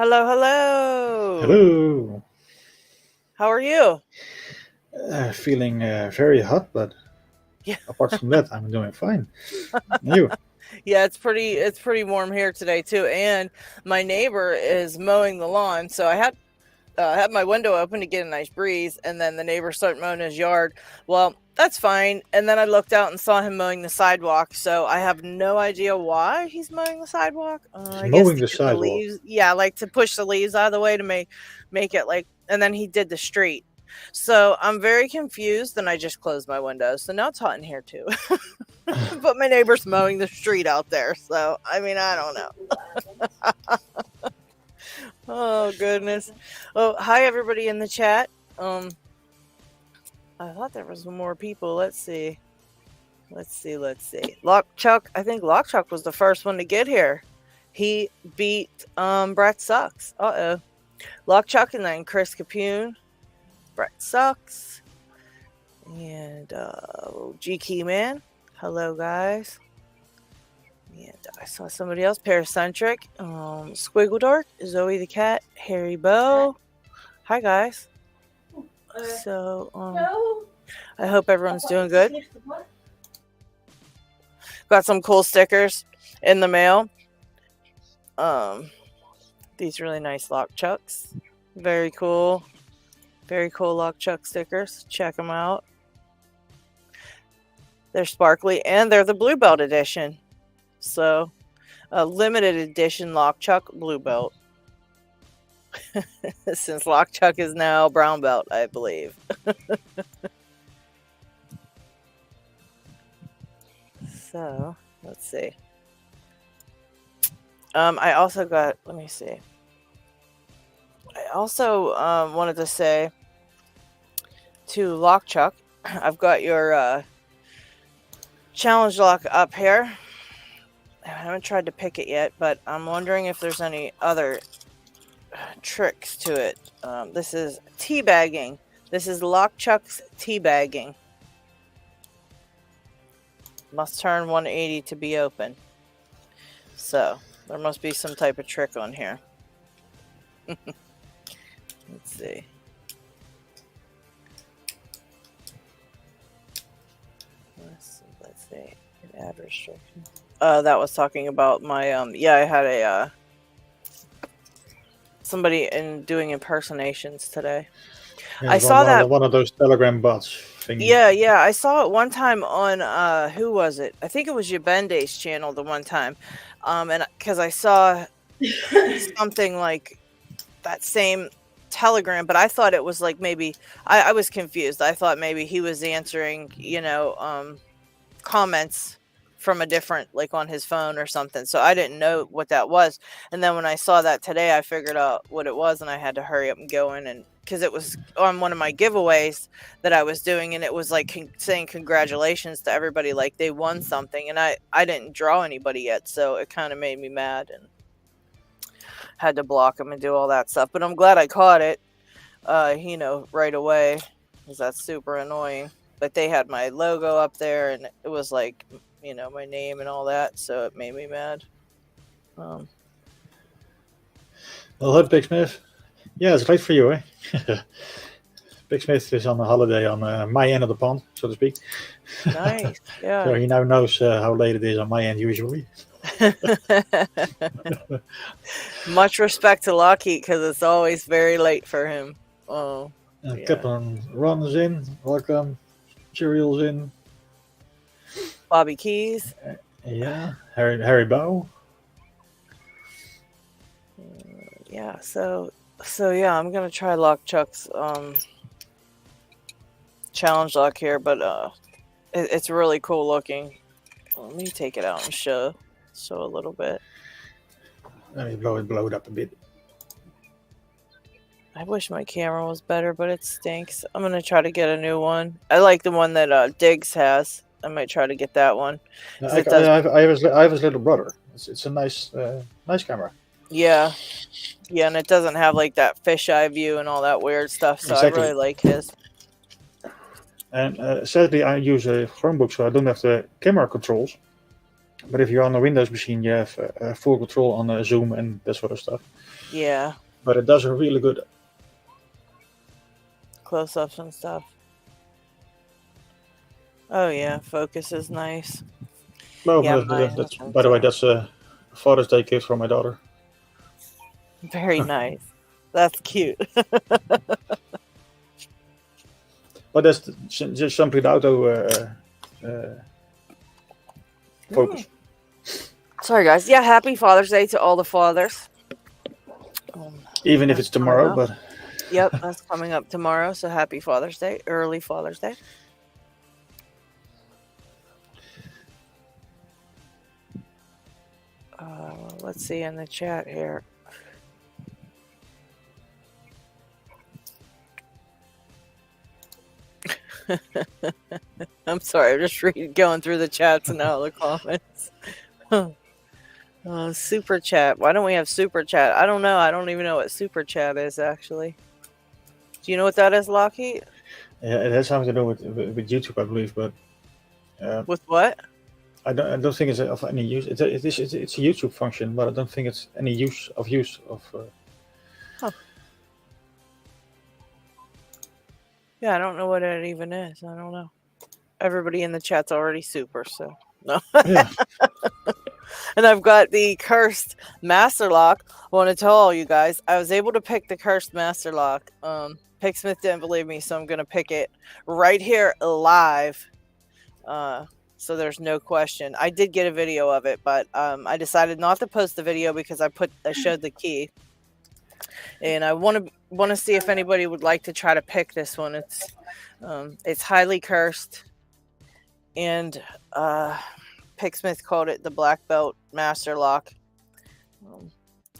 Hello, hello. Hello. How are you? Feeling very hot, but Yeah, apart from that, I'm doing fine. And you? yeah. It's pretty warm here today too. And my neighbor is mowing the lawn, so I had my window open to get a nice breeze, and then the neighbor started mowing his yard. Well, that's fine. And then I looked out and saw him mowing the sidewalk. So I have no idea why he's mowing the sidewalk. He's I guess mowing to the get the sidewalk. leaves. Yeah, like to push the leaves out of the way to make it like. And then he did the street. So I'm very confused, and I just closed my window. So now it's hot in here too. But my neighbor's mowing the street out there. So I mean, I don't know. Oh goodness. Oh, hi everybody in the chat. I thought there was more people. Let's see. Lock Chuck. I think Lock Chuck was the first one to get here. He beat Brett Sucks. Uh-oh. Lock Chuck and then Chris Capoon. Brett Sucks. And G Key Man. Hello guys. And I saw somebody else, Paracentric, Squiggle Dark, Zoe the Cat, Harry Bow. Hi guys. So I hope everyone's doing good. Got some cool stickers in the mail. These really nice Lock Chucks. Very cool. Very cool Lock Chuck stickers. Check them out. They're sparkly and they're the Blue Belt edition. So, a limited edition Lock Chuck Blue Belt. Since Lock Chuck is now Brown Belt, I believe. So, let's see. I also got, let me see. I also wanted to say to Lock Chuck, I've got your challenge lock up here. I haven't tried to pick it yet, but I'm wondering if there's any other tricks to it. This is teabagging. This is Lock Chuck's teabagging. Must turn 180 to be open. So, there must be some type of trick on here. Let's see. Let's see. Add restriction. That was talking about my yeah, I had a somebody doing impersonations today. Yeah, I saw that one of those Telegram bots thingy. Yeah, I saw it one time on who was it? I think it was Yabende's channel the one time. And because I saw something like that same Telegram, but I thought it was like maybe I was confused. I thought maybe he was answering, comments from a different, like on his phone or something. So I didn't know what that was. And then when I saw that today, I figured out what it was, and I had to hurry up and go in, and because it was on one of my giveaways that I was doing, and it was like saying congratulations to everybody, like they won something, and I didn't draw anybody yet, so it kind of made me mad and had to block them and do all that stuff. But I'm glad I caught it, right away, because that's super annoying. But they had my logo up there, and it was like, my name and all that, so it made me mad. Well, hi, Big Smith. Yeah, it's late for you, eh? Big Smith is on a holiday on my end of the pond, so to speak. Nice, yeah. So he now knows how late it is on my end usually. Much respect to LockHeat, because it's always very late for him. Oh, yeah. Captain Ron's in. Welcome. Cereal's in. Bobby Keys. Yeah. Harry Bow. Yeah. So yeah, I'm gonna try Lock Chuck's challenge lock here, but it's really cool looking. Let me take it out and show a little bit. Let me blow it up a bit. I wish my camera was better, but it stinks. I'm gonna try to get a new one. I like the one that Diggs has. I might try to get that one. I have his little brother. It's a nice camera. Yeah, and it doesn't have like that fisheye view and all that weird stuff. So exactly. I really like his. And sadly, I use a Chromebook, so I don't have the camera controls. But if you're on a Windows machine, you have full control on Zoom and that sort of stuff. Yeah. But it does a really good close-ups and stuff. Oh yeah, focus is nice. Well, Yeah, that's by the way, that's a Father's Day gift from my daughter. Very nice. That's cute. But that's just something auto focus. Sorry, guys. Yeah, happy Father's Day to all the fathers. Even if it's tomorrow, but yep, that's coming up tomorrow. So happy Father's Day, early Father's Day. Let's see in the chat here. I'm sorry, I'm just going through the chats and all the comments. Super chat. Why don't we have super chat? I don't know. I don't even know what super chat is actually. Do you know what that is, LockHeat? Yeah, it has something to do with YouTube, I believe. But with what? I don't think it's of any use. It's a YouTube function, but I don't think it's any use of. Huh. Yeah, I don't know what it even is. I don't know. Everybody in the chat's already super, so no. Yeah. And I've got the cursed master lock. I want to tell all you guys, I was able to pick the cursed master lock. Picksmith didn't believe me, so I'm gonna pick it right here live. So there's no question. I did get a video of it, but I decided not to post the video because I showed the key, and I want to see if anybody would like to try to pick this one. It's highly cursed, and Picksmith called it the black belt master lock.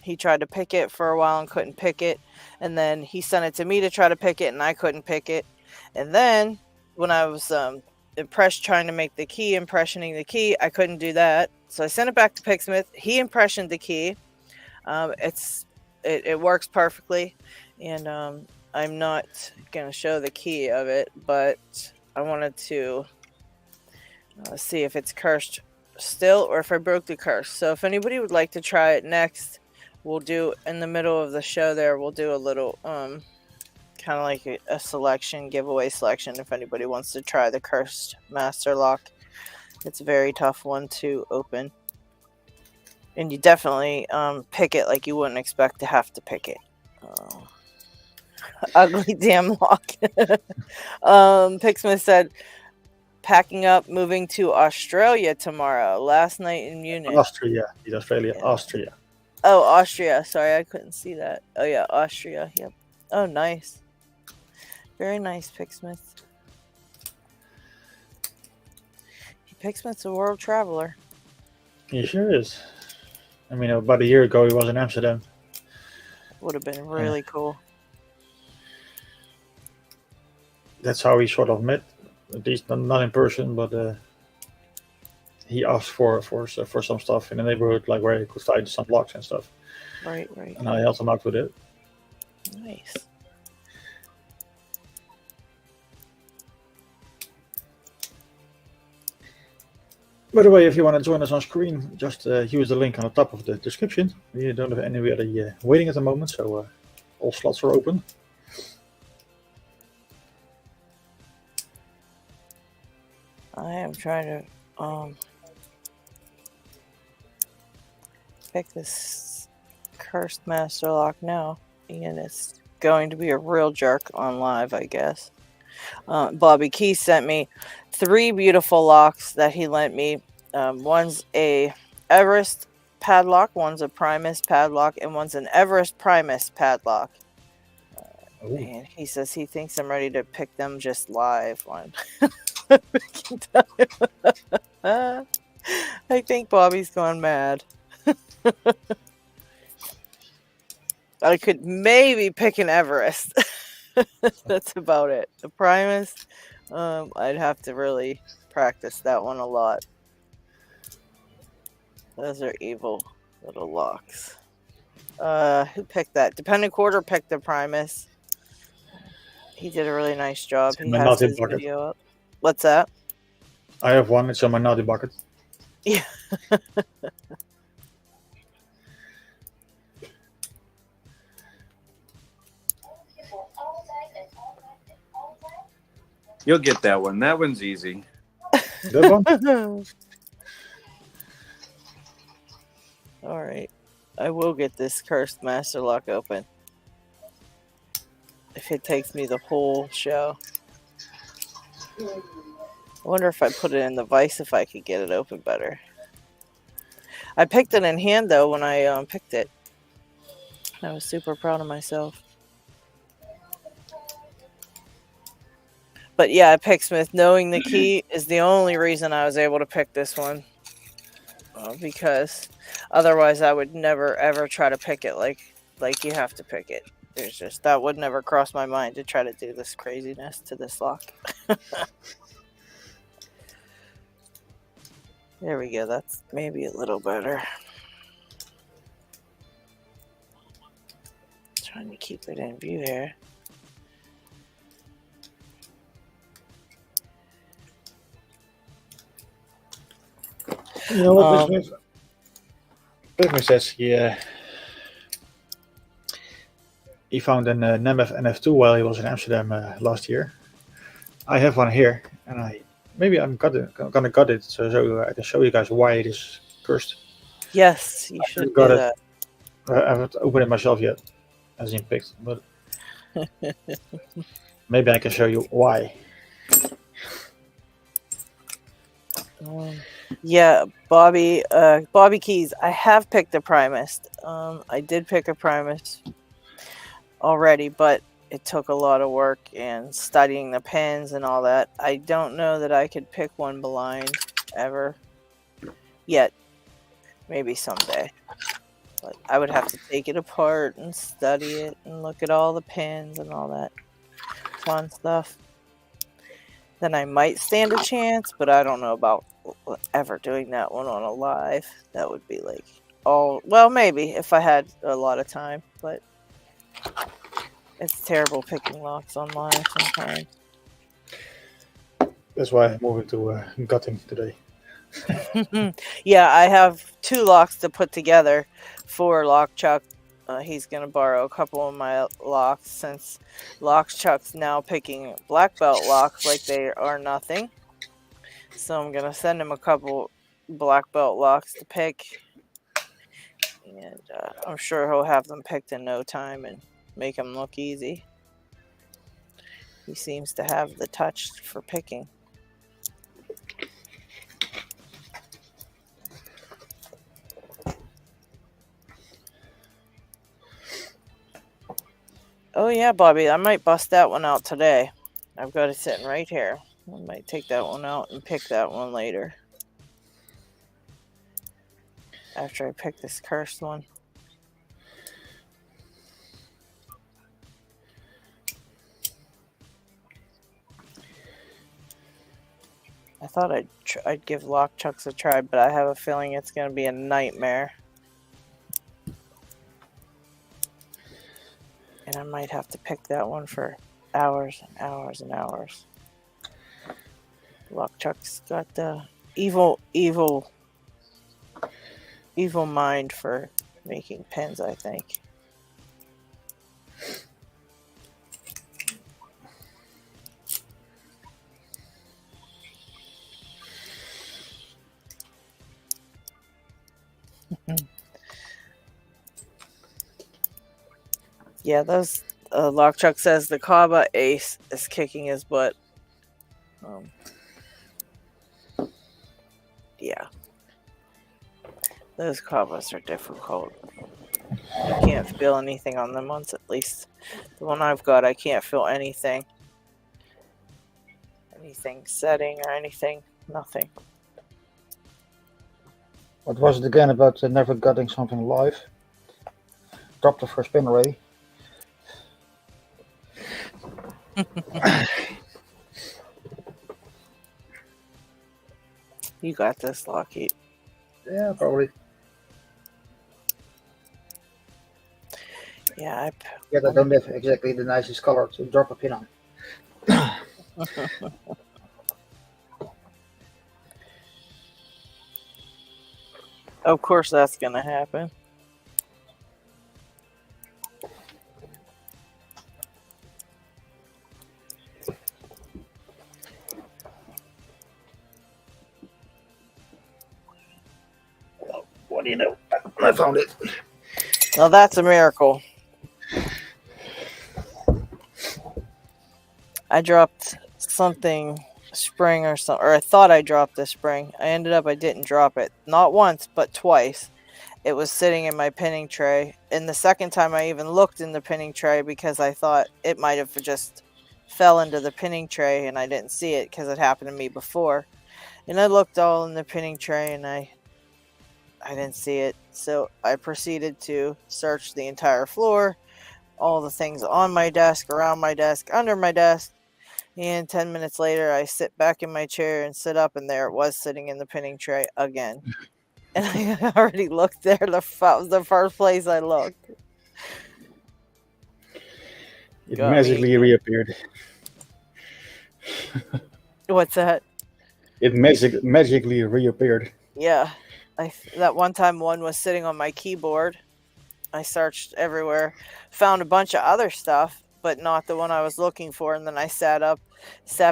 He tried to pick it for a while and couldn't pick it, and then he sent it to me to try to pick it, and I couldn't pick it. And then when I was trying to make the key, impressioning the key, I couldn't do that, so I sent it back to Picksmith. He impressioned the key. It works perfectly, and I'm not gonna show the key of it, but I wanted to see if it's cursed still or if I broke the curse. So if anybody would like to try it next, we'll do in the middle of the show there, we'll do a little kind of like a selection, giveaway selection, if anybody wants to try the cursed master lock. It's a very tough one to open, and you definitely pick it like you wouldn't expect to have to pick it. Ugly damn lock. Picksmith said, packing up, moving to Australia tomorrow. Last night in Munich. Austria. It's Australia. Yeah. Austria. Oh, Austria. Sorry, I couldn't see that. Oh yeah, Austria. Yep. Oh, nice. Very nice, Picksmith. Picksmith's a world traveler. He sure is. I mean, about a year ago, he was in Amsterdam. Would have been really cool. That's how he sort of met, at least not in person, but he asked for some stuff in the neighborhood, like where he could find some locks and stuff. Right. And I helped him out with it. Nice. By the way, if you want to join us on screen, just use the link on the top of the description. We don't have anybody waiting at the moment, so all slots are open. I am trying to pick this cursed master lock now, and it's going to be a real jerk on live, I guess. Bobby Key sent me 3 beautiful locks that he lent me. One's a Everest padlock, one's a Primus padlock, and one's an Everest Primus padlock. And he says he thinks I'm ready to pick them just live on. I think Bobby's gone mad. I could maybe pick an Everest. That's about it. The Primus, I'd have to really practice that one a lot. Those are evil little locks. Who picked that? Dependent Quarter picked the Primus. He did a really nice job. He has his video up. What's that? I have one. It's on my naughty bucket. Yeah. You'll get that one. That one's easy. That one? All right. I will get this cursed master lock open. If it takes me the whole show. I wonder if I put it in the vise if I could get it open better. I picked it in hand though when I picked it. I was super proud of myself. But yeah, I picked Smith. Knowing the key is the only reason I was able to pick this one. Because otherwise I would never ever try to pick it like you have to pick it. There's just that would never cross my mind to try to do this craziness to this lock. There we go. That's maybe a little better. Trying to keep it in view here. You know what Smith says he found an Nemeth NF2 while he was in Amsterdam last year. I have one here, and I'm gonna cut it so I can show you guys why it is cursed. Yes, you should do that. I haven't opened it myself yet, as in picked, but maybe I can show you why. Yeah, Bobby Keys. I have picked a Primist. I did pick a Primist already, but it took a lot of work and studying the pins and all that. I don't know that I could pick one blind ever yet. Maybe someday. But I would have to take it apart and study it and look at all the pins and all that fun stuff. Then I might stand a chance, but I don't know about ever doing that one on a live. That would be like well, maybe if I had a lot of time, but it's terrible picking locks on live sometimes. That's why I'm moving to gutting today. Yeah, I have 2 locks to put together for LockChuck. He's going to borrow a couple of my locks since LockChuck's now picking black belt locks like they are nothing. So I'm going to send him a couple black belt locks to pick. And I'm sure he'll have them picked in no time and make them look easy. He seems to have the touch for picking. Oh yeah, Bobby, I might bust that one out today. I've got it sitting right here. I might take that one out and pick that one later. After I pick this cursed one. I thought I'd give LockChucks a try, but I have a feeling it's going to be a nightmare. And I might have to pick that one for hours and hours and hours. LockChuck's got the evil mind for making pins, I think. Yeah, those LockChuck says the Kaba Ace is kicking his butt. Yeah. Those Kabas are difficult. You can't feel anything on them ones, at least. The one I've got, I can't feel anything. Anything setting or anything. Nothing. What was it again about never gutting something live? Dropped the first pin already. You got this, LockHeat. Yeah, probably. Yeah, I don't have exactly the nicest color to drop a pin on. Of course, that's gonna happen. What do you know? I found it. Now that's a miracle. I dropped something spring or something, or I thought I dropped a spring. I didn't drop it. Not once, but twice. It was sitting in my pinning tray. And the second time I even looked in the pinning tray because I thought it might have just fell into the pinning tray and I didn't see it because it happened to me before. And I looked all in the pinning tray and I didn't see it. So I proceeded to search the entire floor, all the things on my desk, around my desk, under my desk. And 10 minutes later, I sit back in my chair and sit up, and there it was sitting in the pinning tray again. And I already looked there. The first place I looked. It Got me magically again. reappeared. What's that? It magically reappeared. Yeah. That one time one was sitting on my keyboard. I searched everywhere, found a bunch of other stuff, but not the one I was looking for. And then I sat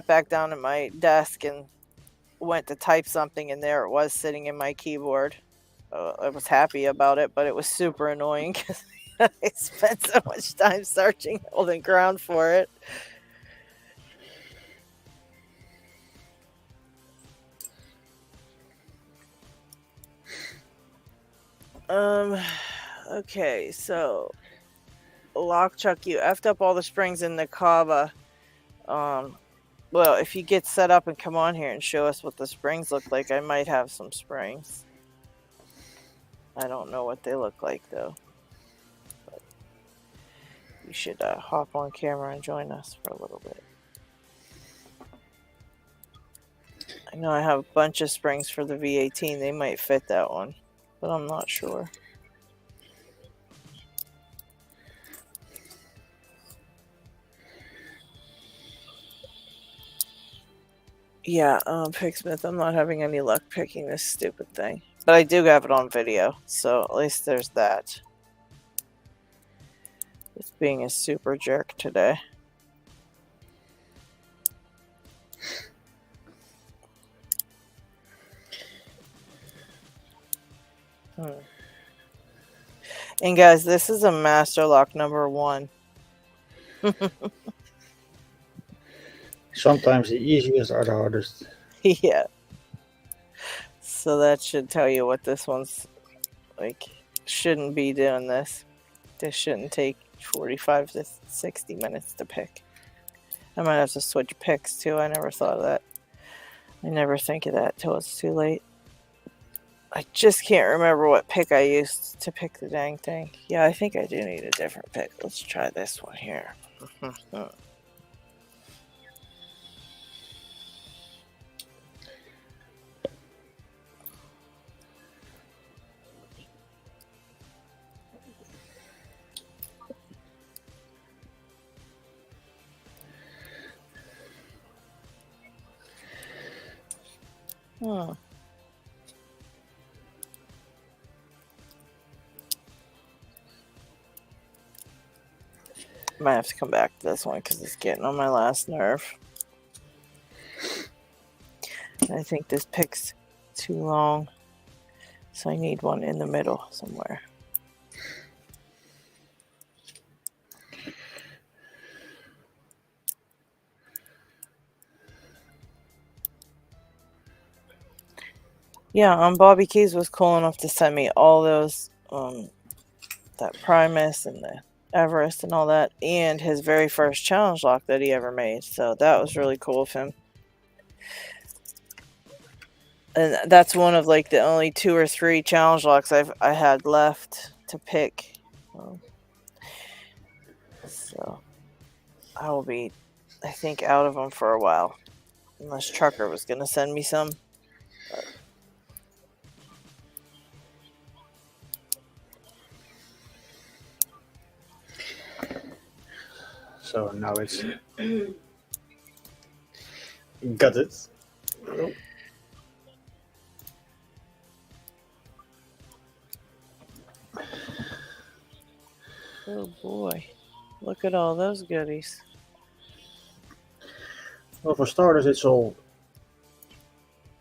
back down at my desk and went to type something, and there it was sitting in my keyboard. I was happy about it, but it was super annoying because I spent so much time searching, holding ground for it. Okay, so Lockchuck, you effed up all the springs in the Kava. Well, if you get set up and come on here and show us what the springs look like, I might have some springs. I don't know what they look like though. But you should hop on camera and join us for a little bit. I know I have a bunch of springs for the V18. They might fit that one, but I'm not sure. Yeah, Picksmith, I'm not having any luck picking this stupid thing. But I do have it on video, so at least there's that. Just being a super jerk today. And guys, this is a master lock number 1. Sometimes the easiest are the hardest. Yeah. So that should tell you what this one's like. Shouldn't be doing this. This shouldn't take 45 to 60 minutes to pick. I might have to switch picks too. I never thought of that. I never think of that till it's too late. I just can't remember what pick I used to pick the dang thing. Yeah, I think I do need a different pick. Let's try this one here. Might have to come back to this one because it's getting on my last nerve. I think this pick's too long, so I need one in the middle somewhere. Yeah, Bobby Keys was cool enough to send me all those, that Primus and the Everest and all that, and his very first challenge lock that he ever made. So that was really cool of him. And that's one of like the only 2 or 3 challenge locks I had left to pick. So I will be, I think, out of them for a while, unless Trucker was gonna send me some. But So now it's got it. Oh boy. Look at all those goodies. Well, for starters, it's all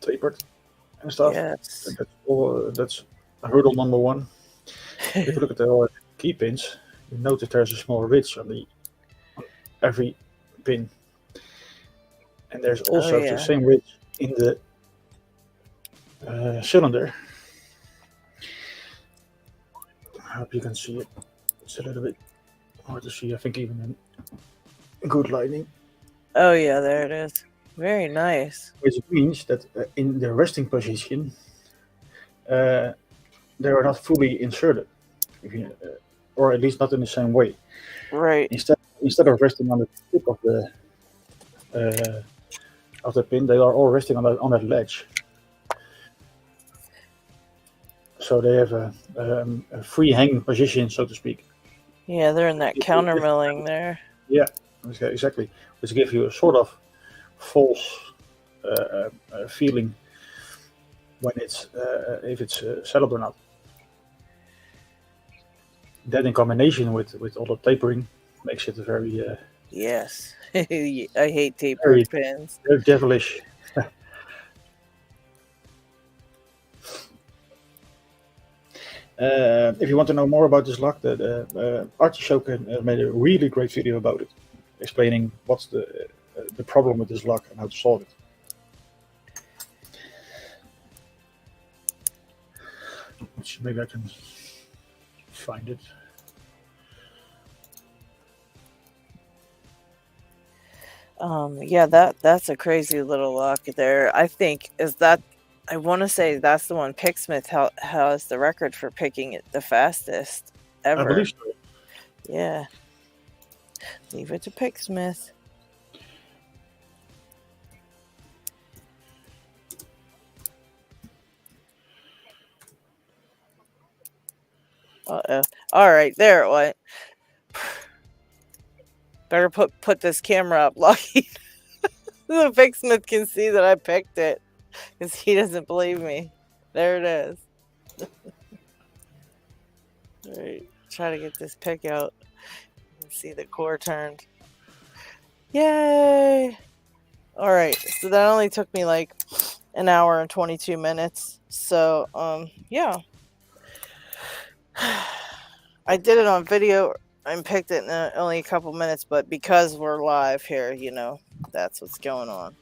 tapered and stuff. Yes. That's hurdle number one. But if you look at the key pins, you notice there's a small ridge on every pin. And there's also the same ridge in the cylinder. I hope you can see it. It's a little bit hard to see, I think, even in good lighting. Oh yeah, there it is. Very nice. Which means that in the resting position, they are not fully inserted, or at least not in the same way. Right. Instead of resting on the tip of the pin, they are all resting on that ledge. So they have a free hanging position, so to speak. Yeah, they're in that counter milling there. Yeah, exactly. Which gives you a sort of false feeling when it's if it's settled or not. That in combination with all the tapering makes it a very yes. I hate tapered pins. They're devilish. If you want to know more about this lock, Artichoke made a really great video about it, explaining what's the problem with this lock and how to solve it. Which maybe I can find it. Yeah, that's a crazy little lock there. I think I want to say that's the one Picksmith has the record for picking it the fastest ever. I believe so. Yeah. Leave it to Picksmith. Uh-oh. All right, there it went. Better put this camera up, Lucky. So Picksmith can see that I picked it, because he doesn't believe me. There it is. All right, try to get this pick out. You can see the core turned. Yay! All right, so that only took me like an hour and 22 minutes. So, yeah. I did it on video and picked it in only a couple minutes, but because we're live here, that's what's going on.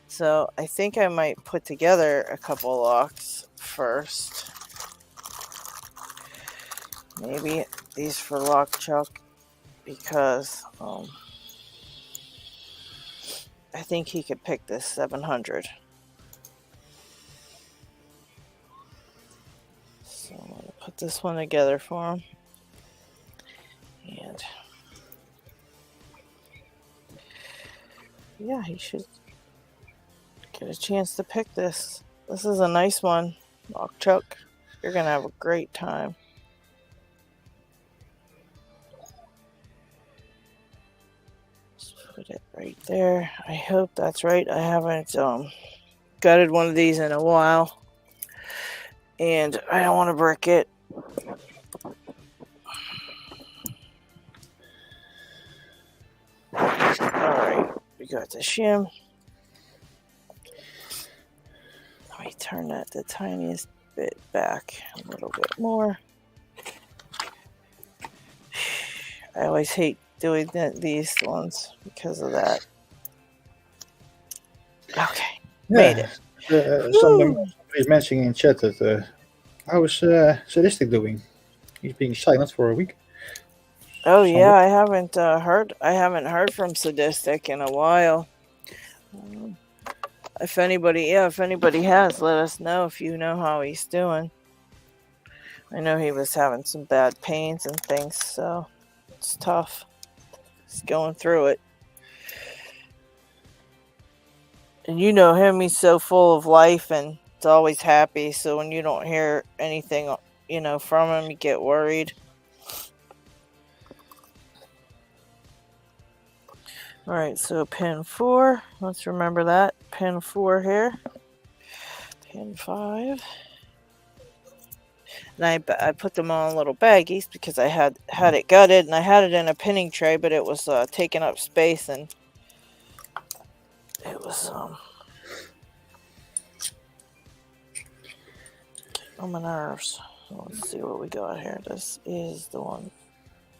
So I think I might put together a couple locks first. Maybe these for LockChuck, because I think he could pick this 700. So I'm going to put this one together for him. And yeah, he should get a chance to pick this. This is a nice one, LockChuck. You're going to have a great time. Just put it right there. I hope that's right. I haven't gutted one of these in a while, and I don't want to brick it. Alright, we got the shim. Let me turn that the tiniest bit back a little bit more. I always hate doing these ones because of that. Okay, made it. Somebody's mentioning in chat that how is Sadistic doing? He's being silent for a week. Oh yeah, I haven't heard from Sadistic in a while. If anybody has, let us know if you know how he's doing. I know he was having some bad pains and things, so it's tough. He's going through it. And you know him, he's so full of life and it's always happy, so when you don't hear anything, from him, you get worried. Alright, so pin 4. Let's remember that. Pin 4 here. Pin 5. And I put them all in little baggies because I had it gutted, and I had it in a pinning tray, but it was taking up space, and it was on my nerves. Let's see what we got here. This is the one.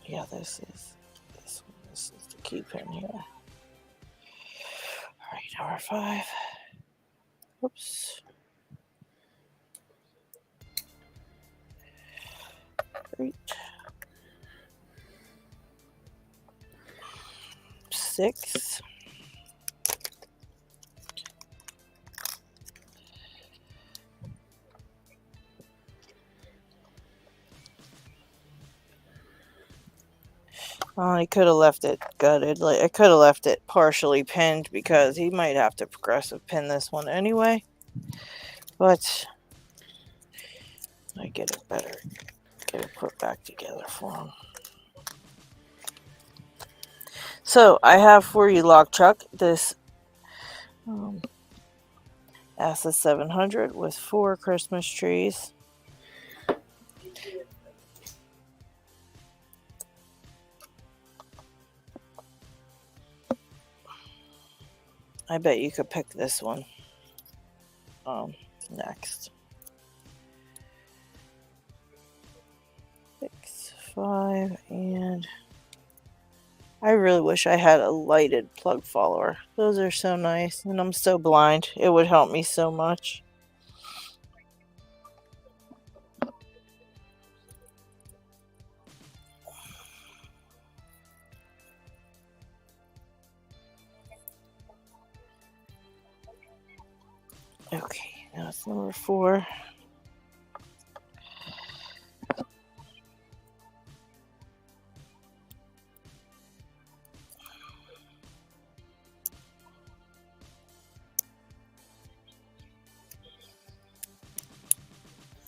Yeah, this is this one. This is the key pin here. All right, number 5. Oops. 8. 6. Oh, he could have left it gutted. Like, I could have left it partially pinned because he might have to progressive pin this one anyway. But I get it better. Get it put back together for him. So I have for you, Lock Chuck, this Asa 700 with 4 Christmas trees. I bet you could pick this one next. 6, 5, and I really wish I had a lighted plug follower. Those are so nice, and I'm so blind. It would help me so much. Okay, now it's number 4.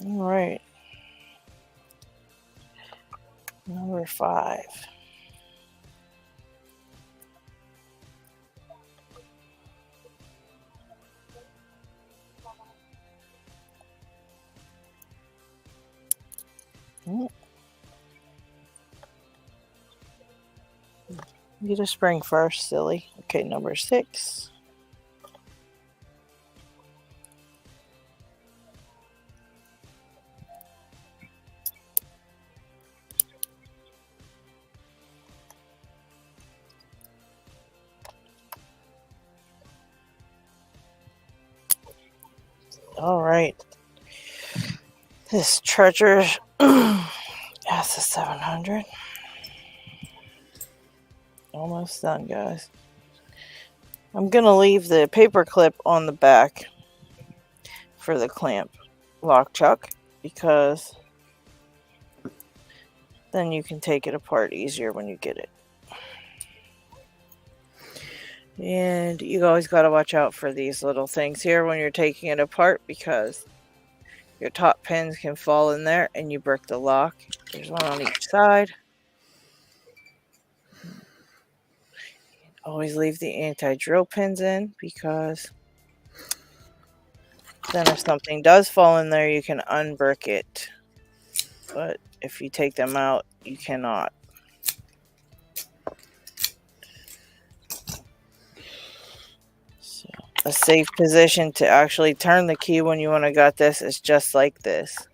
All right. Number 5. Get a spring first, silly. Okay, number 6. All right. This treasure that's a 700. Almost done, guys. I'm going to leave the paper clip on the back for the clamp lock chuck because then you can take it apart easier when you get it. And you always got to watch out for these little things here when you're taking it apart because your top pins can fall in there and you break the lock. There's one on each side. Always leave the anti-drill pins in because then if something does fall in there, you can unbrick it. But if you take them out, you cannot. So a safe position to actually turn the key when you want to gut this is just like this.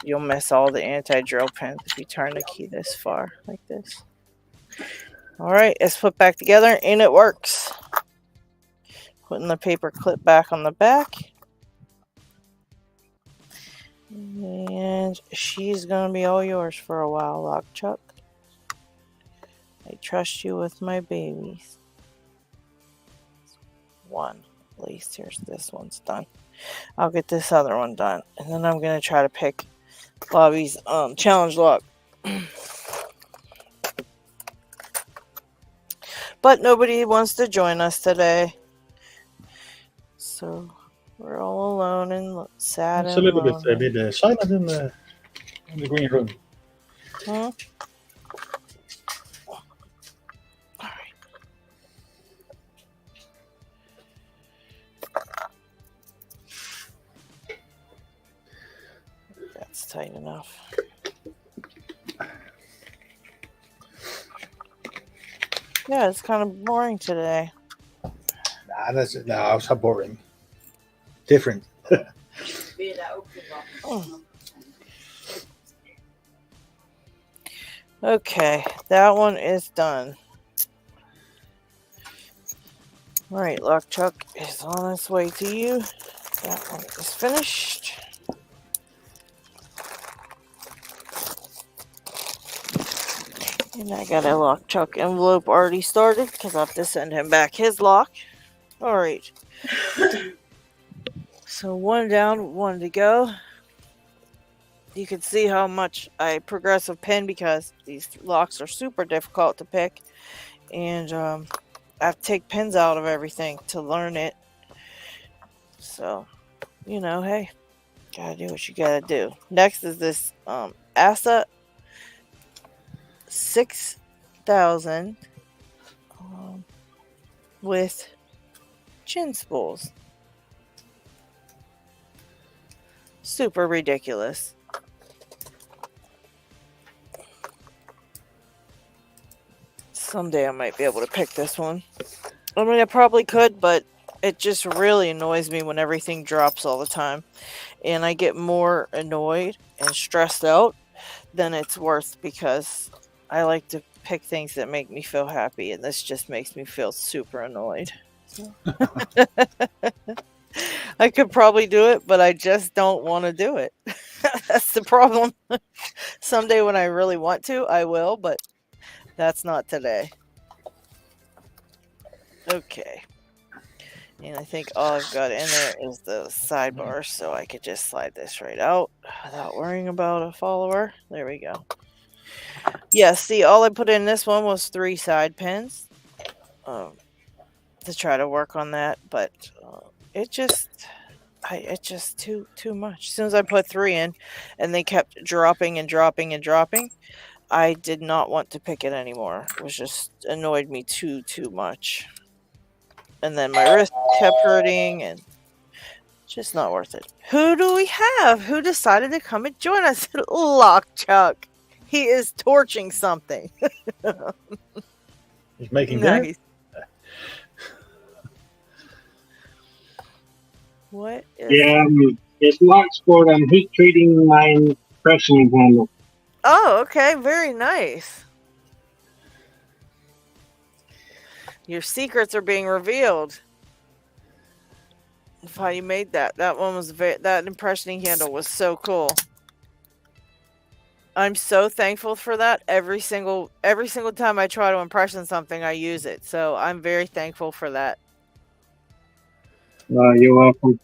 You'll miss all the anti-drill pins if you turn the key this far, like this. All right, it's put back together and it works. Putting the paper clip back on the back. And she's going to be all yours for a while, Lock Chuck. I trust you with my babies. One. At least here's this one's done. I'll get this other one done. And then I'm going to try to pick Bobby's challenge lock. But nobody wants to join us today. So we're all alone and sad It's and a little lonely. bit silent in the green room. Huh? All right. That's tight enough. Yeah, it's kind of boring today. Nah, it's not boring. Different. Oh. Okay, that one is done. All right, Lock Chuck is on its way to you. That one is finished. And I got a Lock Chuck envelope already started because I have to send him back his lock. All right. So one down, one to go. You can see how much I progressive pin because these locks are super difficult to pick. And I have to take pins out of everything to learn it. So, you know, hey, gotta do what you gotta do. Next is this ASA 6000 with chin spools. Super ridiculous. Someday I might be able to pick this one. I mean, I probably could, but it just really annoys me when everything drops all the time. And I get more annoyed and stressed out than it's worth because I like to pick things that make me feel happy, and this just makes me feel super annoyed. So. I could probably do it, but I just don't want to do it. That's the problem. Someday when I really want to, I will, but that's not today. Okay. And I think all I've got in there is the sidebar, so I could just slide this right out without worrying about a follower. There we go. Yeah, see, all I put in this one was 3 side pins to try to work on that, but it's just too much. As soon as I put 3 in, and they kept dropping and dropping and dropping, I did not want to pick it anymore. It was just annoyed me too much. And then my wrist kept hurting, and just not worth it. Who do we have? Who decided to come and join us? Lock Chuck. He is torching something. He's making dinner. Nice. What is it's Locks for heat treating my impression handle. Oh, okay. Very nice. Your secrets are being revealed. Of how you made that. That one was that impressioning handle was so cool. I'm so thankful for that. Every single time I try to impression something, I use it. So I'm very thankful for that. You're welcome.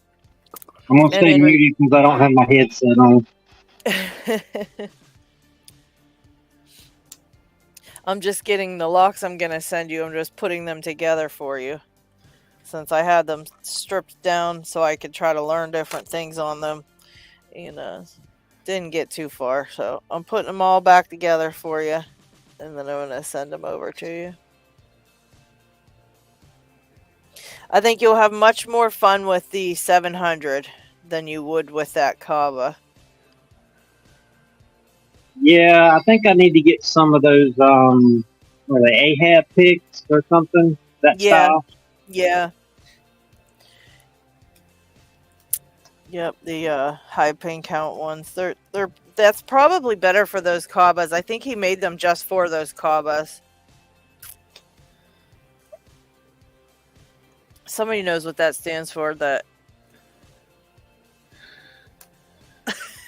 I'm going to stay muted because I don't have my headset on. I'm just getting the locks I'm going to send you. I'm just putting them together for you. Since I had them stripped down so I could try to learn different things on them. And didn't get too far. So I'm putting them all back together for you. And then I'm going to send them over to you. I think you'll have much more fun with the 700 than you would with that Kava. Yeah, I think I need to get some of those, are they Ahab picks or something? That style? Yeah. Yep, the high pin count ones. That's probably better for those Kavas. I think he made them just for those Kavas. Somebody knows what that stands for. That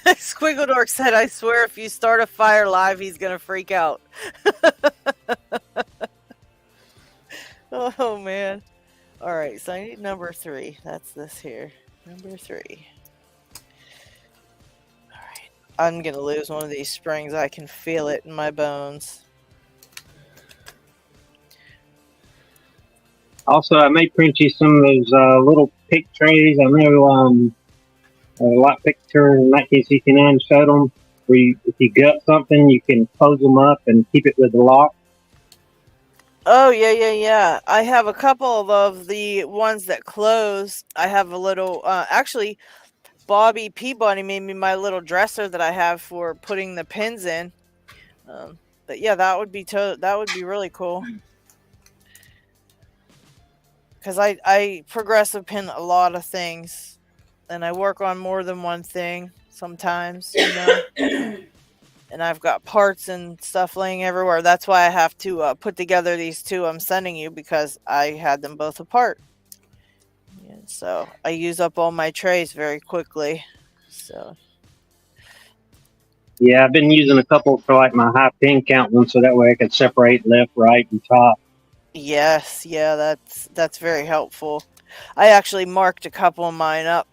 Squiggledork said, "I swear, if you start a fire live, he's gonna freak out." Oh man! All right, so I need number 3. That's this here. Number 3. All right, I'm gonna lose one of these springs. I can feel it in my bones. Also, I may print you some of those little pick trays. I know Lockpick Tour in 1969 showed them, where if you gut something, you can close them up and keep it with the lock. Oh, yeah. I have a couple of the ones that close. I have a little, actually, Bobby Peabody made me my little dresser that I have for putting the pins in. But yeah, that would be really cool. Because I progressive pin a lot of things, and I work on more than one thing sometimes, you know. And I've got parts and stuff laying everywhere. That's why I have to put together these two I'm sending you, because I had them both apart. And so I use up all my trays very quickly. So Yeah, I've been using a couple for like my high pin count ones, so that way I can separate left, right, and top. yes, yeah, that's very helpful. I actually marked a couple of mine up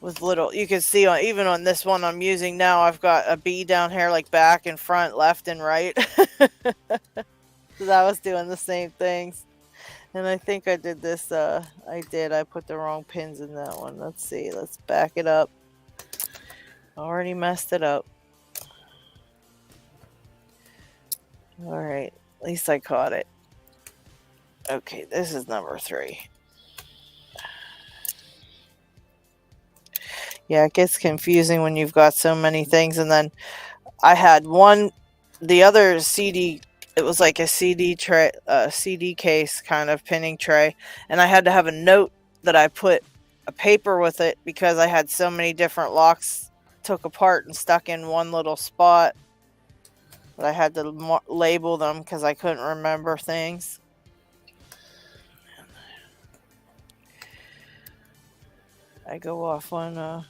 with little, you can see on even on this one I'm using now, I've got a B down here, like back and front, left and right. Because I was doing the same things. And I think I did this, I put the wrong pins in that one. Let's see, let's back it up. Already messed it up. Alright, at least I caught it. Okay, this is number 3. Yeah, it gets confusing when you've got so many things. And then I had the other CD, it was like a CD tray, CD case kind of pinning tray. And I had to have a note that I put a paper with it, because I had so many different locks took apart and stuck in one little spot. But I had to label them because I couldn't remember things. I go off on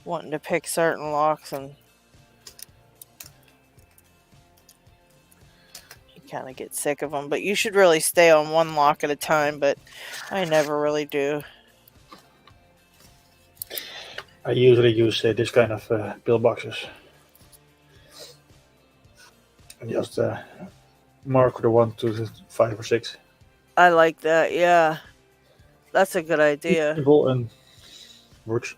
wanting to pick certain locks, and you kind of get sick of them. But you should really stay on one lock at a time, but I never really do. I usually use this kind of pillboxes. And just mark the 1 to 5 or 6. I like that, yeah. That's a good idea. Simple and works.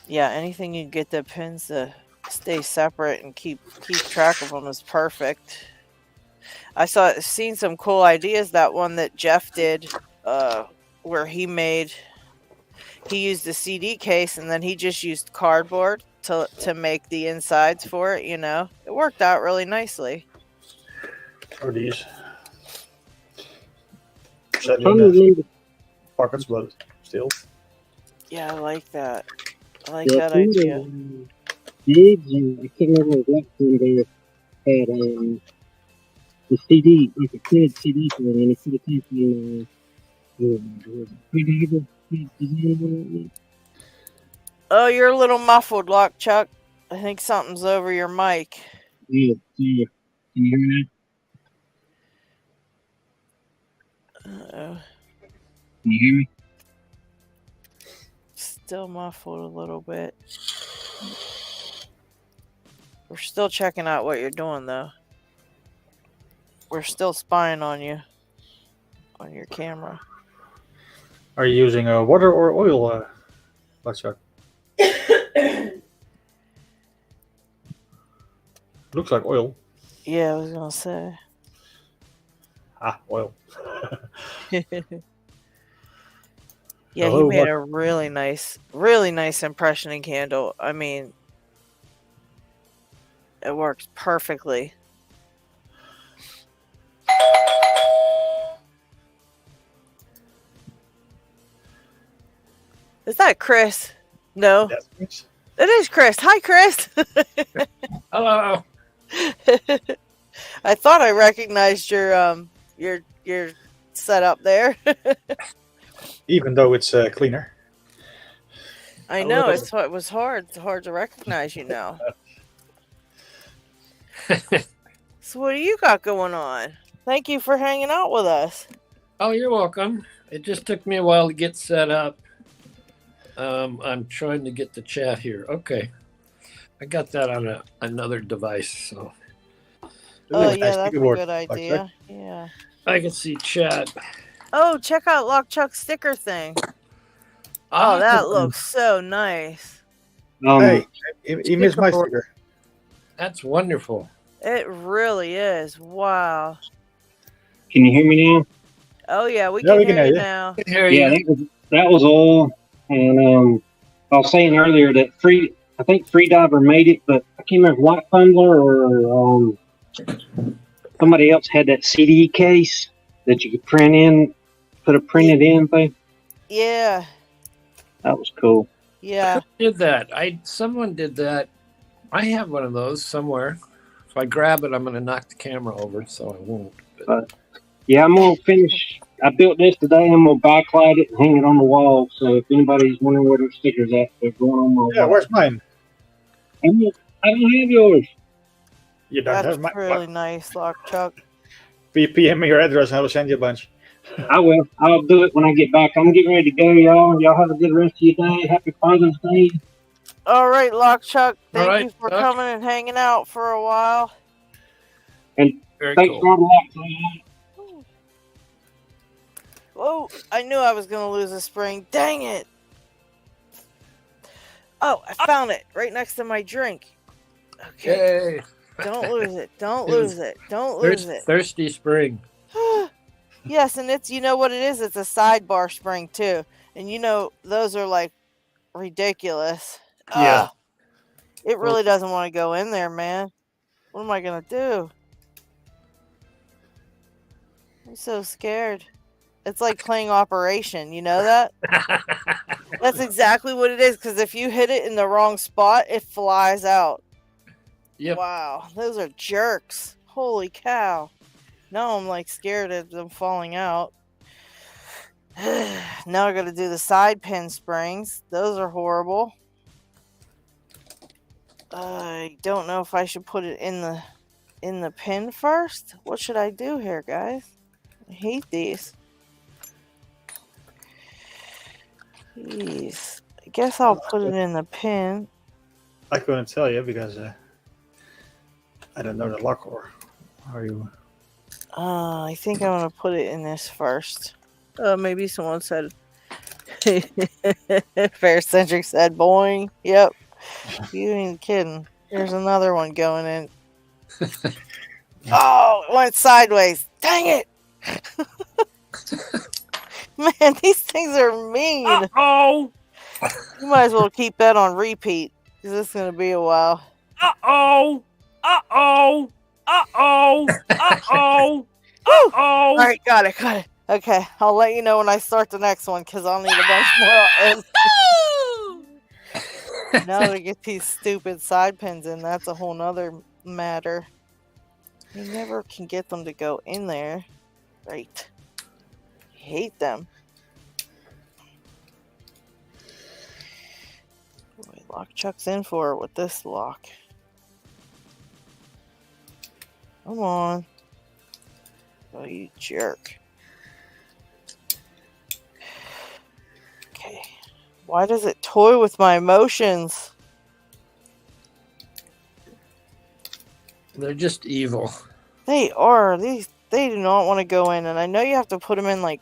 Yeah, anything you get the pins to stay separate and keep track of them is perfect. I seen some cool ideas. That one that Jeff did, where he used the CD case and then he just used cardboard to make the insides for it. You know, it worked out really nicely. Or these. Sadly, pockets, but still. Yeah, I like that. I like that idea. I can't remember what one they had the CD, like a kid CD for it, and it could have taken Oh, you're a little muffled, Lock Chuck. I think something's over your mic. Yeah. Can you hear that? Uh-oh. Can you hear me? Still muffled a little bit. We're still checking out what you're doing, though. We're still spying on you. On your camera. Are you using water or oil, Chuck? Looks like oil. Yeah, I was gonna say. Oil. Yeah, Hello, he made a really nice impressioning candle. I mean, it works perfectly. Is that Chris? No. That's Chris. It is Chris. Hi, Chris. Hello. I thought I recognized your setup there. Even though it's cleaner. I know it was hard. It's hard to recognize you now. So what do you got going on? Thank you for hanging out with us. Oh, you're welcome. It just took me a while to get set up. I'm trying to get the chat here. Okay. I got that on another device, so. Oh, yeah, that's a good idea. Yeah. I can see chat. Oh, check out Lock Chuck's sticker thing. Oh, that looks so nice. Hey, he missed my sticker. That's wonderful. It really is. Wow. Can you hear me now? Oh, yeah, we can hear you now. Yeah, that was all And I was saying earlier that I think Freediver made it, but I can't remember Lock Bundler or somebody else had that CD case that you could print in, put a printed in thing. Yeah. That was cool. Yeah. Who did that? Someone did that. I have one of those somewhere. If I grab it, I'm going to knock the camera over, so I won't. Yeah, I'm gonna finish. I built this today. I'm gonna backlight it and hang it on the wall. So if anybody's wondering where those stickers at, they're going on my Yeah, wall. where's mine? I don't have yours. You don't That's have mine. really nice, Lock Chuck. PM me your address and I will send you a bunch. I will. I'll do it when I get back. I'm getting ready to go, y'all. Y'all have a good rest of your day. Happy Father's Day. All right, Lock Chuck. Thank right, you for Chuck. coming and hanging out for a while. Very Thanks cool. for all the luck. Whoa, I knew I was going to lose a spring. Dang it. Oh, I found it right next to my drink. Okay. Yay. Don't lose it. Don't lose it. Don't lose it. Thirsty spring. Yes, and it's, you know what it is? It's a sidebar spring, too. And you know, those are like ridiculous. Yeah. It really doesn't want to go in there, man. What am I going to do? I'm so scared. It's like playing Operation. You know that? That's exactly what it is. Because if you hit it in the wrong spot, it flies out. Yep. Wow. Those are jerks. Holy cow. Now I'm like scared of them falling out. Now I got to do the side pin springs. Those are horrible. I don't know if I should put it in the pin first. What should I do here, guys? I hate these. Jeez. I guess I'll put it in the pin. I couldn't tell you because I don't know the lock or are you. I think I'm gonna put it in this first. Maybe someone said. Fair Centric said, "Boing." Yep. You ain't kidding. There's another one going in. Oh, it went sideways. Dang it! Man, these things are mean. Uh-oh. You might as well keep that on repeat because it's gonna be a while. Uh-oh. Uh-oh. Uh-oh. Uh-oh. All Uh-oh. right, got it. Okay, I'll let you know when I start the next one because I'll need a bunch more. Now to get these stupid side pins in, that's a whole nother matter. You never can get them to go in there. Right. I hate them. Wait, Lock Chuck's in for it with this lock. Come on. Oh, you jerk. Okay. Why does it toy with my emotions? They're just evil. They are. They do not want to go in. And I know you have to put them in like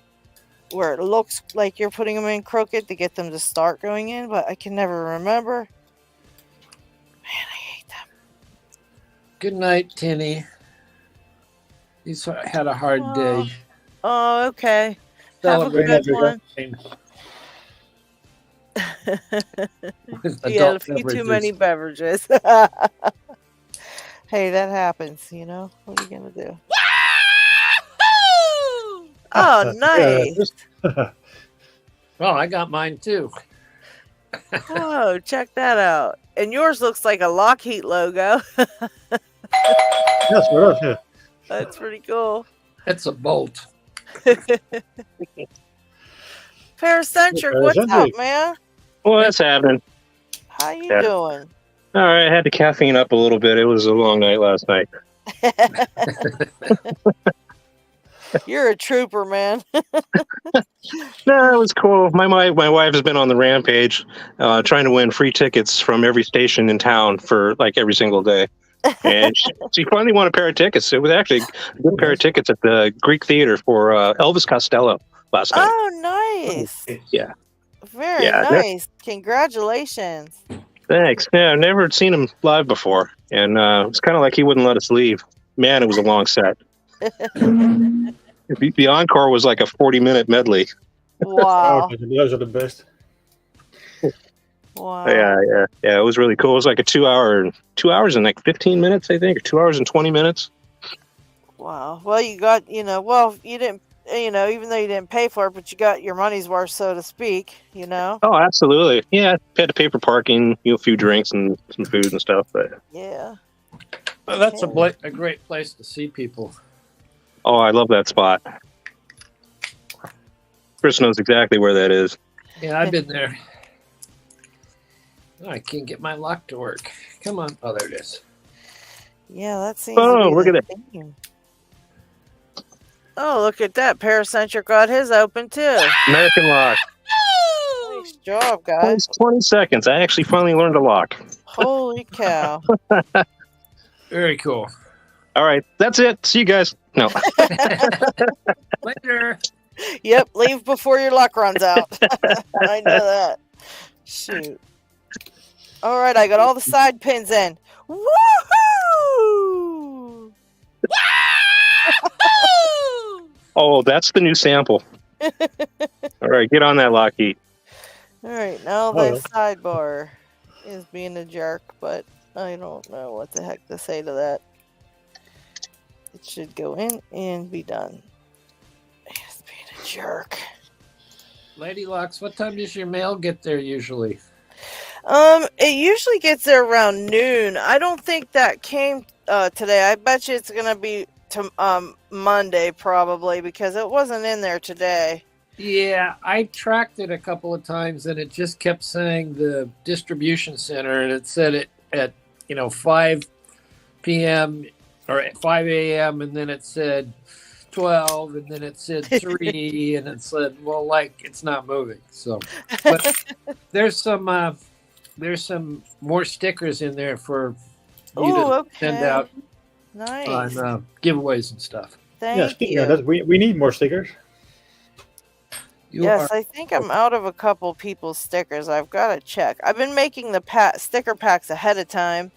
where it looks like you're putting them in crooked to get them to start going in, but I can never remember. Man, I hate them. Good night, Tinny. He's had a hard day. Oh, okay. Have a Celebrating good one. with He had a adult few too beverages. many beverages. Hey, that happens, you know? What are you going to do? Oh, nice. Well, I got mine too. Whoa, check that out. And yours looks like a LockHeat logo. Yes, we're yeah. That's pretty cool. It's a bolt. Paracentric, what's up, man? What's happening? How you Yeah. doing? All right, I had to caffeine up a little bit. It was a long night last night. You're a trooper, man. No, it was cool. My wife has been on the rampage, trying to win free tickets from every station in town for like every single day. And she finally won a pair of tickets. It was actually a good pair of tickets at the Greek Theater for Elvis Costello last night. Oh, nice. Yeah. Very Yeah, nice. Congratulations. Thanks. Yeah, I've never seen him live before. And it's kind of like he wouldn't let us leave. Man, it was a long set. The encore was like a 40-minute medley. Wow. Oh, those are the best. Wow. Yeah. It was really cool. It was like a 2 hours and like 15 minutes, I think, or 2 hours and 20 minutes. Wow. Well, you got, you didn't, even though you didn't pay for it, but you got your money's worth, so to speak, Oh, absolutely. Yeah, had to pay for parking, a few drinks and some food and stuff. But Yeah. Well, that's Okay. a great place to see people. oh, I love that spot. Chris knows exactly where that is. Yeah, I've been there. Oh, I can't get my lock to work. Come on. Oh, there it is. Yeah, that seems Oh, to be look the at it. theme. Oh, look at that. Paracentric got his open, too. American lock. Nice job, guys. 20 seconds. I actually finally learned to lock. Holy cow. Very cool. All right, that's it. See you guys. No. Later. Yep, leave before your luck runs out. I know that. Shoot. All right, I got all the side pins in. Woohoo! Oh, that's the new sample. All right, get on that, LockHeat. All right, now the sidebar is being a jerk, but I don't know what the heck to say to that. It should go in and be done. It's being a jerk. Lady Locks, what time does your mail get there usually? It usually gets there around noon. I don't think that came today. I bet you it's gonna be Monday probably because it wasn't in there today. Yeah, I tracked it a couple of times and it just kept saying the distribution center and it said it at 5 p.m. or at 5 a.m. and then it said 12 and then it said 3 and it said, well, like it's not moving. So but there's some more stickers in there for you to send out Nice. on giveaways and stuff. Thank speaking you. of that, we need more stickers. Yes, I think I'm out of a couple people's stickers. I've got to check. I've been making the sticker packs ahead of time,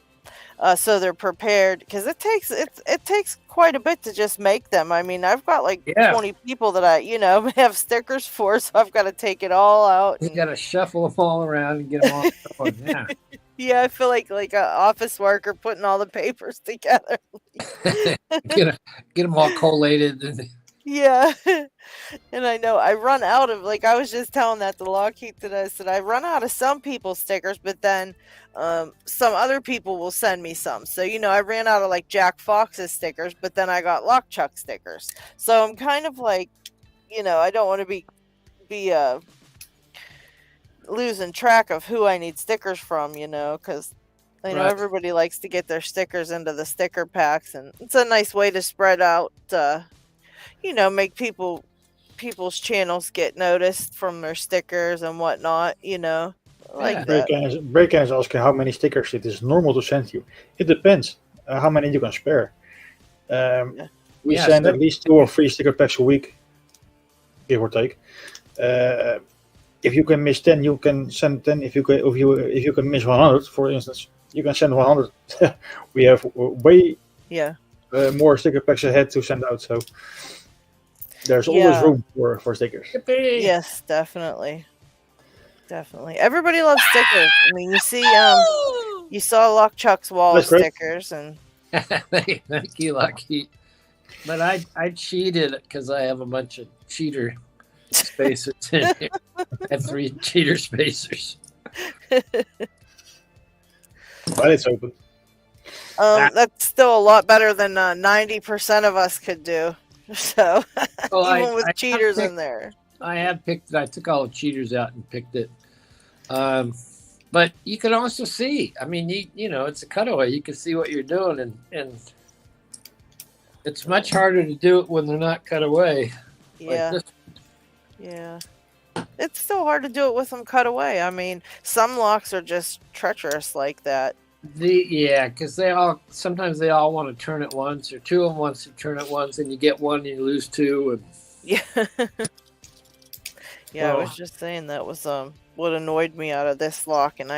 so they're prepared because it takes quite a bit to just make them. I mean, I've got like 20 people that I have stickers for, so I've got to take it all out. You got to shuffle them all around and get them all going. Yeah. Yeah, I feel like an office worker putting all the papers together. get them all collated. And yeah. And I know I run out of, I was just telling that to LockHeat today. I said I run out of some people's stickers, but then some other people will send me some. So, I ran out of Jack Fox's stickers, but then I got LockChuck stickers. So I'm kind of I don't want to be losing track of who I need stickers from, because I know everybody likes to get their stickers into the sticker packs, and it's a nice way to spread out, make people's channels get noticed from their stickers and whatnot, that. Breakan is asking how many stickers it is normal to send you. It depends how many you can spare. We send at least 2 or 3 sticker packs a week, give or take. If you can miss 10, you can send 10. If you can miss 100, for instance, you can send 100. We have way more sticker packs ahead to send out, so there's always room for stickers. Yes, definitely. Everybody loves stickers. I mean, you see, you saw LockChuck's wall of stickers, and thank you, LockHeat. But I cheated because I have a bunch of cheater spacers in here. I have 3 cheater spacers. But it's open. That's still a lot better than 90% of us could do. So even with cheaters in there, I have picked it. I took all the cheaters out and picked it. But you can also see. I mean, it's a cutaway. You can see what you're doing, and it's much harder to do it when they're not cut away. Yeah. Yeah. It's still hard to do it with them cut away. I mean, some locks are just treacherous like that. Because sometimes they all want to turn it once, or 2 of them wants to turn it once, and you get 1 and you lose 2. And I was just saying that was what annoyed me out of this lock, and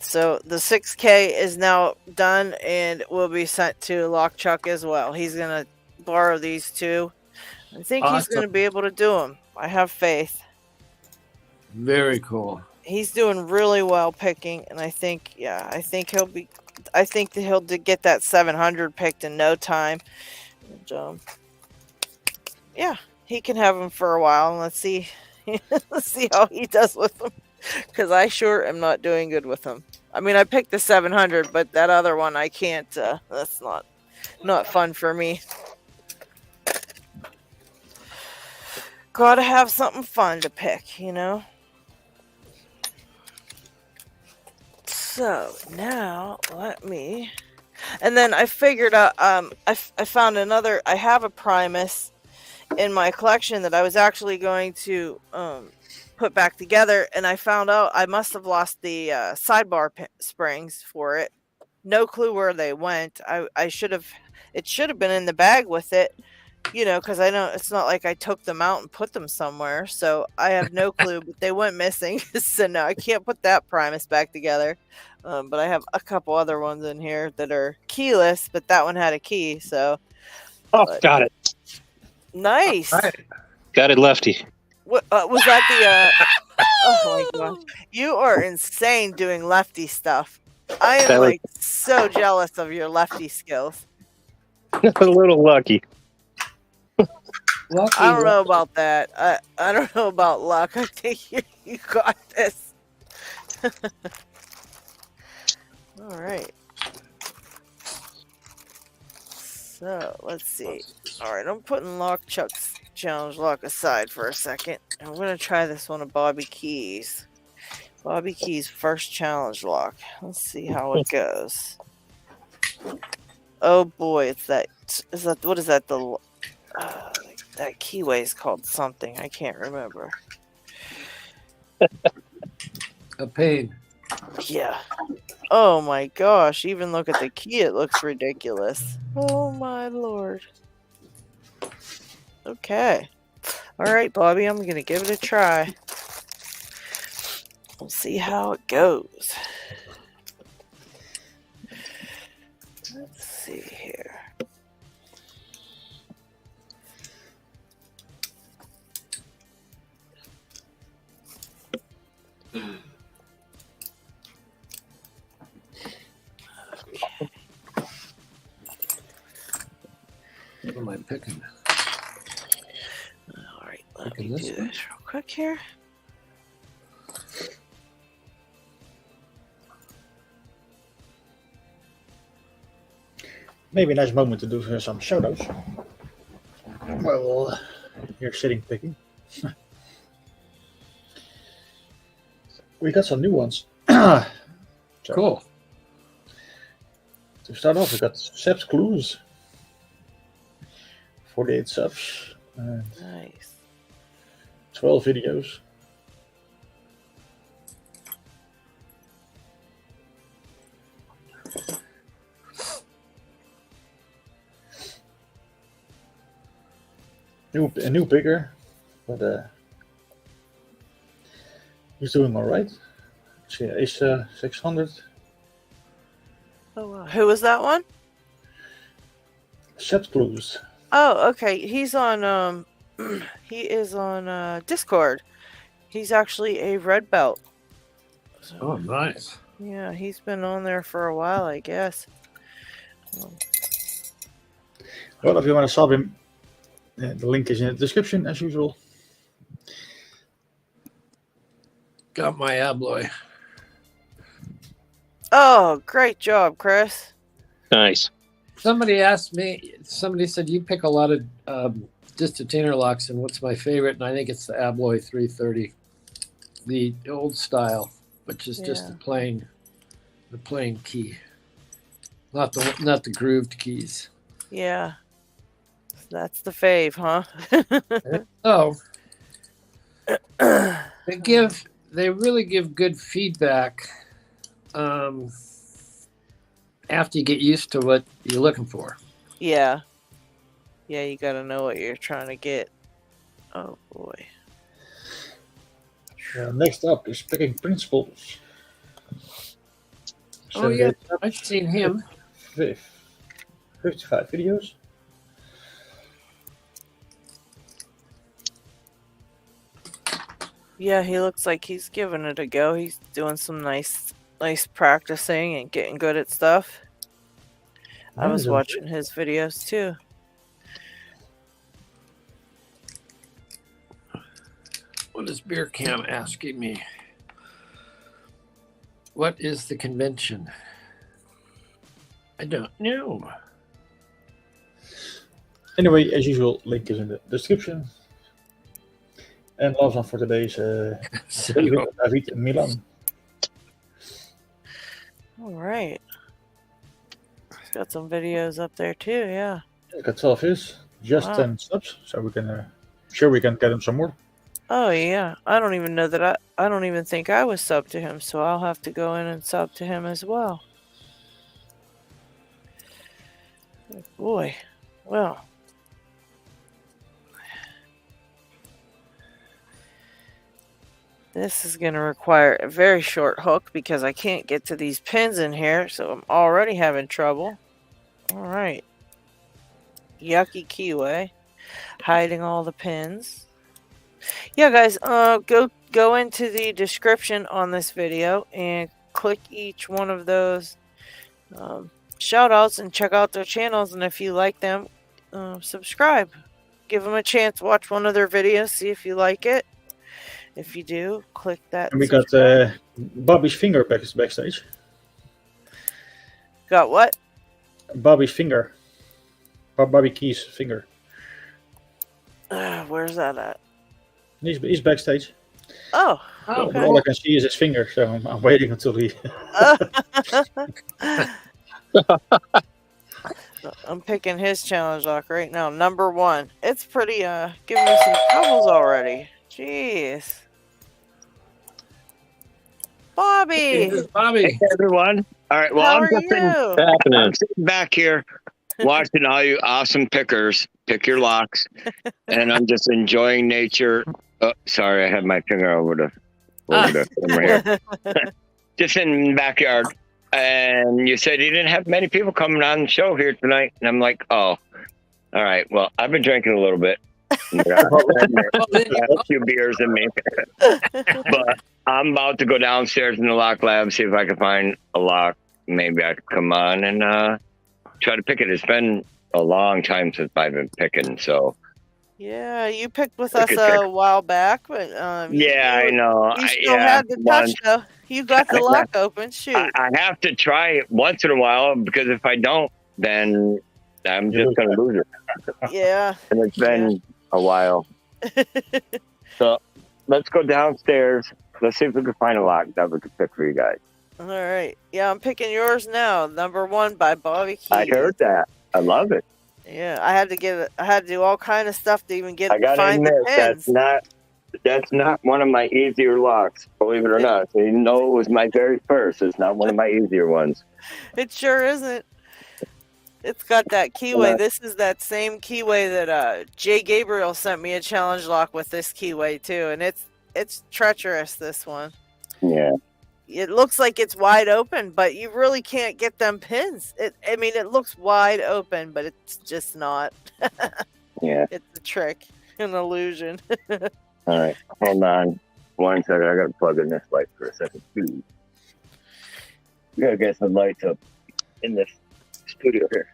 so the 6K is now done and will be sent to LockChuck as well. He's gonna borrow these 2. I think he's gonna be able to do them. I have faith. Very cool. he's doing really well picking, and I think he'll be. I think that he'll get that 700 picked in no time. And, yeah, he can have him for a while, and let's see how he does with them. Because I sure am not doing good with him. I mean, I picked the 700, but that other one I can't. That's not fun for me. Gotta have something fun to pick, you know. So now let me. And then I figured out. I found another. I have a Primus in my collection that I was actually going to put back together, and I found out I must have lost the sidebar springs for it. No clue where they went. I should have. It should have been in the bag with it, you know, because I know it's not like I took them out and put them somewhere. So I have no clue, but they went missing. So now I can't put that Primus back together. But I have a couple other ones in here that are keyless, but that one had a key. So got it. Nice. Got it, Lefty. What was that? The oh my gosh, you are insane doing lefty stuff. I am like so jealous of your lefty skills. A little lucky. Lucky, I don't know about that. I don't know about luck. I think you got this. All right. So let's see. All right, I'm putting Chuck's challenge lock aside for a second. I'm gonna try this one of Bobby Keys. Bobby Keys' first challenge lock. Let's see how it goes. Oh boy, it's that. Is that what is that? That keyway is called something. I can't remember. a pain. Yeah. Oh my gosh! Even look at the key; it looks ridiculous. Oh my lord. Okay. All right, Bobby. I'm gonna give it a try. We'll see how it goes. Let's see here. What am I picking? All right, let Picking me this do one? this real quick here. Maybe a nice moment to do some shoutouts. Well, you're sitting picking. We got some new ones. So, Cool. to start off, we got Seb's Clues. 48 subs. And Nice. 12 videos. A new picker, but he's doing all right. Ace 600. Oh wow. Who was that one? Seb's Clues. Oh, okay. He's on he is on Discord. He's actually a red belt. So, Oh, nice. yeah, he's been on there for a while, I guess. Well, if you want to sub him, the link is in the description as usual. Got my abloy. Oh, great job, Chris. Nice. Somebody asked me, somebody said, you pick a lot of distant locks, and what's my favorite? And I think it's the Abloy 330, the old style, which is just Yeah. the plain key, not the grooved keys. Yeah. That's the fave, huh? Oh, they really give good feedback after you get used to what you're looking for. Yeah. Yeah, you gotta know what you're trying to get. Oh boy. Next up is Picking Principles. Oh yeah, 78 subs, I've seen him. 55 videos. Yeah, he looks like he's giving it a go. He's doing some nice practicing and getting good at stuff. I was watching his videos too. What is Beer Cam asking me? What is the convention? I don't know. Anyway, as usual, link is in the description. And last one for today is David in Milan. All right. He's got some videos up there too, yeah. Got 12 views, just 10 subs, so we can sure we can get him some more. Oh yeah, I don't even know that I don't even think I was subbed to him, so I'll have to go in and sub to him as well. Oh boy, well, this is going to require a very short hook because I can't get to these pins in here, so I'm already having trouble. All right, yucky keyway, hiding all the pins. Yeah, guys, go into the description on this video and click each one of those shout outs and check out their channels. And if you like them, subscribe. Give them a chance. Watch one of their videos. See if you like it. If you do, click that. And we got Bobby's finger backstage. Got what? Bobby's finger. Bobby Key's finger. Where's that at? He's backstage. Oh, okay. All I can see is his finger, so I'm waiting until he. I'm picking his challenge lock right now. Number 1. It's pretty giving me some troubles already. Jeez. Bobby. Bobby. Hey, everyone. All right. Well, How I'm are just you? I'm sitting back here watching all you awesome pickers pick your locks, and I'm just enjoying nature. Oh, sorry, I had my finger over the camera here. Just in the backyard. And you said you didn't have many people coming on the show here tonight. And I'm like, oh, all right. Well, I've been drinking a little bit. A few beers in me. But I'm about to go downstairs in the lock lab, see if I can find a lock. Maybe I could come on and try to pick it. It's been a long time since I've been picking, so. Yeah, you picked with us a while back, but I know. You still had the touch, though. You got the lock open. Shoot. I have to try it once in a while, because if I don't, then I'm just going to lose it. Yeah. And it's been a while. So let's go downstairs. Let's see if we can find a lock that we can pick for you guys. All right. Yeah, I'm picking yours now. Number 1 by Bobby Key. I heard that. I love it. Yeah, I had to do all kind of stuff to even I gotta find admit, the pins. that's not one of my easier locks, believe it or not. So even though it was my very first, it's not one of my easier ones. It sure isn't. It's got that keyway. This is that same keyway that Jay Gabriel sent me a challenge lock with this keyway too, and it's treacherous, this one. Yeah. It looks like it's wide open, but you really can't get them pins. It looks wide open, but it's just not. Yeah. It's a trick, an illusion. All right. Hold on. 1 second. I got to plug in this light for a second, too. We got to get some lights up in this studio here.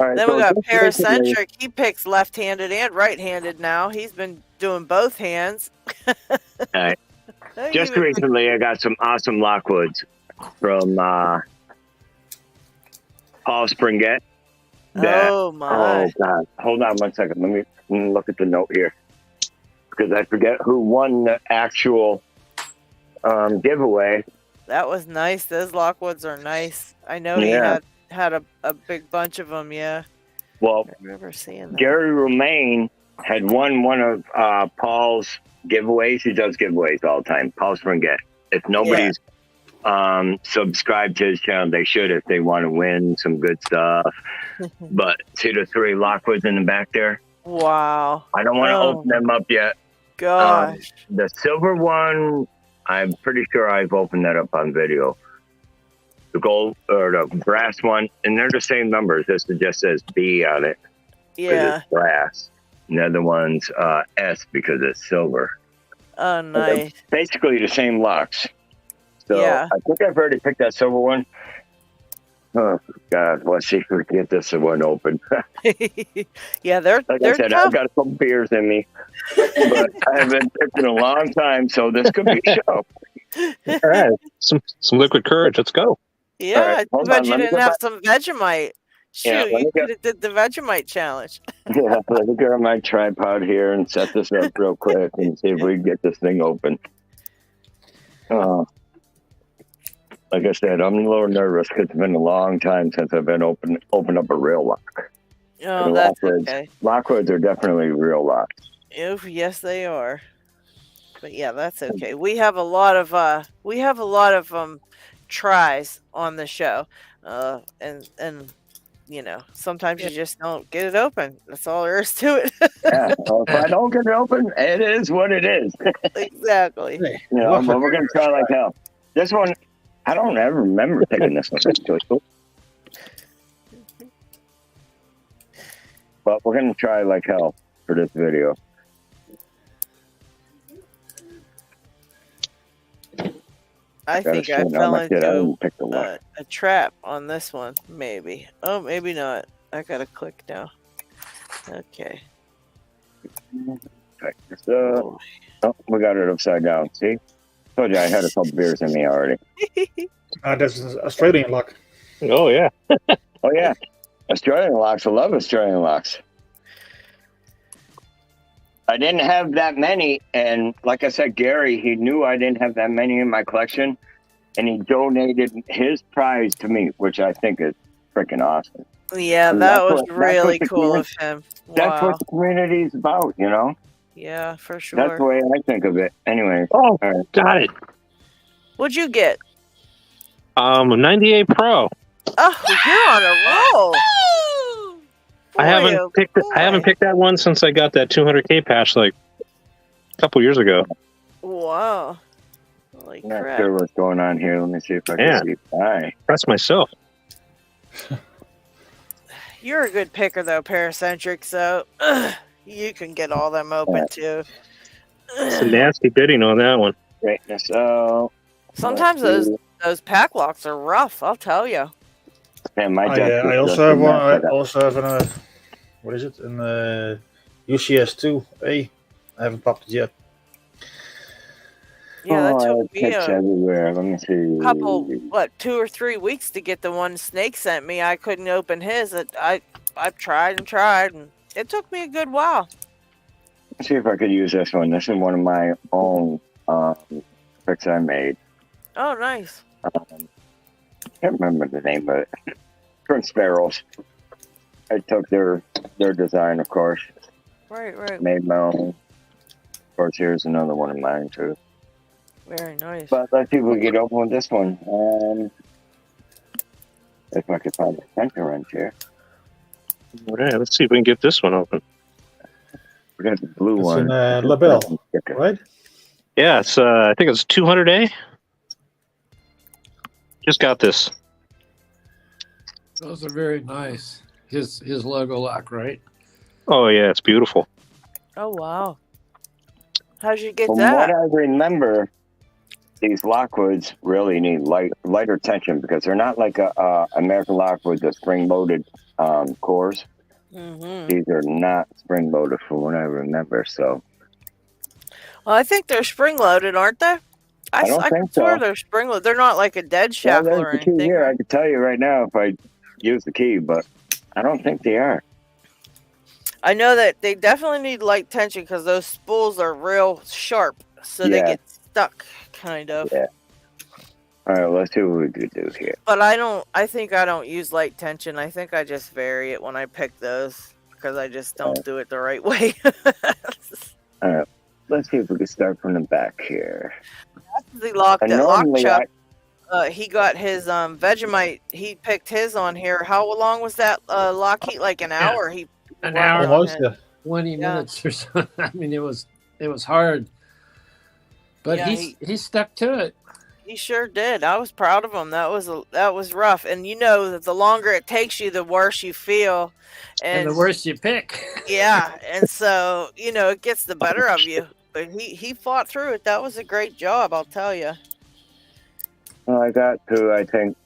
All right, Then so we got Paracentric. He picks left-handed and right-handed now. He's been doing both hands. All right. Just recently, I got some awesome Lockwoods from Paul Springett. Oh, my. Oh, God. Hold on 1 second. Let me look at the note here, because I forget who won the actual giveaway. That was nice. Those Lockwoods are nice. I know he had a big bunch of them, yeah. Well, I remember seeing that. Gary Romaine had won one of Paul's giveaways. He does giveaways all the time. Paul Springett. If nobody's subscribed to his channel, they should if they want to win some good stuff. But see the 3 Lockwoods in the back there? Wow. I don't want to open them up yet. Gosh. The silver one, I'm pretty sure I've opened that up on video. The gold or the brass one, and they're the same numbers. This just says B on it. Yeah. It's brass. And the other one's S because it's silver. Oh, nice. Basically the same locks. So Yeah. I think I've already picked that silver one. Oh God, let's see if we can get this one open. Yeah, they're Like I said, tough. I've got some beers in me, but I haven't picked in a long time, so this could be a show. All right, some liquid courage. Let's go. Yeah, All right, I hold bet on, you let me didn't get have back. some Vegemite. Shoot, Yeah, let you me get- could have did the Vegemite challenge. Yeah, let me get on my tripod here and set this up real quick and see if we can get this thing open. Like I said, I'm a little nervous because it's been a long time since I've been open up a real lock. Oh, And that's Lockwoods- okay. Lockwoods are definitely real locks. Yes, they are. But yeah, that's okay. We have a lot of tries on the show, and sometimes you just don't get it open. That's all there is to it. Yeah, well, if I don't get it open, it is what it is. Exactly. Hey, You know, wacht but maar. we're gonna try like hell. This one, I don't ever remember picking this one. That's really cool. But we're gonna try like hell for this video. I Gotta think I see, fell I didn't into pick the lock. a trap on this one. Maybe. Oh, maybe not. I gotta click now. Okay. Okay, so, oh, we got it upside down. See? Told you I had a couple beers in me already. That's an Australian lock. Oh yeah. Oh yeah, Australian locks. I love Australian locks. I didn't have that many, and like I said, Gary, he knew I didn't have that many in my collection, and he donated his prize to me, which I think is freaking awesome. Yeah, And that that's was what- that's really what the cool of community- him. That's Wow. what the community is about, you know? Yeah, for That's sure. the way I think of it. Anyway, Oh, all right. got it. What'd you get? 98 Pro. Oh, you're on a roll. I haven't Boy, oh picked. I haven't boy. picked that one since I got that 200K patch like a couple years ago. Wow. Holy I'm not crap. sure what's going on here. Let me see if I Yeah. can see. All right. That's myself. You're a good picker, though, Paracentric, so you can get all them open, too. It's a nasty bidding on that one. Greatness. So, Sometimes those pack locks are rough, I'll tell you. man, my I also have one. I also have an. What is it? An UCS2A. I haven't popped it yet. Yeah, that took me picks a everywhere. Let me see. couple, 2 or 3 weeks to get the one Snake sent me. I couldn't open his. I've tried and tried, and it took me a good while. Let's see if I could use this one. This is one of my own picks I made. Oh, nice. Can't remember the name of it. Prince Sparrows. I took their design, of course. Right. Made my own. Of course, here's another one of mine too. Very nice. But let's see if we get open with this one. If I could find the center wrench here. All right, let's see if we can get this one open. We got the blue It's one. an label, right? Yeah, it's I think it's 200A. Just got this. Those are very nice. His logo lock, right? Oh yeah, it's beautiful. Oh, wow. How'd you get From that? what I remember, these Lockwoods really need lighter tension because they're not like a American Lockwood, the spring-loaded cores. Mm-hmm. These are not spring-loaded from what I remember. So Well, I think they're spring-loaded, aren't they? I don't think swear so. they're spring-loaded. They're not like a dead well, shackle there's or the key anything. here. I could tell you right now if I use the key, but I don't think they are. I know that they definitely need light tension because those spools are real sharp, so they Yeah. get stuck, kind of. Yeah. All right, let's see what we could do here. But I think I don't use light tension. I think I just vary it when I pick those because I just don't do it the right way. All right, let's see if we can start from the back here. The lock And that lock normally shop. He got his Vegemite. He picked his on here. How long was that LockHeat? Like an hour. He An Wow. hour, Almost. 20 Yeah. minutes or so. I mean, it was hard, but Yeah, he stuck to it. He sure did. I was proud of him. That was rough. And you know that the longer it takes you, the worse you feel. And the worse you pick. Yeah, and so it gets the better of you. But he fought through it. That was a great job, I'll tell you. Well, I got to, I think,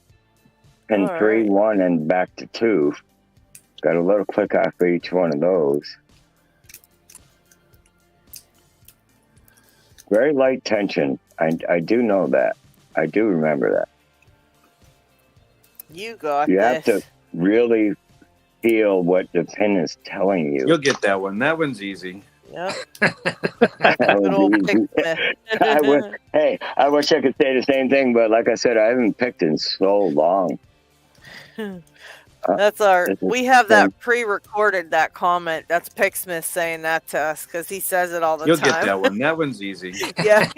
pin All 3, right. 1, and back to 2. Got a little click off for each one of those. Very light tension. I do know that. I do remember that. You got You this. have to really feel what the pin is telling you. You'll get that one. That one's easy. Yep. That Good would old be easy. Picksmith. Hey, I wish I could say the same thing, but like I said, I haven't picked in so long. That's our. This is We have that fun. pre-recorded. That comment. That's Picksmith saying that to us because he says it all the You'll time. get that one. That one's easy. Yeah.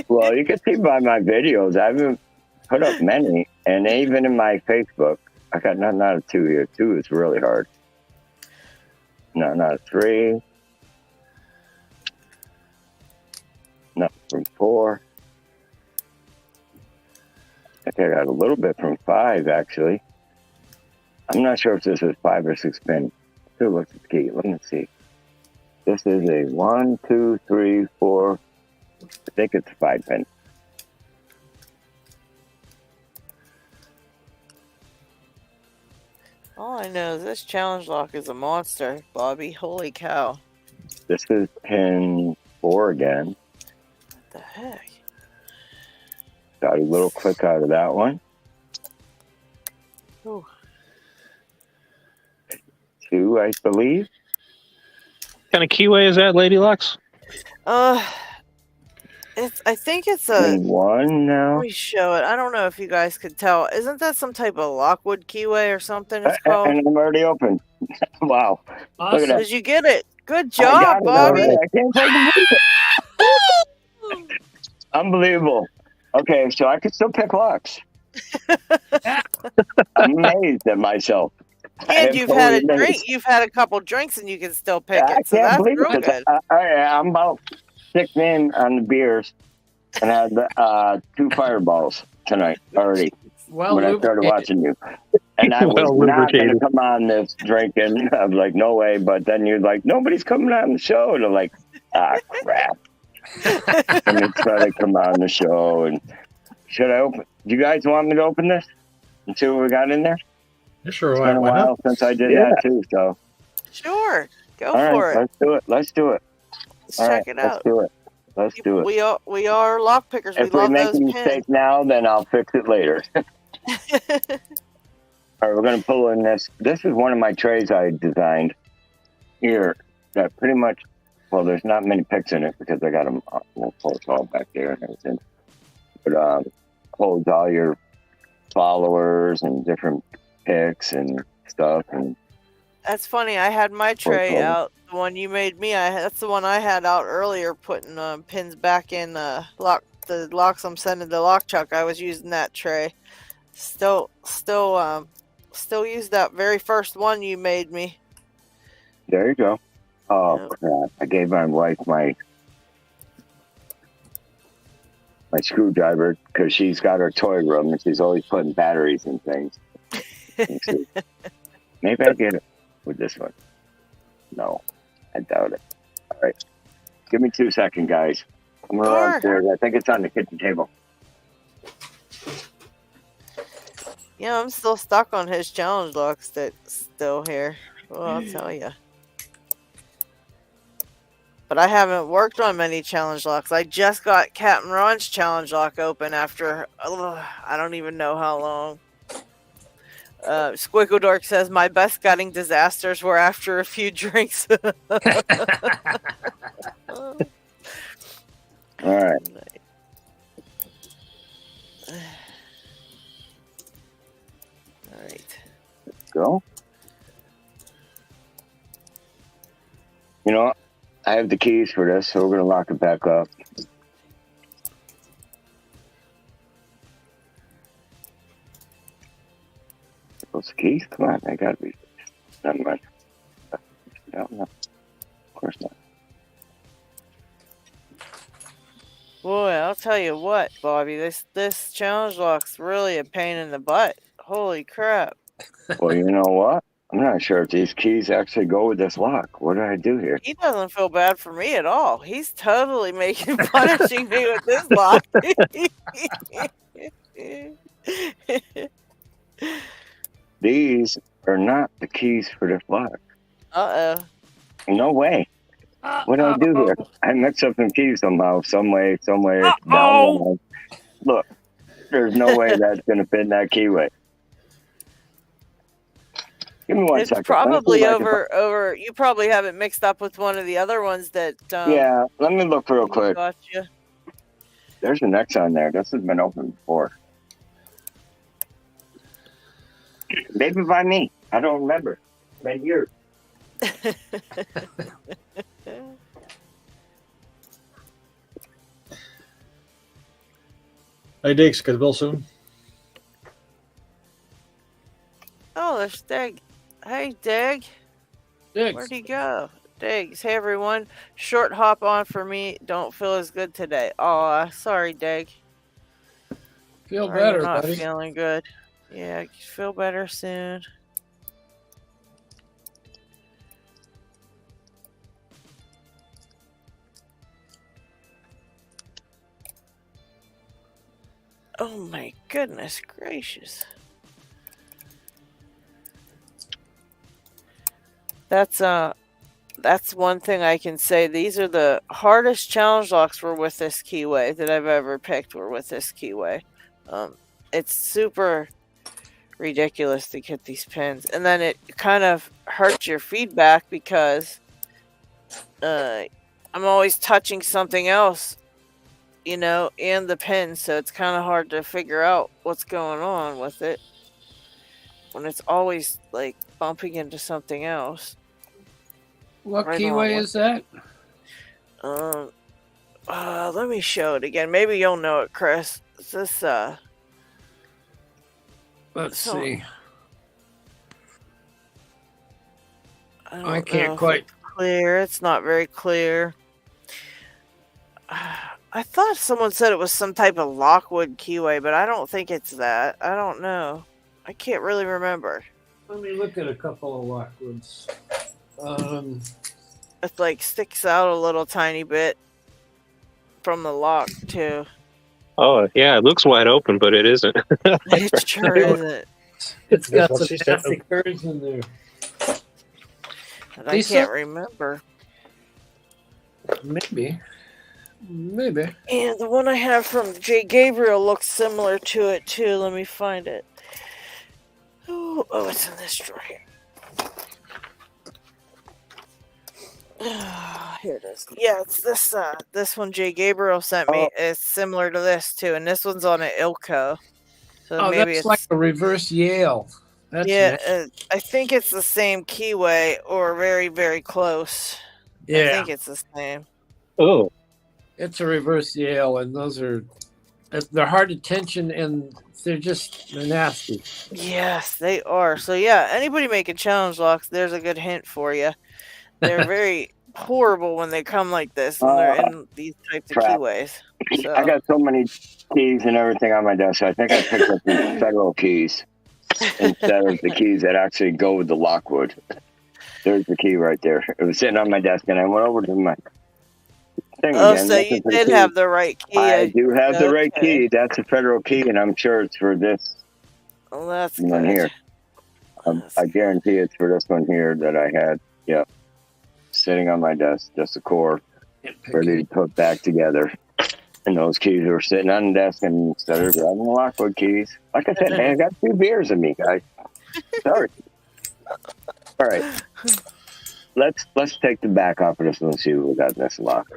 Well, you can see by my videos, I haven't put up many, and even in my Facebook, I got nothing out of 2 here. 2 is really hard. Nothing out of 3. Nothing from 4. I think I got a little bit from 5, actually. I'm not sure if this is 5 or 6 pin. Who looks at the key? Let me see. This is a 1, 2, 3, 4. I think it's a 5 pin. All I know is this challenge lock is a monster, Bobby. Holy cow! This is pin 4 again. What the heck? Got a little click out of that one. Ooh. 2, I believe. What kind of keyway is that, LadyLocks? I think it's a. Pin 1 now. Let me show it. I don't know if you guys could tell. Isn't that some type of Lockwood keyway or something? It's called. And I'm already open. Wow. Look at Awesome. that. Did you get it? Good I got job, it Bobby. already. I can't fucking believe it. Unbelievable. Okay, so I could still pick locks. I'm amazed at myself. I am And you've had a totally drink. amazed. You've had a couple drinks, and you can still pick I it. So can't that's believe real it. 'Cause good. I'm about 6 in on the beers and had 2 fireballs tonight already Well when I started lubricated. watching you. And I was Well not going to lubricated. come on this drinking. I was like, no way. But then you're like, nobody's coming on the show. And I'm like, crap. And then try to come on the show. And should I open? Do you guys want me to open this and see what we got in there? Yeah, sure. It's been a Why while not? since I did Yeah. that too. So, Sure, go all for right, it. let's do it. Let's do it. Let's All check right, it let's out. do it. Let's do it. We are lock pickers. We If we love make those a pins. mistake now, then I'll fix it later. All right, we're going to pull in this. This is one of my trays I designed here that pretty much, well, there's not many picks in it because I got them, we'll pull it all back there and everything. But holds all your followers and different picks and stuff. And That's funny. I had my tray over. out. The one you made me. That's the one I had out earlier, putting pins back in the locks I'm sending to Lock Chuck. I was using that tray. Still use that very first one you made me. There you go. Oh, Yep. crap. I gave my wife my screwdriver because she's got her toy room and she's always putting batteries in things. Maybe I get it with this one. No, I doubt it. All right. Give me 2 seconds, guys. I'm going to run Sure. upstairs. I think it's on the kitchen table. Yeah, I'm still stuck on his challenge locks that's still here. Well, I'll tell you. But I haven't worked on many challenge locks. I just got Captain Ron's challenge lock open after I don't even know how long. Squiggle Dork says my best gutting disasters were after a few drinks. All right. All right. Let's go. You know, I have the keys for this, so we're going to lock it back up. Those keys? Come on, they got to be. Never mind. No, of course not. Boy, I'll tell you what, Bobby, this challenge lock's really a pain in the butt. Holy crap. Well, you know what? I'm not sure if these keys actually go with this lock. What did I do here? He doesn't feel bad for me at all. He's totally punishing me with this lock. These are not the keys for this lock. Uh-oh. No way. What did I do here? I mixed up some keys somehow, some way, down the line. Look, there's no way that's going to fit in that keyway. Give me one It's second. probably over. You probably have it mixed up with one of the other ones that. Yeah, let me look real quick. Gotcha. There's an X on there. This has been opened before. Maybe by me. I don't remember. Been years. Hey Diggs, get well soon. Oh, there's Dig. Hey, Dig. Diggs. Where'd he go? Diggs. Hey, everyone. Short hop on for me. Don't feel as good today. Aw, sorry, Dig. Feel Sorry better, you're not buddy. feeling good. Yeah, feel better soon. Oh my goodness gracious. That's one thing I can say. These are the hardest challenge locks were with this keyway that I've ever picked were with this keyway. It's super ridiculous to get these pins. And then it kind of hurts your feedback because I'm always touching something else, you know, and the pin, so it's kind of hard to figure out what's going on with it when it's always like bumping into something else. What Right keyway on. is that? Let me show it again. Maybe you'll know it, Chris. Is this Let's see. I can't quite. It's clear. It's not very clear. I thought someone said it was some type of Lockwood keyway, but I don't think it's that. I don't know. I can't really remember. Let me look at a couple of Lockwoods. It like sticks out a little tiny bit from the lock too. Oh, yeah, it looks wide open, but it isn't. It sure isn't. It's got what some she said. nasty curves in there. And I Lisa? can't remember. Maybe. And the one I have from Jay Gabriel looks similar to it too. Let me find it. Oh, it's in this drawer here. Here it is. Yeah, it's this this one Jay Gabriel sent me. It's similar to this too, and this one's on an Ilco. So Oh, maybe that's it's like a reverse Yale. That's yeah. nice. I think it's the same keyway or very very close. I Yeah, think it's the same. Oh, it's a reverse Yale, and they're hard to tension, and they're nasty. Yes, they are. So yeah, anybody making challenge locks, there's a good hint for you. They're very horrible when they come like this, when they're in these types of crap. keyways. So I got so many keys and everything on my desk. I think I picked up these federal keys instead of the keys that actually go with the Lockwood. There's the key right there. It was sitting on my desk, and I went over to my thing again. so you did have the right key. I do have the right key. That's a federal key, and I'm sure it's for this Well, that's one good. here. I guarantee it's for this one here that I had. Yep. Sitting on my desk, just a core, ready to put back together. And those keys were sitting on the desk, and instead of grabbing the Lockwood keys, like I said, man, I got 2 beers in me, guys. Sorry. All right. Let's take the back off of this one and see what we got in this lock.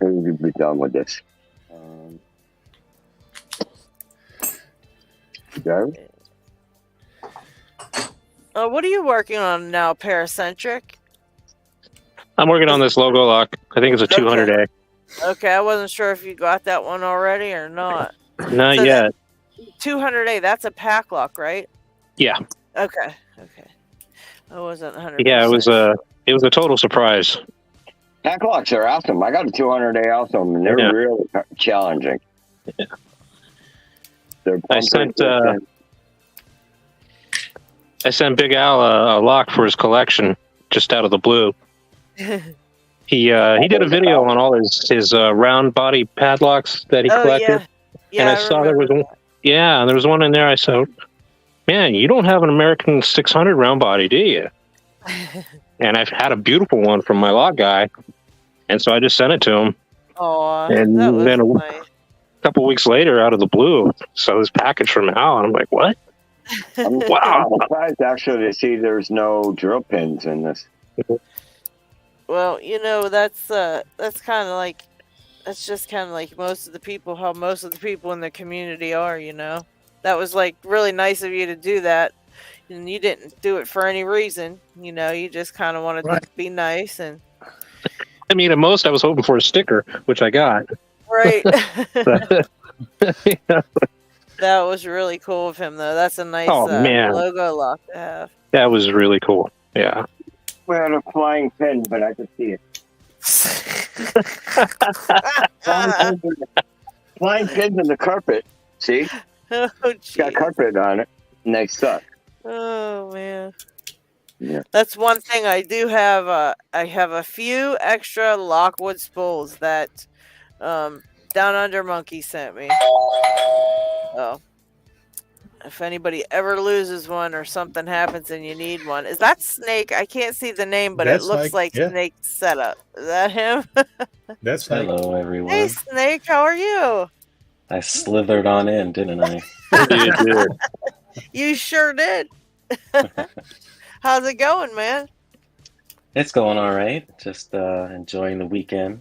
We'll be done with this. Go. What are you working on now, Paracentric? I'm working on this logo lock. I think it's a 200A. Okay, I wasn't sure if you got that one already or not. Not So yet. 200A, that's a pack lock, right? Yeah. Okay. I wasn't 100%. Yeah, it was a total surprise. Pack locks are awesome. I got a 200A also, and they're really challenging. Yeah. They're I sent I sent Big Al a lock for his collection just out of the blue. He did a video on all his round body padlocks that he Oh collected. yeah, yeah. And I saw there was one. Yeah, there was one in there. I said, "Man, you don't have an American 600 round body, do you?" And I've had a beautiful one from my lock guy, and so I just sent it to him. Oh, And that was then nice. a couple weeks later, out of the blue, so this package from Al, and I'm like, "What? Wow!" I'm surprised actually to see there's no drill pins in this. Well, that's kind of like just kind of like how most of the people in the community are. That was like really nice of you to do that, and you didn't do it for any reason. You just kind of wanted to be nice and. I mean, at most, I was hoping for a sticker, which I got. Right. Yeah. That was really cool of him, though. That's a nice logo lock to have. That was really cool. Yeah. We had a flying pin, but I could see it. Flying pins in the carpet. See? Oh, it's got carpet on it, and they suck. Oh man. Yeah. That's one thing I do have. I have a few extra Lockwood spools that Down Under Monkey sent me. Oh. If anybody ever loses one or something happens and you need one. Is that Snake? I can't see the name, but That's it looks like yeah. Snake Setup. Is that him? That's Snake. Hello, everyone. Hey, Snake. How are you? I slithered on in, didn't I? You sure did. How's it going, man? It's going all right. Just enjoying the weekend.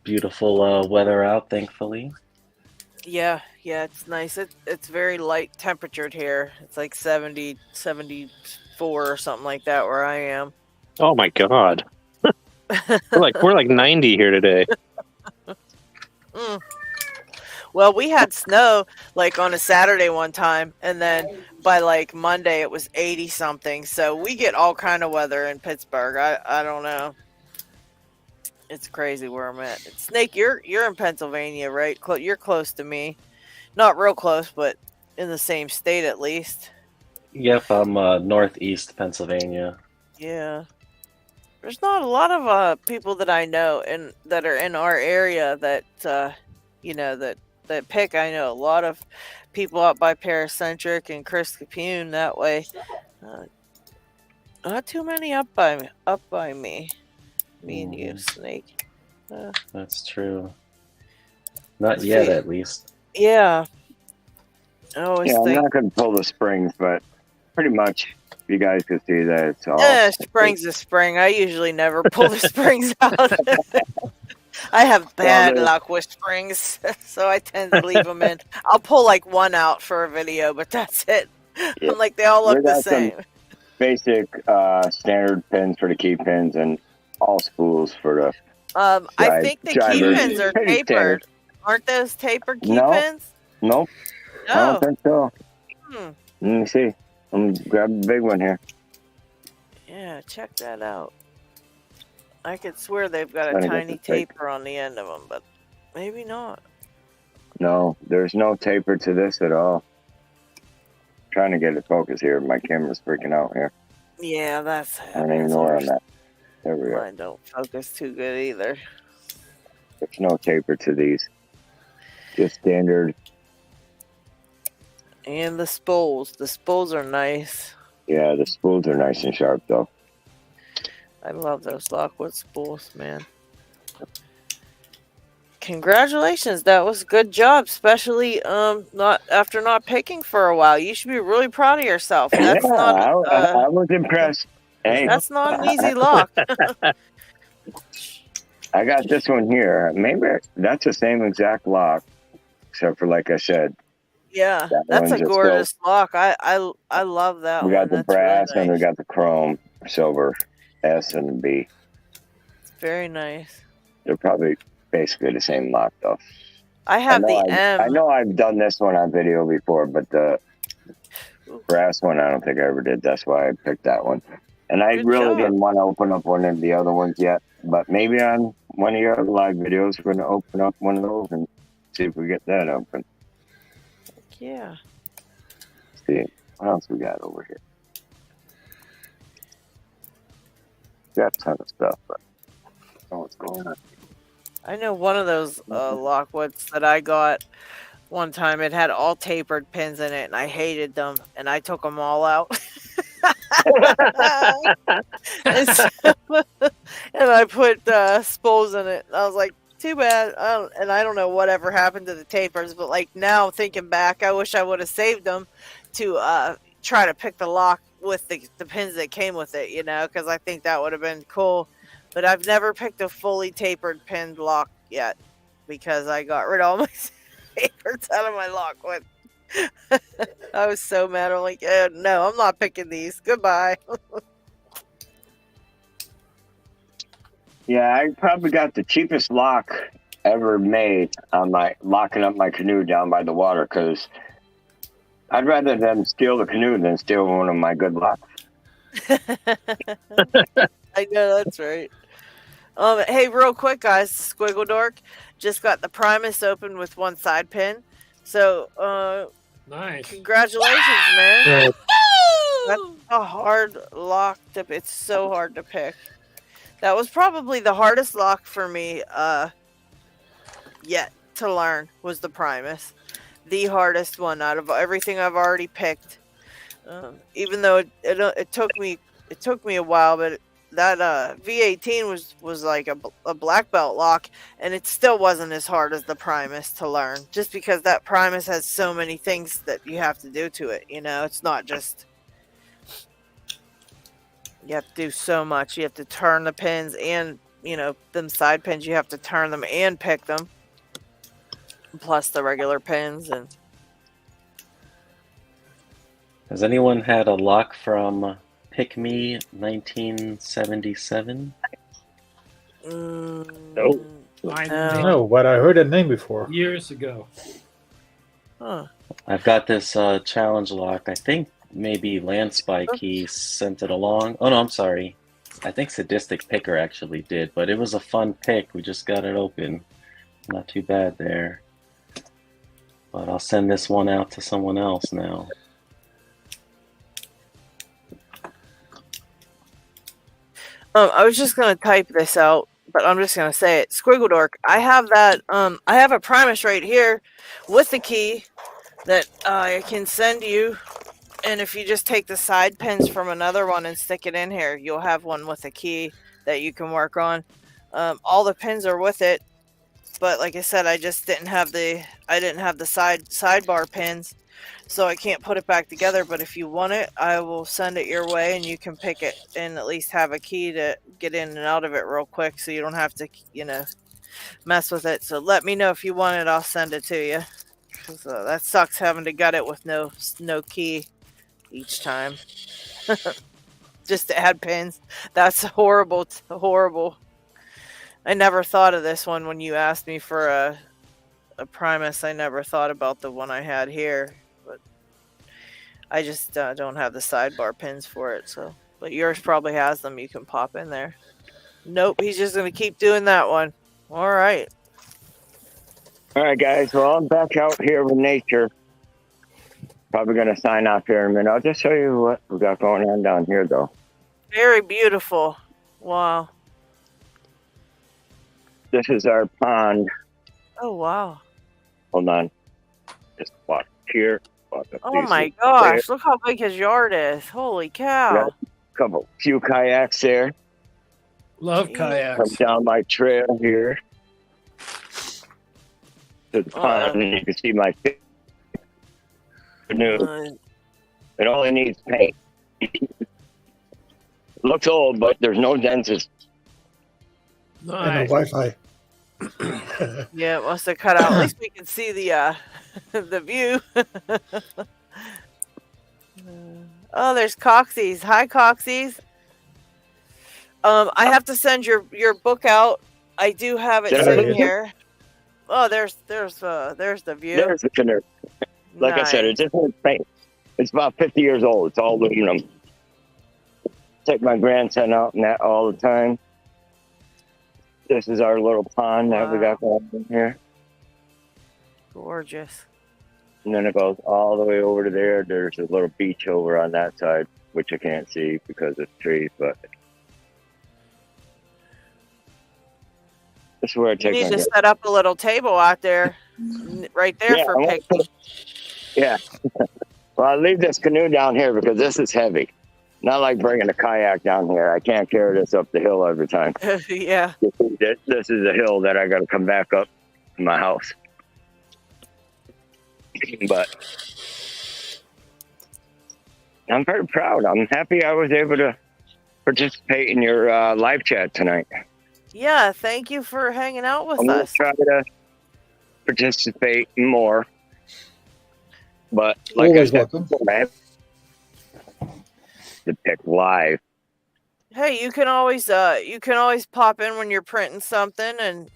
Beautiful weather out, thankfully. Yeah, it's nice. It's very light temperatured here. It's like 70, 74 or something like that where I am. Oh my God. we're like 90 here today. Well, we had snow like on a Saturday one time, and then by like Monday it was 80 something. So we get all kind of weather in Pittsburgh. I don't know. It's crazy where I'm at. Snake, you're in Pennsylvania, right? You're close to me. Not real close, but in the same state at least. Yep, I'm northeast Pennsylvania. Yeah. There's not a lot of people that I know and that are in our area that that pick. I know a lot of people out by Paracentric and Chris Capune that way. Not too many up by me. Me and you, Snake. That's true. Not yet, at least. Yeah. I always think. I'm not going to pull the springs, but pretty much you guys can see that it's all. Spring's a spring. I usually never pull the springs out. I have bad luck with springs, so I tend to leave them in. I'll pull like one out for a video, but that's it. Yeah. I'm like, they all look the same. Basic standard pins for the key pins and all spools for the. I think the key pins are tapered. Standard. Aren't those tapered key pins? Nope. No. I don't think so. Let me see. I'm gonna grab a big one here. Yeah, check that out. I could swear they've got a tiny taper on the end of them, but maybe not. No, there's no taper to this at all. I'm trying to get it focused here. My camera's freaking out here. Yeah, that's. I don't even know where I'm at. There we go. Mine don't focus too good either. There's no taper to these. Just standard. And the spools. The spools are nice. Yeah, the spools are nice and sharp, though. I love those Lockwood spools, man. Congratulations, that was a good job, especially not after not picking for a while. You should be really proud of yourself. That's I was impressed. Hey. That's not an easy lock. I got this one here. Maybe that's the same exact lock, except for like I said. Yeah, that's a gorgeous lock. I love that one. We got the brass and we got the chrome, silver, S and B. It's very nice. They're probably basically the same lock, though. I have the M. I know I've done this one on video before, but the brass one, I don't think I ever did. That's why I picked that one. And I really didn't want to open up one of the other ones yet. But maybe on one of your live videos, we're going to open up one of those and see if we get that open. Yeah. See, what else we got over here? got a ton of stuff, but I don't know what's going on. I know one of those Lockwoods that I got one time. It had all tapered pins in it, and I hated them, and I took them all out. and, so, and I put spools in it. I was like, too bad. And I don't know whatever happened to the tapers, but like now thinking back, I wish I would have saved them to try to pick the lock with the pins that came with it, you know, because I think that would have been cool. But I've never picked a fully tapered pinned lock yet because I got rid of all my tapers out of my Lockwood. I was so mad. I'm like, no, I'm not picking these. Goodbye. Yeah, I probably got the cheapest lock ever made on my locking up my canoe down by the water, because I'd rather them steal the canoe than steal one of my good locks. I know, that's right. Hey, real quick, guys, Squiggle Dork just got the Primus open with one side pin. So, Nice. congratulations, man. Yeah. That's a hard lock to. It's so hard to pick. That was probably the hardest lock for me yet to learn was the Primus. The hardest one out of everything I've already picked. Even though it took me a while, but that V18 was like a black belt lock, and it still wasn't as hard as the Primus to learn, just because that Primus has so many things that you have to do to it. You know, it's not just. You have to do so much. You have to turn the pins and, you know, them side pins, you have to turn them and pick them. Plus the regular pins. And Has anyone had a lock from Pick Me 1977? Nope. No, but I heard that name before. Years ago. Huh. I've got this challenge lock. I think maybe Landspy sent it along. Oh no, I'm sorry. I think Sadistic Picker actually did, but it was a fun pick. We just got it open. Not too bad there. But I'll send this one out to someone else now. I was just gonna type this out, but I'm just gonna say it. Squiggle Dork, I have that. I have a Primus right here with the key that I can send you. And if you just take the side pins from another one and stick it in here, you'll have one with a key that you can work on. All the pins are with it, but like I said, I just didn't have the sidebar pins, so I can't put it back together. But if you want it, I will send it your way, and you can pick it and at least have a key to get in and out of it real quick, so you don't have to, you know, mess with it. So let me know if you want it. I'll send it to you. 'Cause, that sucks having to gut it with no key each time. Just to add pins. That's horrible. Horrible. I never thought of this one when you asked me for a Primus. I never thought about the one I had here, but I just don't have the sidebar pins for it. So, but yours probably has them. You can pop in there. Nope, he's just gonna keep doing that one. All right. All right, guys. Well, I'm back out here with nature. Probably going to sign off here in a minute. I'll just show you what we got going on down here, though. Very beautiful. Wow. This is our pond. Oh, wow. Hold on. Just walk here. Walk up Oh, these my there. gosh. Look how big his yard is. Holy cow. Yeah. Few kayaks there. Love Come kayaks. down my trail here to the pond, and you can see my canoe. It only needs paint. It looks old, but there's no dents. And no Nice. Wi-Fi. Yeah, it must have cut out. At least we can see the the view. Oh, there's Coxies. Hi, Coxies. I have to send your book out. I do have it sitting here. Oh, there's the view. There's the canoe. Like I said, it just needs paint. It's about 50 years old. It's all aluminum. Take my grandson out and that all the time. This is our little pond that we got going in here. Gorgeous. And then it goes all the way over to there. There's a little beach over on that side, which I can't see because of trees, but This is where I You take need my to dip. set up a little table out there, right there Yeah, for I want to picking. Yeah. Well, I leave this canoe down here because this is heavy. Not like bringing a kayak down here. I can't carry this up the hill every time. Yeah. This is a hill that I got to come back up to my house. But I'm very proud. I'm happy I was able to participate in your live chat tonight. Yeah, thank you for hanging out with I'm going to us. try to participate more. But like Always I said, welcome. man, to pick live. Hey, you can always pop in when you're printing something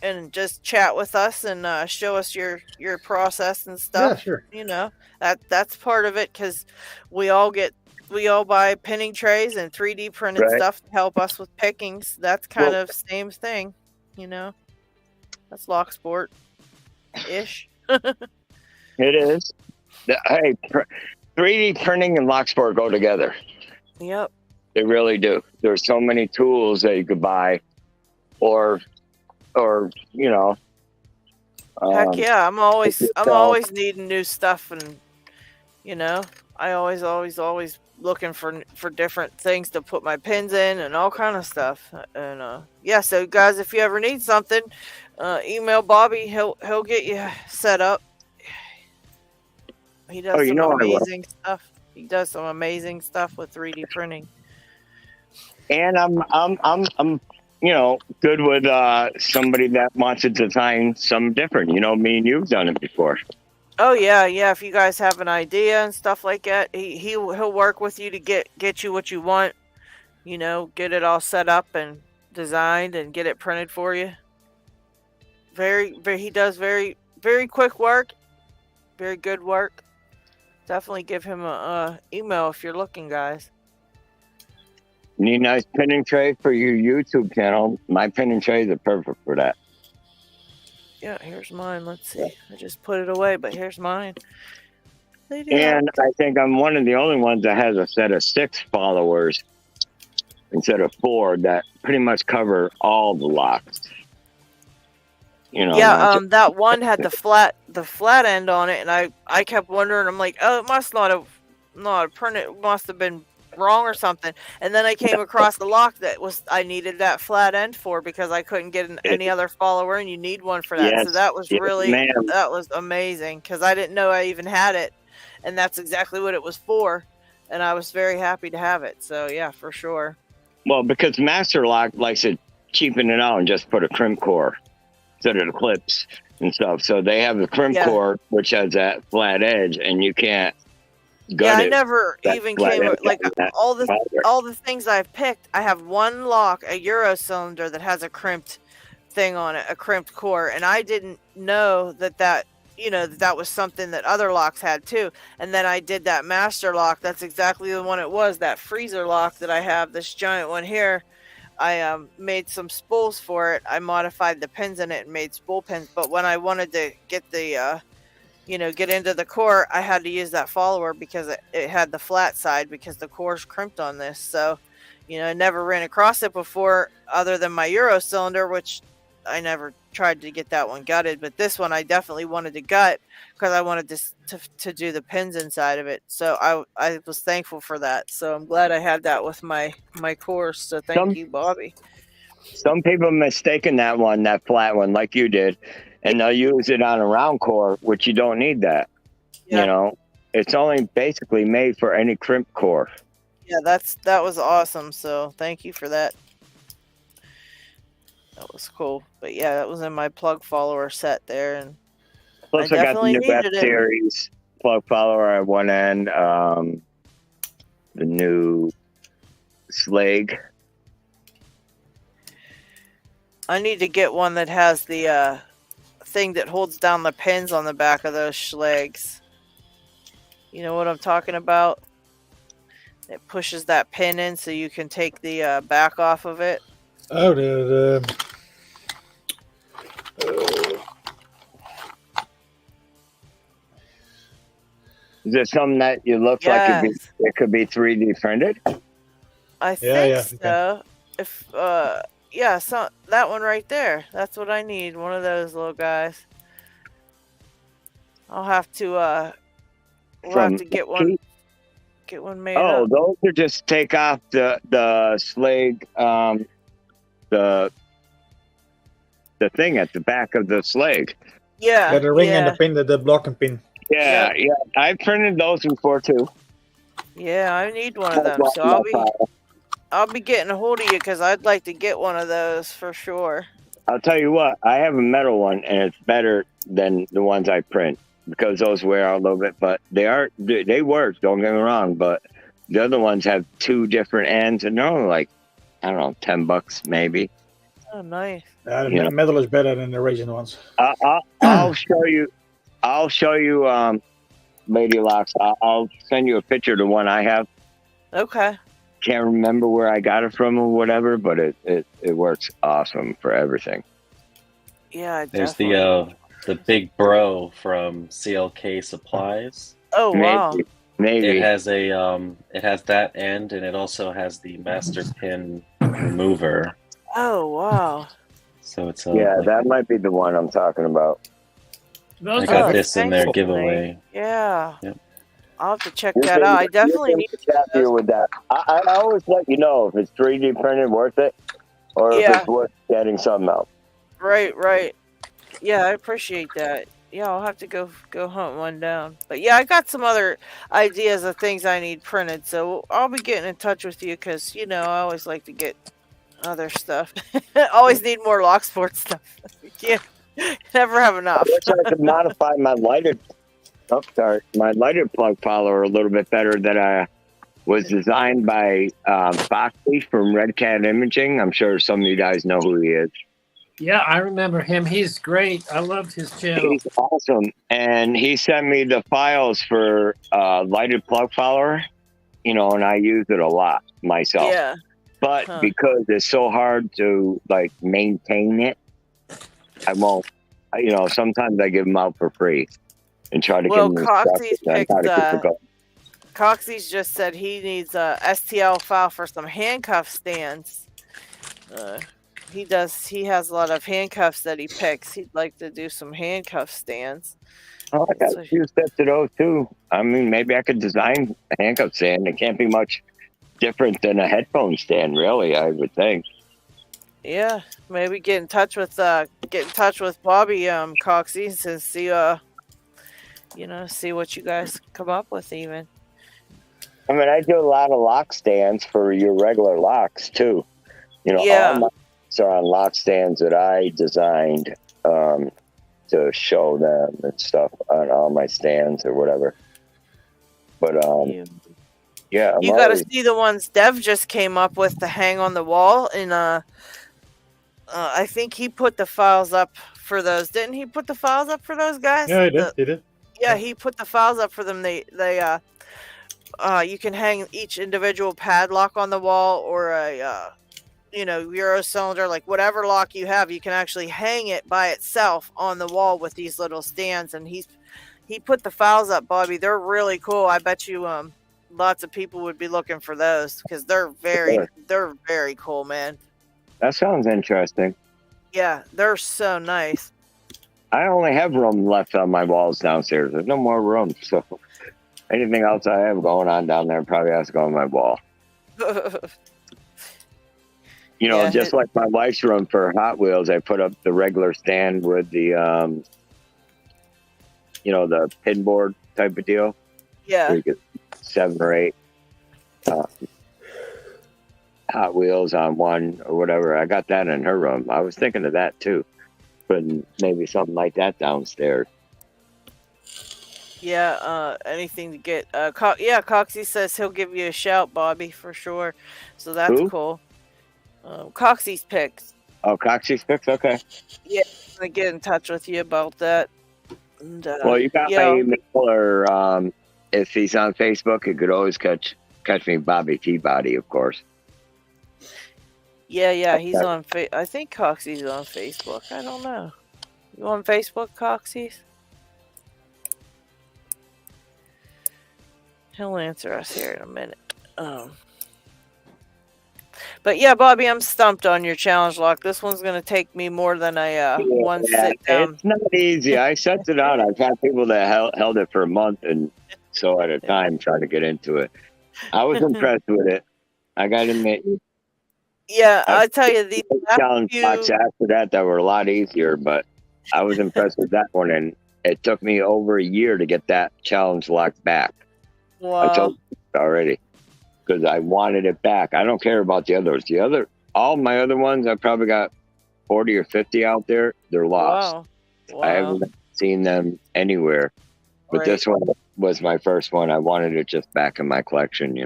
and just chat with us and show us your process and stuff. Yeah, sure. You know, that's part of it, because we all buy pinning trays and 3D printed Right. stuff to help us with pickings. That's kind of same thing, you know. That's lock sport ish. It is. Hey, 3D printing and Locksport go together. Yep. They really do. There's so many tools that you could buy, or you know. Heck yeah, I'm always needing new stuff, and you know, I always looking for different things to put my pins in and all kind of stuff. And yeah, so guys, if you ever need something, email Bobby. He'll get you set up. He does some amazing stuff. He does some amazing stuff with 3D printing. And I'm you know, good with somebody that wants to design something different. You know, me and you've done it before. Oh yeah. If you guys have an idea and stuff like that, he'll work with you to get you what you want. You know, get it all set up and designed and get it printed for you. He does very quick work, very good work. Definitely give him a email if you're looking, guys. Need a nice pinning tray for your YouTube channel. My pinning trays are perfect for that. Yeah, here's mine. Let's see. I just put it away, but here's mine. And I think I'm one of the only ones that has a set of 6 followers instead of 4 that pretty much cover all the locks. You know, yeah, that one had the flat end on it, and I kept wondering. I'm like, oh, it must not have printed. It must have been wrong or something. And then I came across the lock that I needed that flat end for, because I couldn't get any other follower, and you need one for that. Yes, so that was that was amazing, because I didn't know I even had it, and that's exactly what it was for, and I was very happy to have it. So yeah, for sure. Well, because Master Lock likes to cheapen it out and just put a crimp core instead of the clips and stuff. So they have the crimp core, which has that flat edge, and you can't gut I it. never even came like all the things I've picked. I have one lock, a Euro cylinder that has a crimped thing on it, a crimped core, and I didn't know that was something that other locks had too. And then I did that Master Lock. That's exactly the one it was. That freezer lock that I have, this giant one here. I made some spools for it. I modified the pins in it and made spool pins. But when I wanted to get the, get into the core, I had to use that follower because it had the flat side, because the core's crimped on this. So, I never ran across it before other than my Euro cylinder, which I never tried to get that one gutted. But this one I definitely wanted to gut because I wanted to do the pins inside of it. So I was thankful for that. So I'm glad I had that with my course. So thank you, Bobby. Some people mistaken that flat one, like you did, and they'll use it on a round core, which you don't need that. Yeah. It's only basically made for any crimp core. Yeah, that was awesome. So thank you for that. That was cool. But yeah, that was in my plug follower set there, and plus I got the new F series plug follower at one end, the new Slag. I need to get one that has the thing that holds down the pins on the back of those Schlags. You know what I'm talking about? It pushes that pin in so you can take the back off of it. Oh, Is it something that you look like it could be 3D printed? I think so. If Yeah, so that one right there. That's what I need. One of those little guys. I'll have to we'll have From to get one LockHeat? made Oh, up. those are just take off the slag, the thing at the back of the slag. Yeah, Yeah, the ring and the yeah, pin, the block and pin. Yeah, yeah. I've printed those before too. yeah. I need one of them, so I'll be getting a hold of you because I'd like to get one of those for sure. I'll tell you what, I have a metal one, and it's better than the ones I print because those wear out a little bit. But they work. Don't get me wrong, but the other ones have two different ends, and they're only like, I don't know, $10 maybe. Oh, nice. The You know. metal is better than the resin ones. I'll show you. I'll show you, Lady Locks. I'll send you a picture of the one I have. Okay. Can't remember where I got it from or whatever, but it works awesome for everything. Yeah, There's definitely. the big bro from CLK Supplies. Oh, wow. Maybe. It has that end, and it also has the master pin remover. Oh, wow. So it's that might be the one I'm talking about. I got this in their giveaway. Yeah. Yep. I'll have to check that out. I definitely need happier with that. I always let you know if it's 3D printed worth it, or if it's worth getting something else. Right. Yeah, I appreciate that. Yeah, I'll have to go hunt one down. But yeah, I got some other ideas of things I need printed, so I'll be getting in touch with you because I always like to get other stuff. Always need more Locksport stuff. Yeah, never have enough. I wish I could modify my lighted. Oh, sorry, my lighted plug follower a little bit better. That was designed by Foxy from Red Cat Imaging. I'm sure some of you guys know who he is. Yeah, I remember him. He's great. I loved his channel. He's awesome. And he sent me the files for lighted plug follower, and I use it a lot myself. Yeah. But because it's so hard to maintain it, I won't. Sometimes I give them out for free and try to give them Coxie's instructions. Coxie's just said he needs a STL file for some handcuff stands. He has a lot of handcuffs that he picks. He'd like to do some handcuff stands. Oh, I got a few sets of those too. I mean, maybe I could design a handcuff stand. It can't be much different than a headphone stand, really, I would think. Yeah, maybe get in touch with Bobby Coxies and see see what you guys come up with even. I mean, I do a lot of lock stands for your regular locks too. All my are on lock stands that I designed to show them and stuff on all my stands or whatever. But yeah, you got to see the ones Dev just came up with to hang on the wall, and I think he put the files up for those. Didn't he put the files up for those guys? Yeah, he did. Yeah, he put the files up for them. They you can hang each individual padlock on the wall, or a Euro cylinder, like whatever lock you have, you can actually hang it by itself on the wall with these little stands. And he put the files up, Bobby. They're really cool. I bet you lots of people would be looking for those because they're very cool, man. That sounds interesting. Yeah, they're so nice. I only have room left on my walls downstairs. There's no more room, so anything else I have going on down there probably has to go on my wall. Just like my wife's room for Hot Wheels, I put up the regular stand with the, the pin board type of deal. Yeah. Where you get 7 or 8 Hot Wheels on one or whatever. I got that in her room. I was thinking of that too, putting maybe something like that downstairs. Yeah, anything to get. Coxie says he'll give you a shout, Bobby, for sure. So that's cool. Coxie's Picks. Oh, Coxie's Picks? Okay. Yeah, I'm going to get in touch with you about that. And, well, you got my email, or if he's on Facebook, you could always catch me, Bobby T-Body, of course. Yeah, he's on I think Coxie's on Facebook. I don't know. You on Facebook, Coxies? He'll answer us here in a minute. But yeah, Bobby, I'm stumped on your challenge lock. This one's gonna take me more than one sit down. It's not easy. I sent it out. I've had people that held it for a month and so at a time trying to get into it. I was impressed with it. I got to admit. Yeah, I tell you, these challenge locks after that were a lot easier, but I was impressed with that one, and it took me over a year to get that challenge lock back. Wow. I told you already because I wanted it back. I don't care about the others. All my other ones, I probably got 40 or 50 out there. They're lost. Wow. I haven't seen them anywhere. But this one was my first one. I wanted it just back in my collection,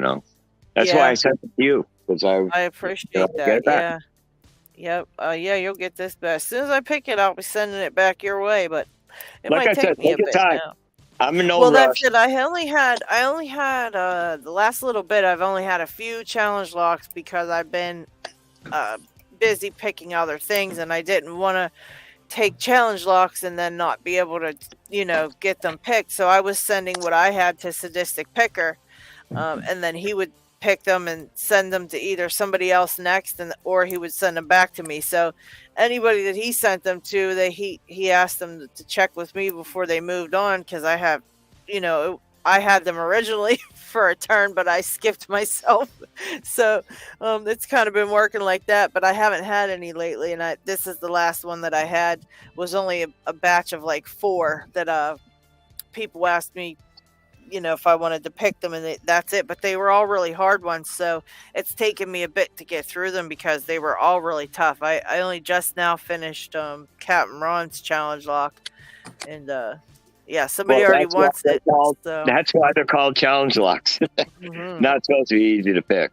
That's why I sent it to you. Because I appreciate that. Yeah. Yep. Yeah, you'll get this back. As soon as I pick it, I'll be sending it back your way, but it might take me a bit now. I'm in no rush. That's it. I only had the last little bit. I've only had a few challenge locks because I've been busy picking other things, and I didn't want to take challenge locks and then not be able to, get them picked. So I was sending what I had to Sadistic Picker, and then he would pick them and send them to either somebody else next, or he would send them back to me. So anybody that he sent them to, he asked them to check with me before they moved on, because I have, I had them originally for a turn, but I skipped myself. So it's kind of been working like that, but I haven't had any lately, and this is the last one that I had. Was only a batch of like 4 that people asked me, if I wanted to pick them, and that's it. But they were all really hard ones, so it's taken me a bit to get through them because they were all really tough. I only just now finished Captain Ron's challenge lock, and yeah, somebody already wants it. So. That's why they're called challenge locks. Not supposed to be easy to pick.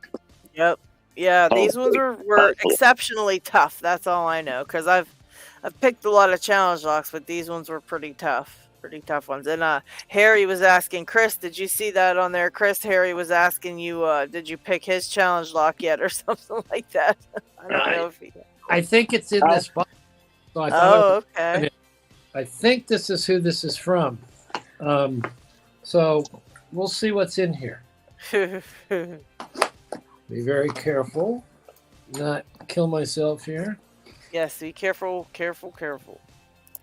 Yep. Yeah, these ones were exceptionally tough. That's all I know, because I've picked a lot of challenge locks, but these ones were pretty tough. Pretty tough ones. And Harry was asking, Chris, did you see that on there? Chris, Harry was asking you, did you pick his challenge lock yet, or something like that? I don't know if he... I think it's in this box. So I thought okay. I think this is who this is from. So we'll see what's in here. Be very careful. Not kill myself here. Yes, be careful, careful, careful.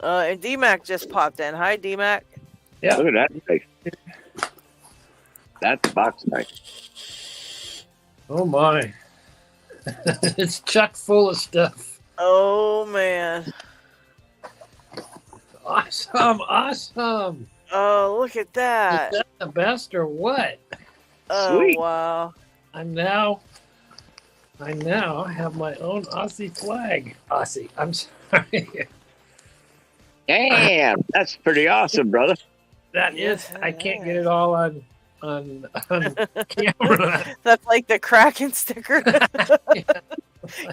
And D-Mac just popped in. Hi, D-Mac. Yeah. Look at that knife. That's a box knife. Oh, my. It's chock full of stuff. Oh, man. Awesome. Awesome. Oh, look at that. Is that the best or what? Oh, Sweet. wow. I now have my own Aussie flag. Aussie. I'm sorry. Damn, that's pretty awesome, brother. That is. I can't get it all on camera. That's like the Kraken sticker.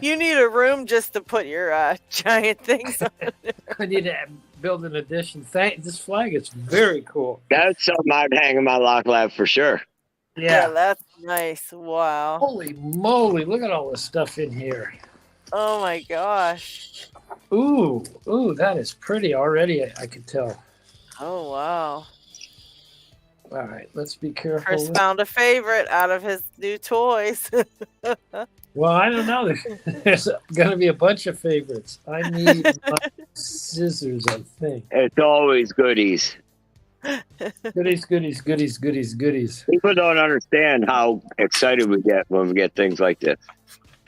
You need a room just to put your giant things on there. I need to build an addition. This flag is very cool. That's something I'd hang in my lock lab for sure. Yeah, that's nice. Wow. Holy moly, look at all this stuff in here. Oh my gosh. Ooh, that is pretty already, I can tell. Oh, wow. All right, let's be careful. Chris found a favorite out of his new toys. Well, I don't know. There's going to be a bunch of favorites. I need my scissors, I think. It's always goodies. Goodies. People don't understand how excited we get when we get things like this.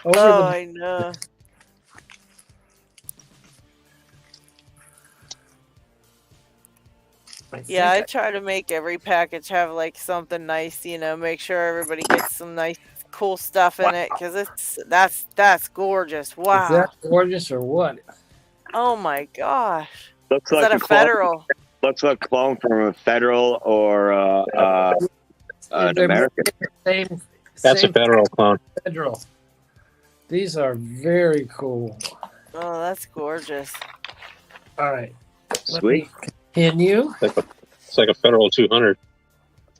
I know. I try to make every package have like something nice, make sure everybody gets some nice cool stuff in it, because that's gorgeous. Wow. Is that gorgeous or what? Oh my gosh. Looks Is like that a Federal? Looks like a clone from a Federal or an American. That's a Federal clone. Federal. These are very cool. Oh, that's gorgeous. All right. Sweet. Continue. It's like a Federal 200.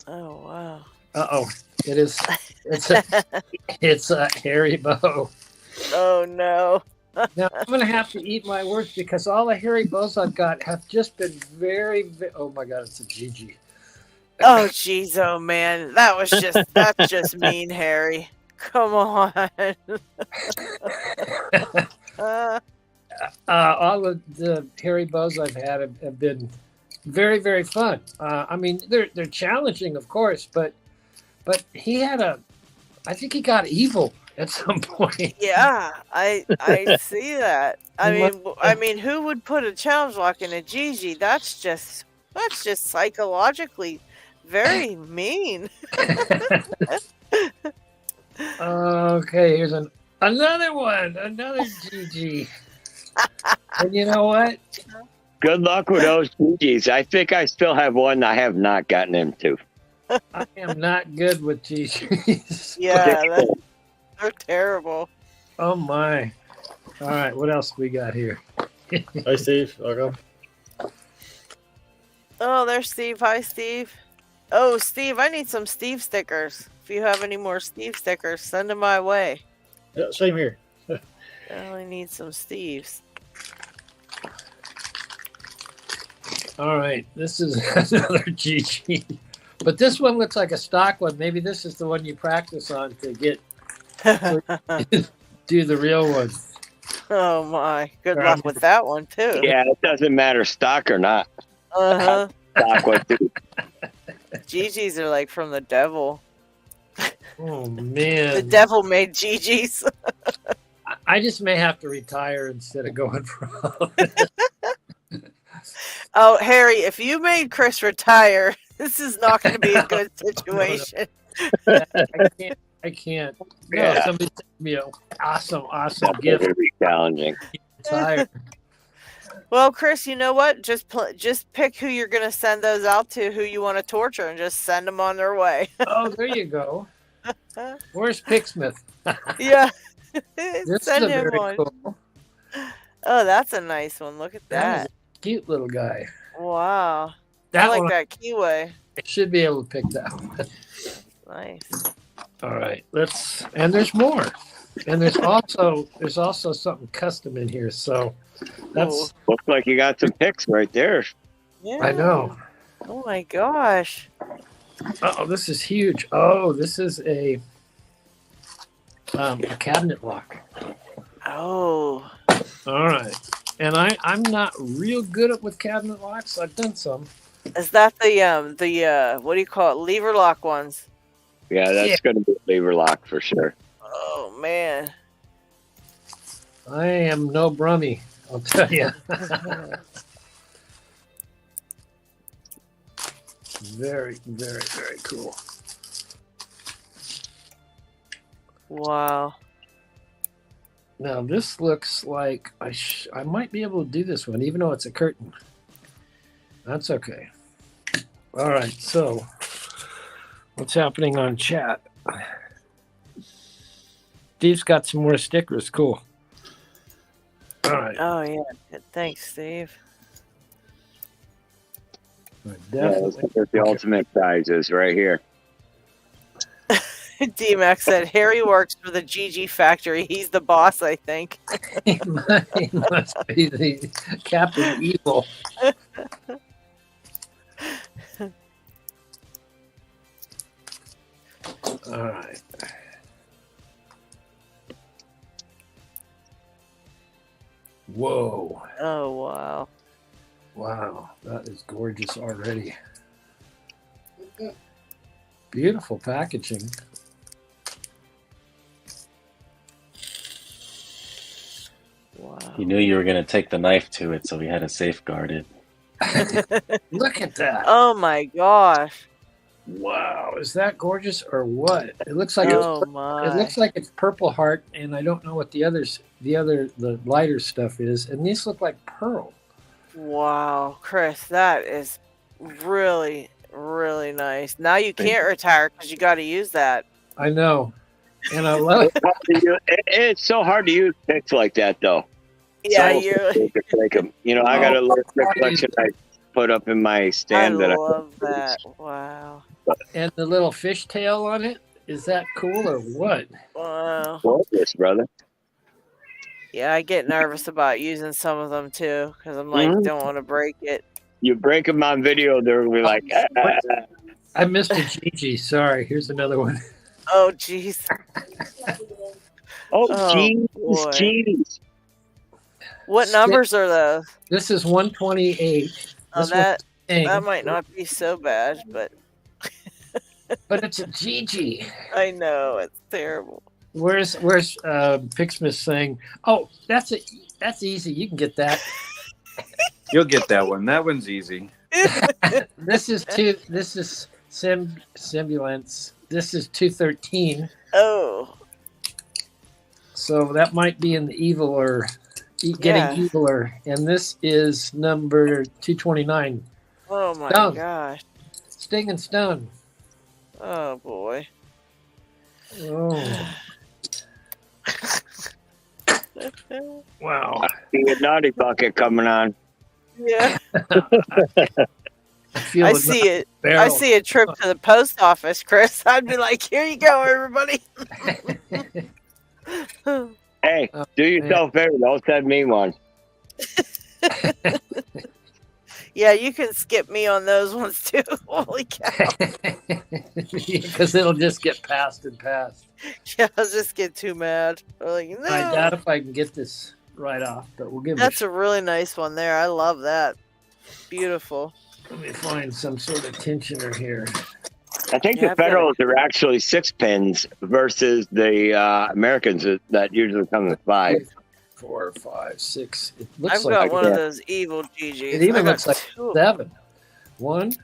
Oh, wow. Uh-oh. It is. It's a hairy bow. Oh, no. Now, I'm going to have to eat my words, because all the hairy bows I've got have just been oh my God, it's a Gigi. Oh, jeez, oh man. That's just mean, Harry. Come on. All of the hairy bows I've had have been very, very fun. I mean, they're challenging, of course, but he had I think he got evil at some point. Yeah, I see that. I mean, who would put a challenge lock in a GG? That's just psychologically very mean. Okay, here's another one, another GG. And you know what? Good luck with those GGs. I think I still have one I have not gotten into. I am not good with GGs. Yeah, they're terrible. Oh my. All right, what else we got here? Hi, Steve. Welcome. Oh, there's Steve. Hi, Steve. Oh, Steve, I need some Steve stickers. If you have any more Steve stickers, send them my way. Yeah, same here. I only need some Steves. All right, this is another GG. But this one looks like a stock one. Maybe this is the one you practice on to get do the real one. Oh my! Good luck with that one too. Yeah, it doesn't matter stock or not. Uh huh. Stock one too. GGs are like from the devil. Oh man! The devil made GGs. I just may have to retire instead of going pro. Oh, Harry, if you made Chris retire, this is not going to be a good situation. I can't. No, Yeah. somebody sent me an awesome That's gift. gonna be challenging. Retire. Well, Chris, you know what? Just pick who you're going to send those out to, who you want to torture, and just send them on their way. Oh, there you go. Where's Picksmith? Yeah. This Send is a him very one. cool. Oh, that's a nice one. Look at That is that. a cute little guy. Wow. That I like one, that keyway. I should be able to pick that one. Nice. All right, and there's more. And there's also something custom in here. So that's Looks like you got some picks right there. Yeah. I know. Oh my gosh. Oh, this is huge. Oh, this is a cabinet lock. Oh. All right. And I'm not real good with cabinet locks. I've done some. Is that the what do you call it? Lever lock ones. Yeah, that's gonna be a lever lock for sure. Oh man. I am no brummy, I'll tell you. Very, very, very cool. Wow. Now this looks like I might be able to do this one, even though it's a curtain. That's okay. All right, so what's happening on chat? Steve's got some more stickers. Cool. All right. Oh yeah. Thanks, Steve. Yeah, that's the ultimate prizes right here. D-Max said Harry works for the GG factory. He's the boss, I think. He must be the Captain Evil. All right. Whoa. Oh wow. Wow, that is gorgeous already. Beautiful packaging. Wow. He knew you were going to take the knife to it, so he had to safeguard it. Look at that. Oh my gosh. Wow, is that gorgeous or what? It looks like Oh it my. looks like it's Purple Heart, and I don't know what the lighter stuff is. And these look like pearl. Wow, Chris, that is really, really nice. Now you can't retire because you got to use that. I know, and I love it. It's so hard to use picks like that, though. Yeah, It's almost you. to break 'em. You know, I got a little pick collection I put up in my I stand that love that. Wow. And the little fishtail on it, is that cool or what? Wow. gorgeous, brother. Yeah, I get nervous about using some of them too because I'm like, Mhm. don't want to break it. You break them on video, they'll be like, I missed a GG. Sorry, here's another one. Oh, jeez. Oh, Oh, jeez, boy. jeez. What numbers are those? This is 128. Oh, This that one's might not be so bad, but it's a GG. I know it's terrible. Where's Picksmith saying, "Oh, that's easy. You can get that." You'll get that one. That one's easy. This is Simbulance. This is 213. Oh, So that might be in the eviler, getting eviler. And this is number 229. oh my Stun. gosh. Sting and Stun. Oh boy. Oh. Wow. See a naughty bucket coming on. Yeah. I feel I it see it. I barrel. see a trip to the post office, Chris. I'd be like, here you go, everybody. Hey, do yourself a favor. Don't send me one. Yeah, you can skip me on those ones too. Holy cow. Because it'll just get passed and passed. Yeah, I'll just get too mad. I'm like, no. I doubt if I can get this right off, but we'll give That's it a really nice one there. I love that. Beautiful. Let me find some sort of tensioner here. I think Yeah, the I've got Federals are actually 6 pins versus the Americans that usually come with 5. 4, 5, 6. It looks I've like got one of those evil GGs. it even I got looks like 2. 7. 1, Let's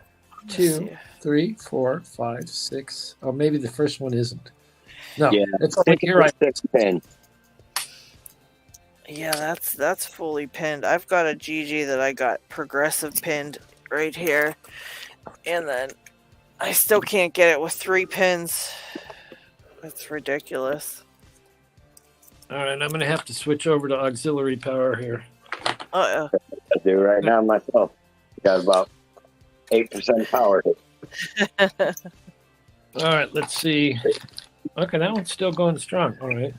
2, see. 3, 4, 5, 6. Oh, maybe the first one isn't. No, Yeah, it's like you're right. 6 pin. Yeah, that's fully pinned. I've got a GG that I got progressive pinned right here. And then I still can't get it with 3 pins. That's ridiculous. All right, I'm going to have to switch over to auxiliary power here. Uh-oh. I do right now myself. Got about 8% power. All right, let's see. Okay, that one's still going strong. All right.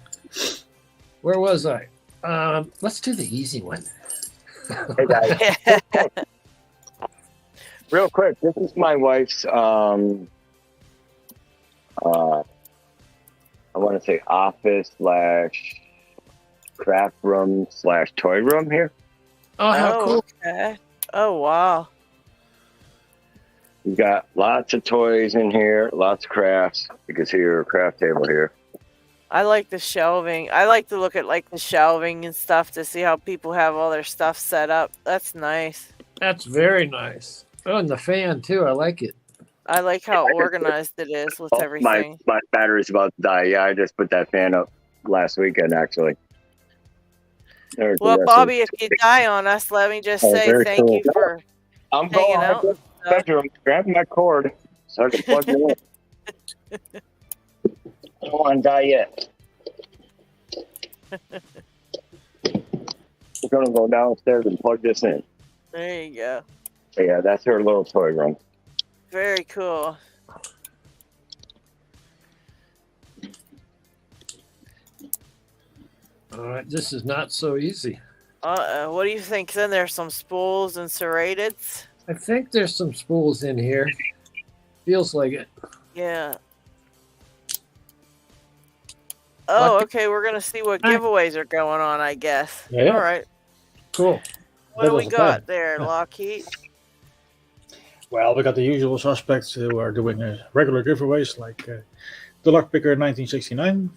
Where was I? Let's do the easy one. Hey guys, real quick, this is my wife's I want to say office / craft room / toy room here. Oh, how cool. Okay. Oh, wow. We've got lots of toys in here, lots of crafts. You can see her craft table here. I like the shelving. I like to look at like the shelving and stuff to see how people have all their stuff set up. That's nice. That's very nice. Oh, and the fan, too. I like it. I like how organized it is with everything. My battery's about to die. Yeah, I just put that fan up last weekend, actually. There's the Well, rest Bobby, of if you die on us, let me just Oh, say very thank cool. you for I'm hanging going out. to the bedroom, grabbing my cord so I can plug it in. I don't want to die yet. We're going to go downstairs and plug this in. There you go. So yeah, that's her little toy room. Very cool. All right, this is not so easy. What do you think's in there? Some spools and serrateds? I think there's some spools in here. Feels like it. Yeah. Oh, okay. We're gonna see what giveaways are going on, I guess. Yeah. All right. Cool. What do we was the got plan. there, LockHeat? Well, we got the usual suspects who are doing regular giveaways like the Lockpicker 1969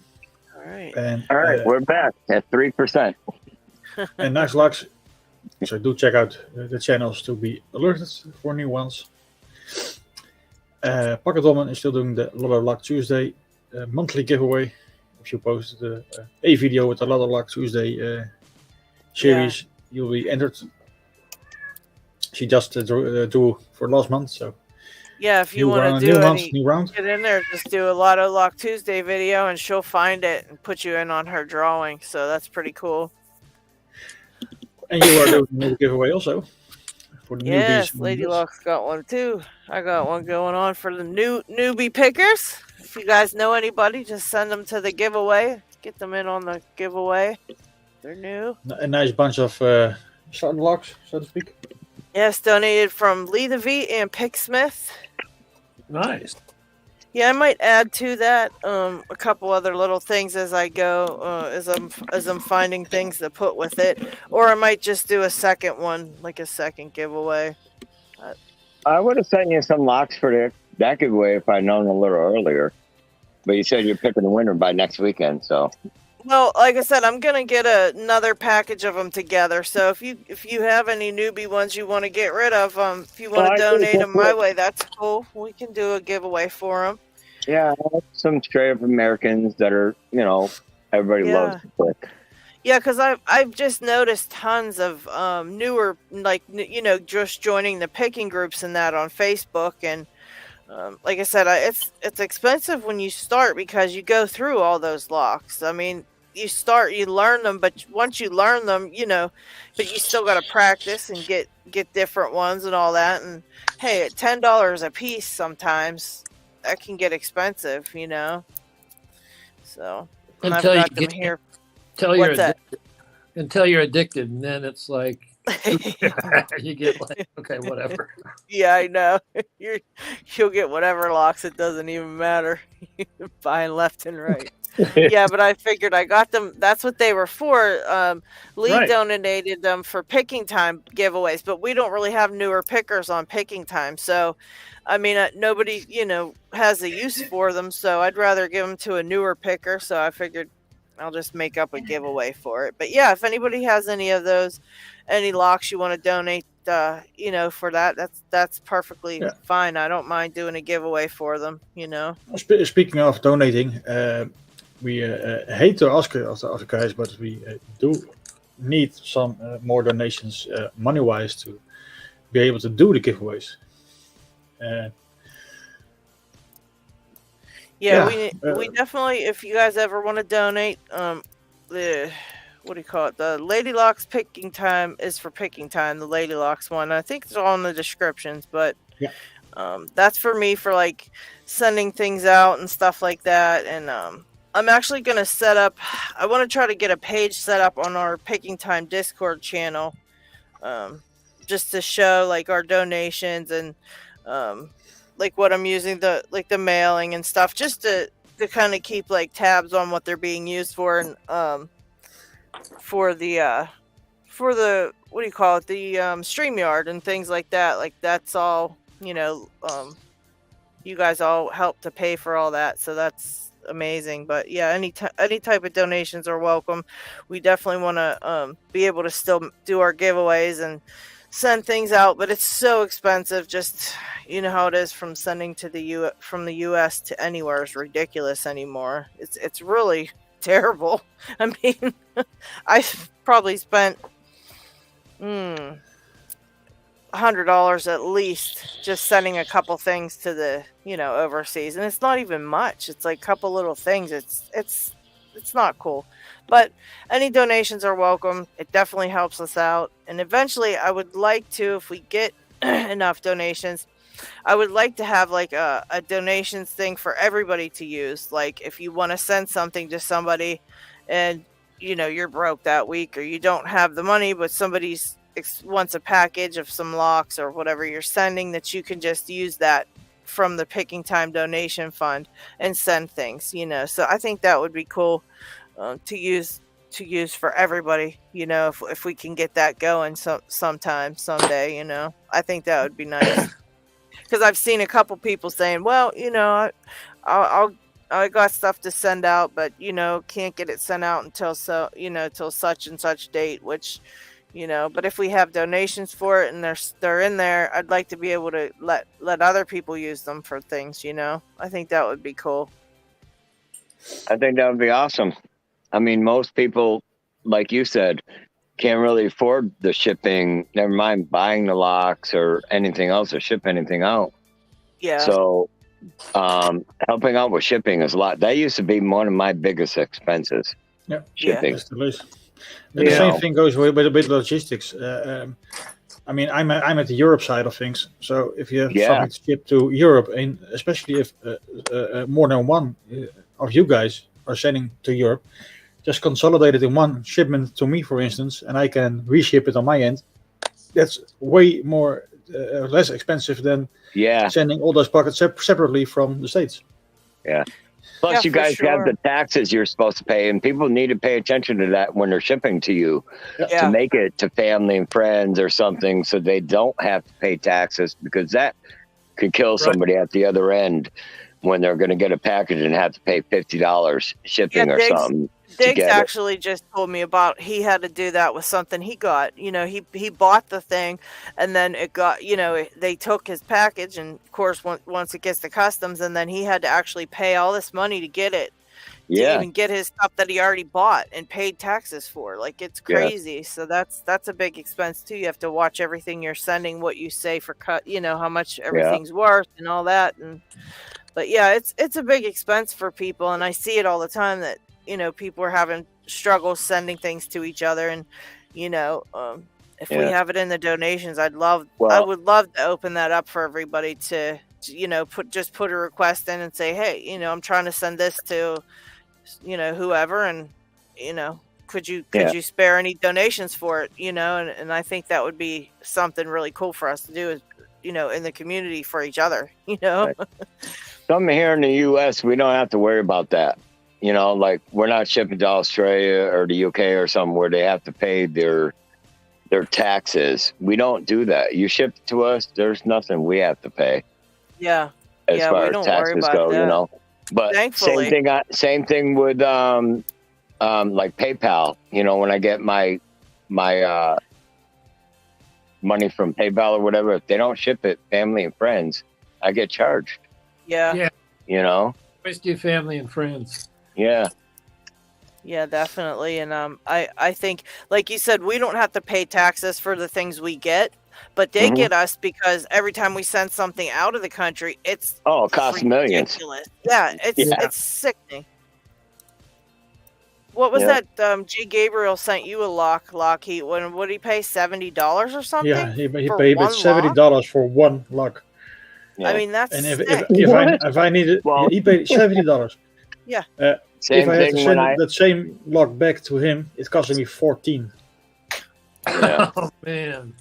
All right. and All right, we're back at 3%. and Nice Locks. So do check out the channels to be alerted for new ones. Pocket Woman is still doing the LadyLocks Tuesday monthly giveaway. If you post a video with the LadyLocks Tuesday series, you'll be entered. She just drew for last month, so Yeah, if you new want round, to do new month, any, new round. get in there, just do a Lotto Lock Tuesday video, and she'll find it and put you in on her drawing. So that's pretty cool. And you are doing a new giveaway also for the Yes, newbies. Lady Locks got one too. I got one going on for the newbie pickers. If you guys know anybody, just send them to the giveaway. Get them in on the giveaway. They're new. A nice bunch of starter locks, so to speak. Yes, donated from Lee the V and Picksmith. Nice. Yeah, I might add to that a couple other little things as I go, as I'm finding things to put with it, or I might just do a second one, like a second giveaway. I would have sent you some locks for that giveaway if I'd known a little earlier. But you said you're picking the winner by next weekend, so. Well, like I said, I'm gonna get another package of them together. So if you have any newbie ones you want to get rid of, if you want to donate them my way, that's cool. We can do a giveaway for them. Yeah, some straight up Americans that are, everybody loves to pick. Yeah, because I've just noticed tons of newer, like just joining the picking groups and that on Facebook, and like I said, it's expensive when you start because you go through all those locks. I mean, you learn them, but once you learn them, but you still got to practice and get different ones and all that. And hey, at $10 a piece, sometimes that can get expensive, So until I've you got them get here. Until you're addicted, and then it's like you get like, okay, whatever. Yeah, I know. You'll get whatever locks. It doesn't even matter. Buying left and right. Yeah, but I figured I got them. That's what they were for. Lee donated them for picking time giveaways, but we don't really have newer pickers on picking time. So, I mean, nobody, has a use for them. So I'd rather give them to a newer picker. So I figured I'll just make up a giveaway for it. But yeah, if anybody has any of those, any locks you want to donate, for that's perfectly fine. I don't mind doing a giveaway for them, Speaking of donating, we hate to ask of the guys, but we do need some more donations money-wise to be able to do the giveaways. We definitely, if you guys ever want to donate, what do you call it? The Lady Locks picking time is for picking time. The Lady Locks one, I think it's all in the descriptions, but that's for me for like sending things out and stuff like that. And I'm actually going to set up, I want to try to get a page set up on our Picking Time Discord channel, just to show like our donations and like what I'm using, the mailing and stuff, just to kind of keep like tabs on what they're being used for, and for the what do you call it, the StreamYard and things like that. Like that's all, you guys all help to pay for all that, so that's amazing. But yeah, any type of donations are welcome. We definitely want to be able to still do our giveaways and send things out, but it's so expensive. Just how it is from sending to from the US to anywhere is ridiculous anymore. It's really terrible. I mean, I've probably spent $100 at least just sending a couple things to the overseas, and it's not even much. It's like a couple little things. It's not cool, but any donations are welcome. It definitely helps us out, and eventually I would like to, if we get enough donations, I would like to have like a donations thing for everybody to use. Like if you want to send something to somebody and you're broke that week, or you don't have the money, but somebody wants a package of some locks or whatever you're sending, that you can just use that from the Picking Time donation fund and send things, so I think that would be cool to use for everybody, if we can get that going sometime, someday, I think that would be nice. Because I've seen a couple people saying, well, I got stuff to send out, but can't get it sent out until till such and such date, which but if we have donations for it and they're in there, I'd like to be able to let other people use them for things. I think that would be cool. I think that would be awesome. I mean, most people, like you said, can't really afford the shipping, never mind buying the locks or anything else, or ship anything out. Yeah. So helping out with shipping is a lot. That used to be one of my biggest expenses. Yeah. Shipping. That's the least. The same thing goes with logistics. I mean, I'm at the Europe side of things. So if you have something to ship to Europe, and especially if more than one of you guys are sending to Europe, just consolidate it in one shipment to me, for instance, and I can reship it on my end. That's way more less expensive than sending all those packets separately from the States. Yeah. Plus, Yeah, you for guys have the sure. taxes you're supposed to pay, and people need to pay attention to that when they're shipping to you to Yeah. make it to family and friends or something, so they don't have to pay taxes, because that could kill Right. somebody at the other end when they're going to get a package and have to pay $50 shipping or something to Diggs get it. actually just told me about he had to do that with something he got. You know, he bought the thing, and then it got, you know, they took his package, and of course once it gets to customs, and then he had to actually pay all this money to get it, to Yeah, even get his stuff that he already bought and paid taxes for. Like, it's yeah, crazy. So that's a big expense too. You have to watch everything you're sending, what you say for cut, you know, how much yeah, everything's worth and all that. And but yeah, it's a big expense for people, and I see it all the time that, you know, people are having struggles sending things to each other. And you know, if we yeah. have it in the donations, I Well, would love to open that up for everybody to, you know, put a request in and say, hey, you know, I'm trying to send this to, you know, whoever, and you know, could yeah, you spare any donations for it, you know? And I think that would be something really cool for us to do, is, you know, in the community for each other, you know. right. Something here in the U.S., we don't have to worry about that. You know, like, we're not shipping to Australia or the U.K. or something where they have to pay their taxes. We don't do that. You ship it to us, there's nothing we have to pay Yeah, as yeah, far we as don't worry taxes about go. You that, know, but thankfully. same thing with like PayPal. You know, when I get my money from PayPal or whatever, if they don't ship it family and friends, I get charged. Yeah, Yeah. You know, Always do family and friends. yeah, yeah, definitely. And I think, like you said, we don't have to pay taxes for the things we get, but they hmm get us, because every time we send something out of the country, it's oh, it costs millions. ridiculous. Yeah, Yeah, Yeah. it's sickening. What was yeah, that? G. Gabriel sent you a LockHeat. What did he pay? $70 or Yeah, something he for paid one lock? $70 for one lock. I yeah. mean, that's And sick. if I needed, Well, he paid $70. Yeah. If same I had to thing when send that same lock back to him, it cost me 14. yeah. Oh man.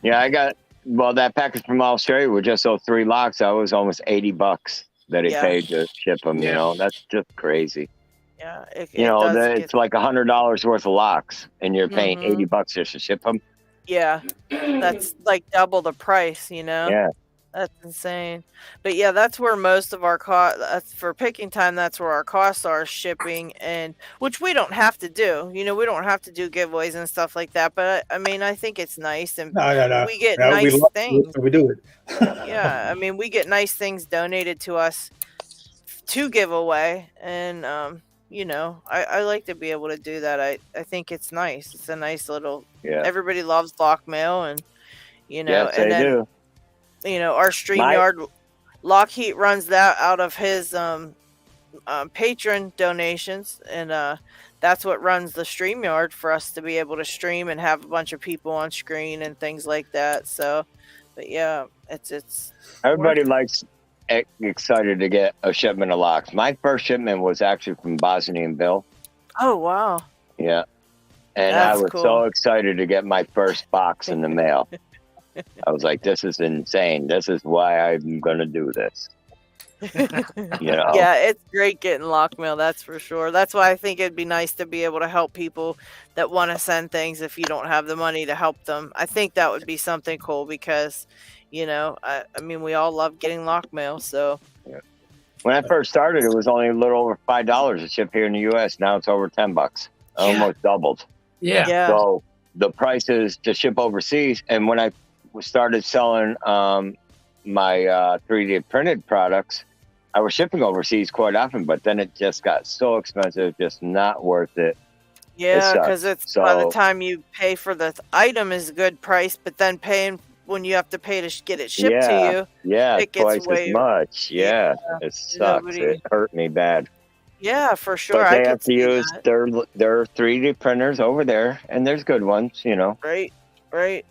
Yeah, I got, well, that package from Australia with just those 3 locks. I was almost $80 that he Yeah, paid to ship them. You Yeah. know, that's just crazy. yeah, You it know, does get. it's like $100 worth of locks, and you're paying Mm-hmm. $80 just to ship them. Yeah, that's like double the price, you know? Yeah, That's insane. But yeah, that's where most of our cost, that's for picking time, that's where our costs are, shipping, and which we don't have to do. You know, we don't have to do giveaways and stuff like that. But I mean, I think it's nice, and No. we get No, we nice love it, things. so we do it. Yeah, I mean, we get nice things donated to us to give away, and you know, I like to be able to do that. I think it's nice. It's a nice little. yeah. Everybody loves lock mail, and you know, Yes, and they then do. you know, our My, StreamYard LockHeat runs that out of his patron donations, and that's what runs the StreamYard for us to be able to stream and have a bunch of people on screen and things like that. So, but yeah, it's everybody worth. likes excited to get a shipment of locks. My first shipment was actually from Bosnian Bill. Oh wow, Yeah, and I that's was cool. so excited to get my first box in the mail. I was like, this is insane. This is why I'm going to do this. You know? Yeah, it's great getting lock mail, that's for sure. That's why I think it'd be nice to be able to help people that want to send things if you don't have the money to help them. I think that would be something cool, because, you know, I mean, we all love getting lock mail, so. Yeah. When I first started, it was only a little over $5 to ship here in the U.S. Now it's over $10. Yeah, Almost doubled. Yeah. yeah, So the prices to ship overseas, and when I started selling my 3D printed products, I was shipping overseas quite often, but then it just got so expensive, just not worth it. It yeah, sucked. because it's by the So time you pay for the item is a good price, but then paying when you have to pay to get it shipped to yeah, you, yeah, it gets twice as way. much. Yeah, Yeah, it sucks. nobody. It hurt me bad. Yeah, for sure, But I they could have to see use that. their 3D printers over there, and there's good ones, you know. Right, right.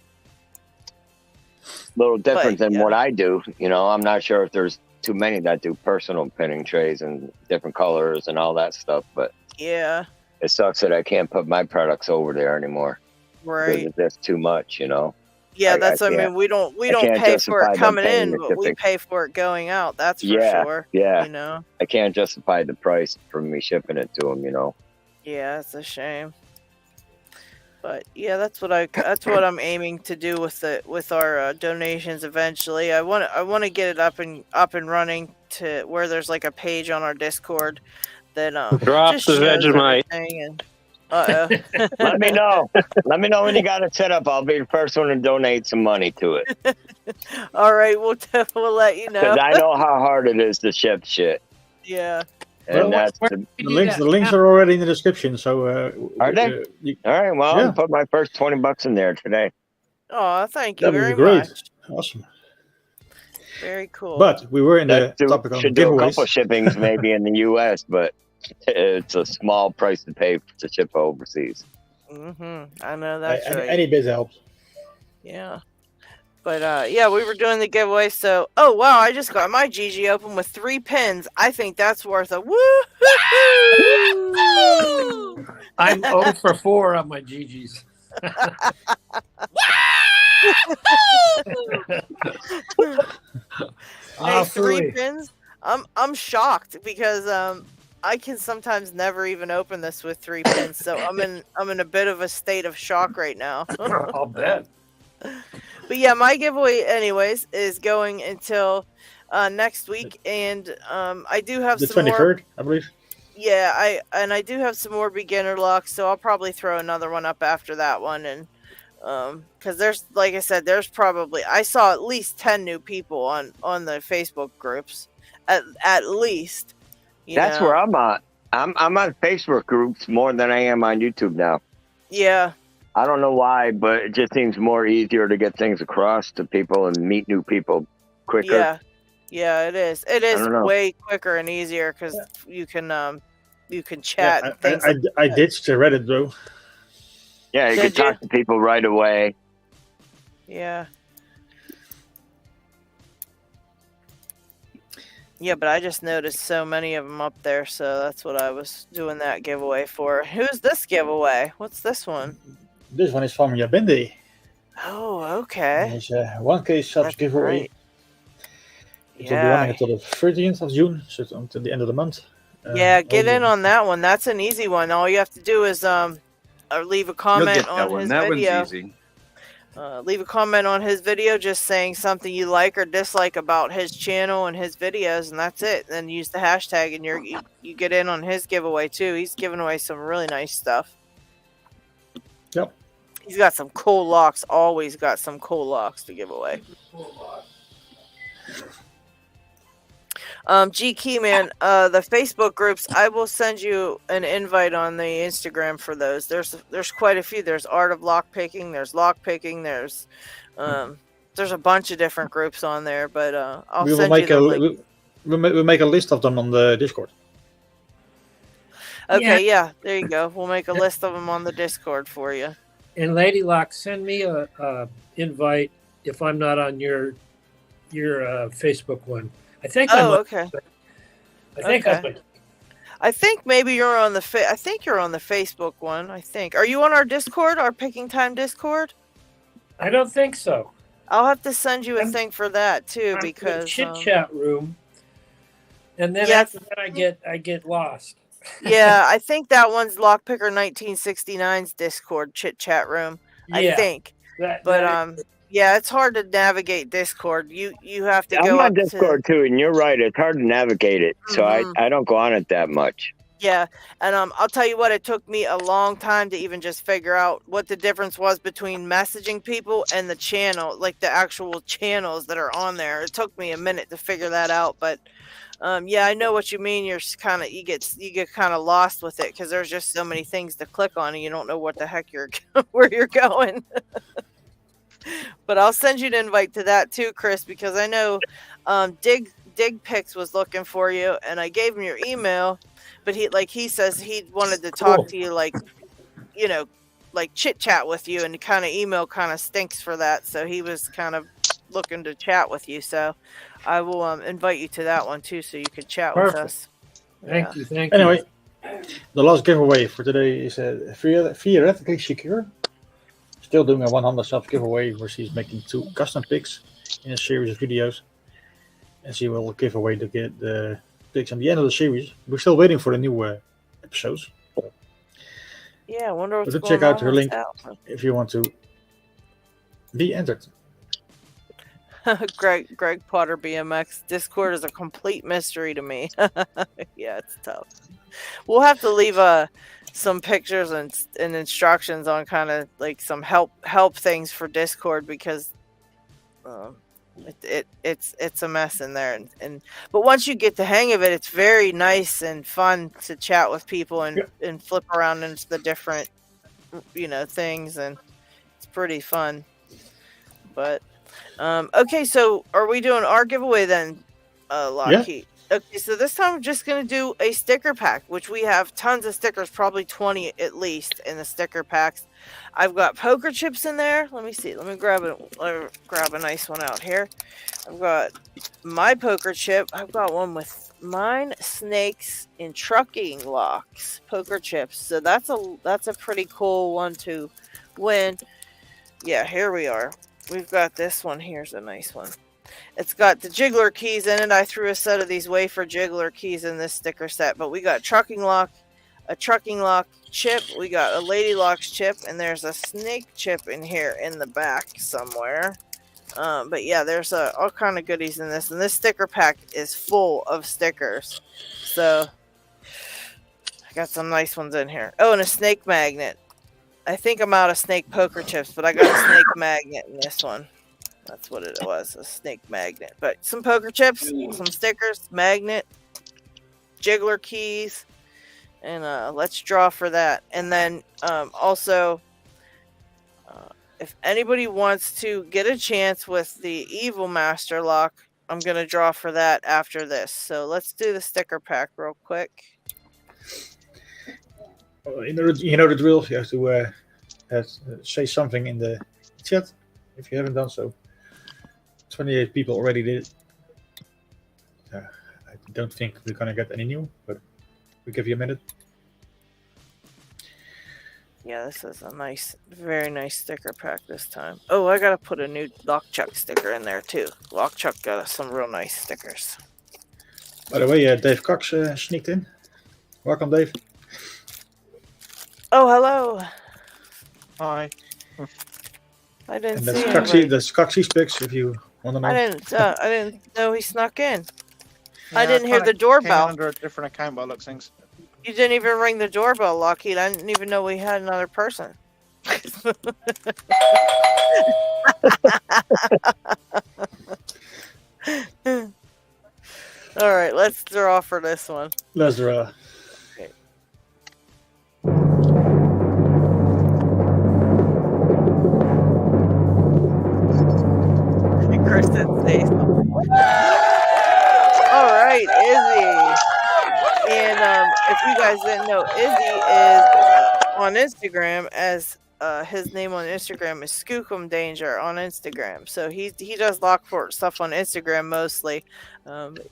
Little different But than yeah, what I do. You know, I'm not sure if there's too many that do personal printing trays and different colors and all that stuff, but yeah, it sucks that I can't put my products over there anymore because right. it's just too much, you know. Yeah, I that's what I can't. mean. We don't I can't pay for it justify them coming paying in, the but we shipping. pay for it going out. That's for Yeah, sure. yeah. You know. I can't justify the price for me shipping it to them. You know. Yeah, it's a shame. But yeah, that's what I'm aiming to do with our donations eventually. I want to get it up and running to where there's like a page on our Discord that Drop just the shows Vegemite. everything and Let me know. Let me know when you got it set up. I'll be the first one to donate some money to it. All right, we'll let you know. Because I know how hard it is to ship shit. Yeah. And Well, that's where the, do you The do links, that? the links are already in the description. So Are they? All right. Well, Yeah. I'll put my first 20 bucks in there today. Oh, thank you that would very be great. much. Awesome. Very cool. But we were in the topic on Should do a couple giveaways. shippings maybe in the U.S., but it's a small price to pay to ship overseas. I know that's right. Any bit helps. Yeah. But yeah, we were doing the giveaway. So, oh wow, I just got my GG open with 3 pins. I think that's worth a woo. I'm 0 for 4 on my GGs. Hey, 3 pins. I'm shocked because I can sometimes never even open this with 3 pins. So I'm in a bit of a state of shock right now. I'll bet. But yeah, my giveaway, anyways, is going until next week, and I do have The some 23rd, more. I believe. Yeah, I do have some more beginner locks, so I'll probably throw another one up after that one, and because there's, like I said, there's probably I saw at least 10 new people on the Facebook groups, at least. That's where I'm at. I'm on Facebook groups more than I am on YouTube now. Yeah. I don't know why, but it just seems more easier to get things across to people and meet new people quicker. Yeah, it is. It is way quicker and easier because you can chat. Yeah, and things I ditched the Reddit though. Yeah, you can talk to people right away. Yeah. Yeah, but I just noticed so many of them up there, so that's what I was doing that giveaway for. Who's this giveaway? What's this one? This one is from Yabindi. Oh, okay. It's a 1K subs giveaway. Right. It will be running until the 13th of June, so until the end of the month. Yeah, get in on that one. That's an easy one. All you have to do is leave a comment on his video. One's easy. Leave a comment on his video just saying something you like or dislike about his channel and his videos, and that's it. Then use the hashtag and you get in on his giveaway too. He's giving away some really nice stuff. Yep. He's got some cool locks. Always got some cool locks to give away. G Keyman, the Facebook groups, I will send you an invite on the Instagram for those. There's quite a few. There's Art of Lockpicking, there's Lockpicking, there's a bunch of different groups on there, but I'll send you the link. We'll make a list of them on the Discord. Okay, yeah, there you go. We'll make a list of them on the Discord for you. And LadyLocks, send me a invite if I'm not on your Facebook one. I think. Okay. I think. Okay. I think maybe you're on the. I think you're on the Facebook one. I think. Are you on our Discord? Our Picking Time Discord? I don't think so. I'll have to send you a thing for that too, because chit chat room. And then after that, I get lost. Yeah, I think that one's Lockpicker 1969's Discord chit chat room. I think. Yeah, it's hard to navigate Discord. You have to go. I'm on Discord too, and you're right. It's hard to navigate it, so I don't go on it that much. Yeah, and I'll tell you what, it took me a long time to even just figure out what the difference was between messaging people and the channel, like the actual channels that are on there. It took me a minute to figure that out, but yeah, I know what you mean. You get kind of lost with it because there's just so many things to click on, and you don't know what the heck where you're going. But I'll send you an invite to that too, Chris, because I know Dig Picks was looking for you, and I gave him your email, but he says he wanted to talk to you, like chit chat with you, and kind of email kind of stinks for that, so he was kind of looking to chat with you. So I will invite you to that one too, so you can chat with us. Thank you. Anyway, the last giveaway for today is theoretically secure still doing a 100 self giveaway where she's making 2 custom picks in a series of videos, and she will give away the picks at the end of the series. We're still waiting for the new episodes. Yeah, I wonder what's But going check out on her with link that. if you want to be entered. Greg Potter BMX Discord is a complete mystery to me. Yeah, it's tough. We'll have to leave some pictures and instructions on kind of like some help things for Discord, because it's a mess in there, but once you get the hang of it, it's very nice and fun to chat with people and flip around into the different things, and it's pretty fun. But okay, so are we doing our giveaway then, LockHeat? Okay, so this time I'm just going to do a sticker pack, which we have tons of stickers, probably 20 at least in the sticker packs. I've got poker chips in there. Let me see. Let me grab a nice one out here. I've got my poker chip. I've got one with mine, snakes, and trucking locks poker chips. So that's a pretty cool one to win. Yeah, here we are. We've got this one. Here's a nice one. It's got the jiggler keys in it. I threw a set of these wafer jiggler keys in this sticker set, but we got a trucking lock chip, we got a LadyLocks chip, and there's a snake chip in here in the back somewhere. But yeah, there's all kind of goodies in this, and this sticker pack is full of stickers. So I got some nice ones in here. Oh, and a snake magnet. I think I'm out of snake poker chips, but I got a snake magnet in this one. That's what it was, a snake magnet. But some poker chips, some stickers, magnet, jiggler keys, and let's draw for that. And then also, if anybody wants to get a chance with the Evil Master Lock, I'm going to draw for that after this. So let's do the sticker pack real quick. You know the drill. You have to say something in the chat if you haven't done so. 28 people already did it. I don't think we're gonna get any new, but we give you a minute. Yeah, this is a nice, very nice sticker pack this time. Oh, I gotta put a new LockChuck sticker in there too. LockChuck got some real nice stickers. By the way, Dave Cox sneaked in. Welcome, Dave. Oh, hello. Hi. I didn't And see that's Coxie's picks if you want to know. I didn't know he snuck in. Yeah, I didn't hear the Came in doorbell. under a different account by looks things. You didn't even ring the doorbell, LockHeat. I didn't even know we had another person. All right, let's draw for this one. Let's draw. Okay. Chris didn't say something. All right, Izzy. And if you guys didn't know, Izzy is on Instagram as his name on Instagram is Skookum Danger on Instagram. So he does Lockport stuff on Instagram mostly.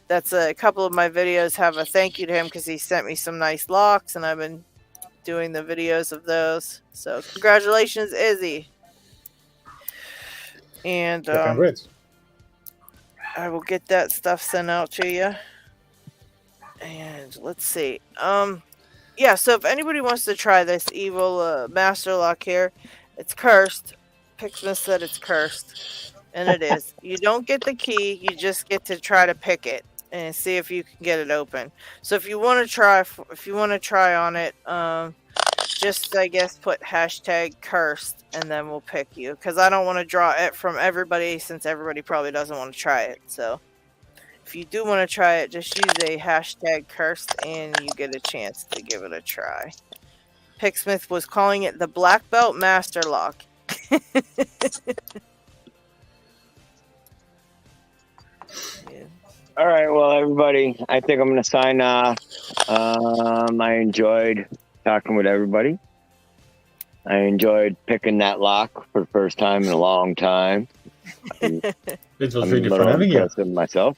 That's a couple of my videos have a thank you to him because he sent me some nice locks, and I've been doing the videos of those. So congratulations, Izzy. And I will get that stuff sent out to you. And let's see. Yeah, so if anybody wants to try this evil master lock here, it's cursed. Pixman said it's cursed. And it is. You don't get the key, you just get to try to pick it and see if you can get it open. So if you want to try on it, just I guess put hashtag cursed and then we'll pick you, because I don't want to draw it from everybody since everybody probably doesn't want to try it. So if you do want to try it, just use a hashtag cursed and you get a chance to give it a try. Picksmith was calling it the Black Belt Master Lock. Yeah. All right, well, everybody, I think I'm going to sign off. I enjoyed talking with everybody. I enjoyed picking that lock for the first time in a long time. It was really fun having you. Myself.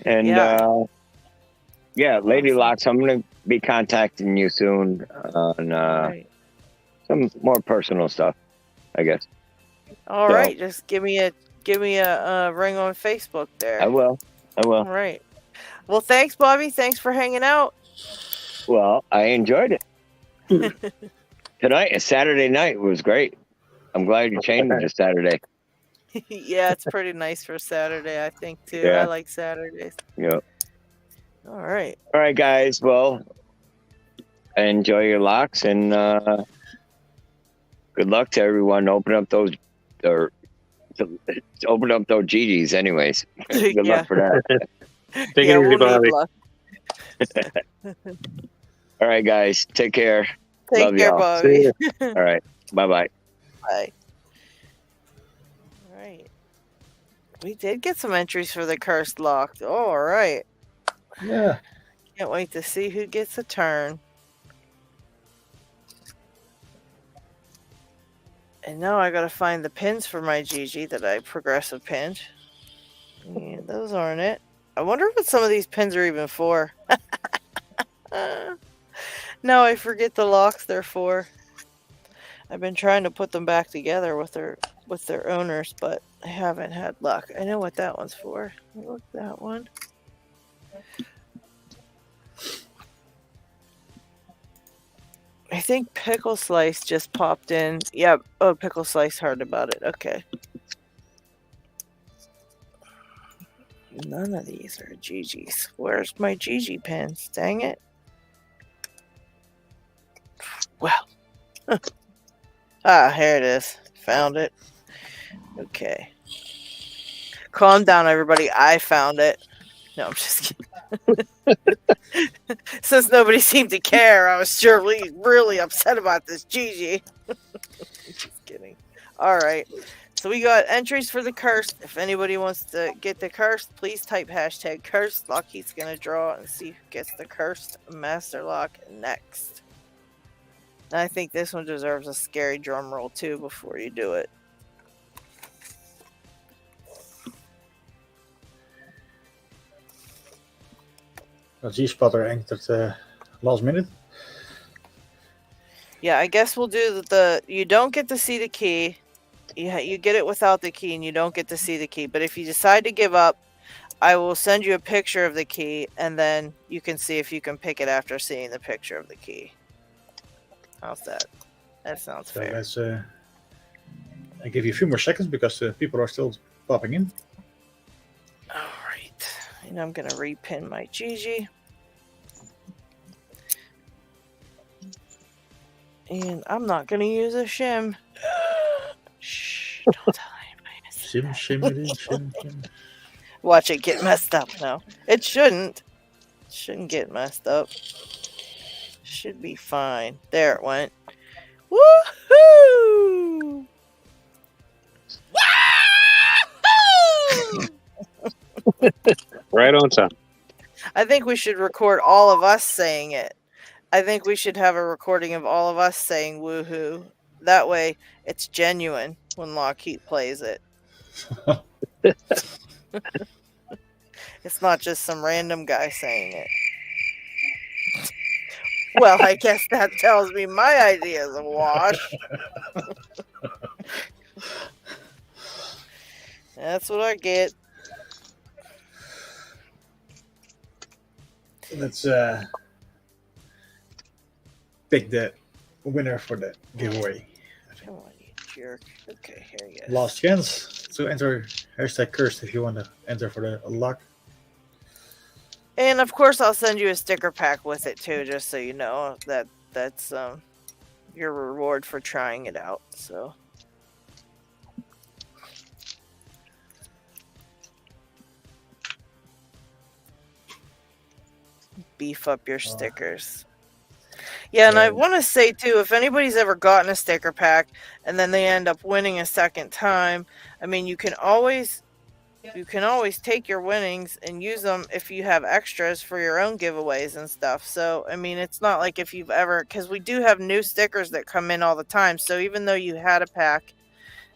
And yeah, Lady Locks, I'm going to be contacting you soon on some more personal stuff. I guess. All So- right, just give me a ring on Facebook there. I will. All right. Well, thanks, Bobby. Thanks for hanging out. Well, I enjoyed it. Tonight, Saturday night was great. I'm glad you changed it to Saturday. Yeah, it's pretty nice for Saturday, I think, too. Yeah. I like Saturdays. Yeah. All right. All right, guys. Well, enjoy your locks and good luck to everyone. Open up those GGs anyways. Good Yeah. luck for that. Take Yeah, it easy, we'll Bobby. need luck. All right, guys. Take care. Take Love care, y'all. Bobby. All right. Bye-bye. Bye. All right. We did get some entries for the cursed lock. All right. Yeah. Can't wait to see who gets a turn. And now I gotta find the pins for my GG that I progressive pinned. And those aren't it. I wonder what some of these pins are even for. Now I forget the locks they're for. I've been trying to put them back together with their owners, but I haven't had luck. I know what that one's for. Look, that one. I think Pickle Slice just popped in. Yep. Oh, Pickle Slice heard about it. Okay. None of these are GGs. Where's my GG pins? Dang it. Well. Here it is. Found it. Okay. Calm down, everybody. I found it. No, I'm just kidding. Since nobody seemed to care, I was really upset about this GG. Just kidding. All right. So we got entries for the cursed. If anybody wants to get the cursed, please type hashtag cursed. LockHeat's going to draw and see who gets the cursed master lock next. And I think this one deserves a scary drum roll too before you do it. A G-spotter entered last minute. Yeah, I guess we'll do the you don't get to see the key. You get it without the key and you don't get to see the key. But if you decide to give up, I will send you a picture of the key and then you can see if you can pick it after seeing the picture of the key. How's that? That sounds So fair. let's I give you a few more seconds because people are still popping in. Alright. And I'm going to repin my GG. And I'm not going to use a shim. Shh, don't tell anybody. Shim. Watch it get messed up. No, it shouldn't. It shouldn't get messed up. Should be fine. There it went. Woohoo! Right on time. I think we should record all of us saying it. I think we should have a recording of all of us saying woohoo. That way it's genuine when LockHeat plays it. It's not just some random guy saying it. Well, I guess that tells me my idea is a wash. That's what I get. Let's pick the winner for the giveaway. Come on, you jerk. Okay, here you go. Last chance to enter hashtag cursed if you want to enter for the lock. And of course, I'll send you a sticker pack with it too, just so you know that that's your reward for trying it out. So. Beef up your stickers. Yeah, and I want to say too, if anybody's ever gotten a sticker pack and then they end up winning a second time, I mean, you can always take your winnings and use them if you have extras for your own giveaways and stuff. So, I mean, it's not like if you've ever, because we do have new stickers that come in all the time. So even though you had a pack,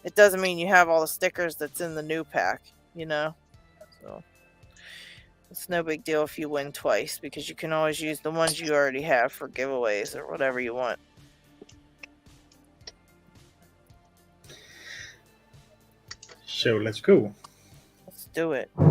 it doesn't mean you have all the stickers that's in the new pack, you know? So it's no big deal if you win twice because you can always use the ones you already have for giveaways or whatever you want. So let's go. Let's do it. All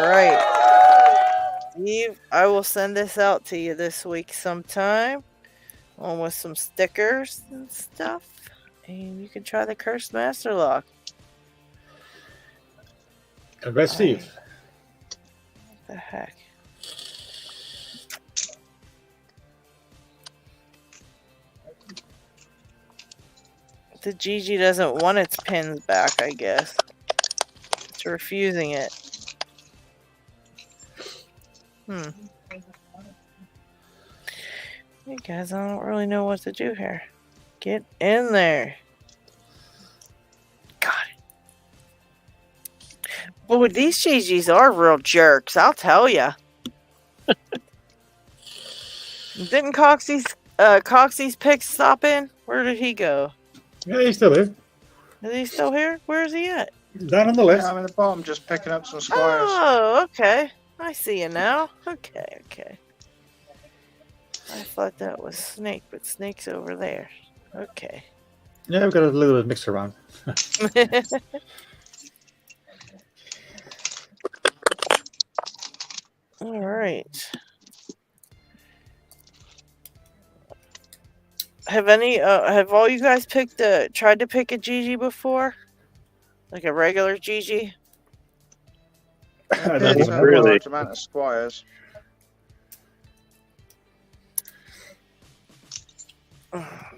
right, Eve, I will send this out to you this week sometime, along with some stickers and stuff, and you can try the Cursed Master Lock. Congrats, Steve. What the heck? The GG doesn't want its pins back, I guess. It's refusing it. Hey guys, I don't really know what to do here. Get in there. Got it. Boy, these GGs are real jerks, I'll tell ya. Didn't Coxie's pick stop in? Where did he go? Yeah, he's still here. Is he still here? Where is he at? Down on the left. Yeah, I'm in the bottom, just picking up some squires. Oh, okay. I see you now. Okay. I thought that was Snake, but Snake's over there. Okay. Yeah, we've got a little bit mixed around. All right. Have all you guys tried to pick a GG before? Like a regular GG? It's a really. large amount of squires.